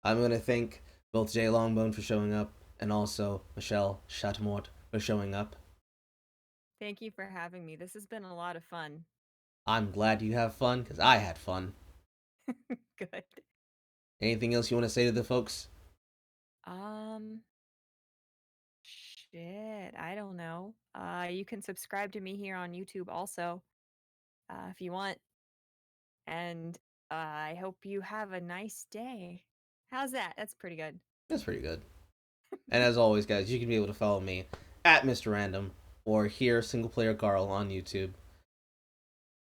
I'm going to thank both JLongbone for showing up, and also Michelle Chat-Mort for showing up. Thank you for having me. This has been a lot of fun. I'm glad you have fun, because I had fun. Good. Anything else you want to say to the folks? Shit, I don't know. You can subscribe to me here on YouTube also, if you want. And I hope you have a nice day. How's that? That's pretty good. That's pretty good. And as always, guys, you can be able to follow me at Mr. Random or here, Single Player Carl on YouTube.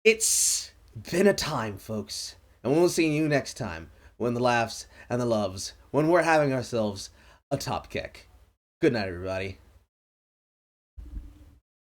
It's been a time, folks. And we'll see you next time when the laughs and the loves, when we're having ourselves a TopKek. Good night, everybody.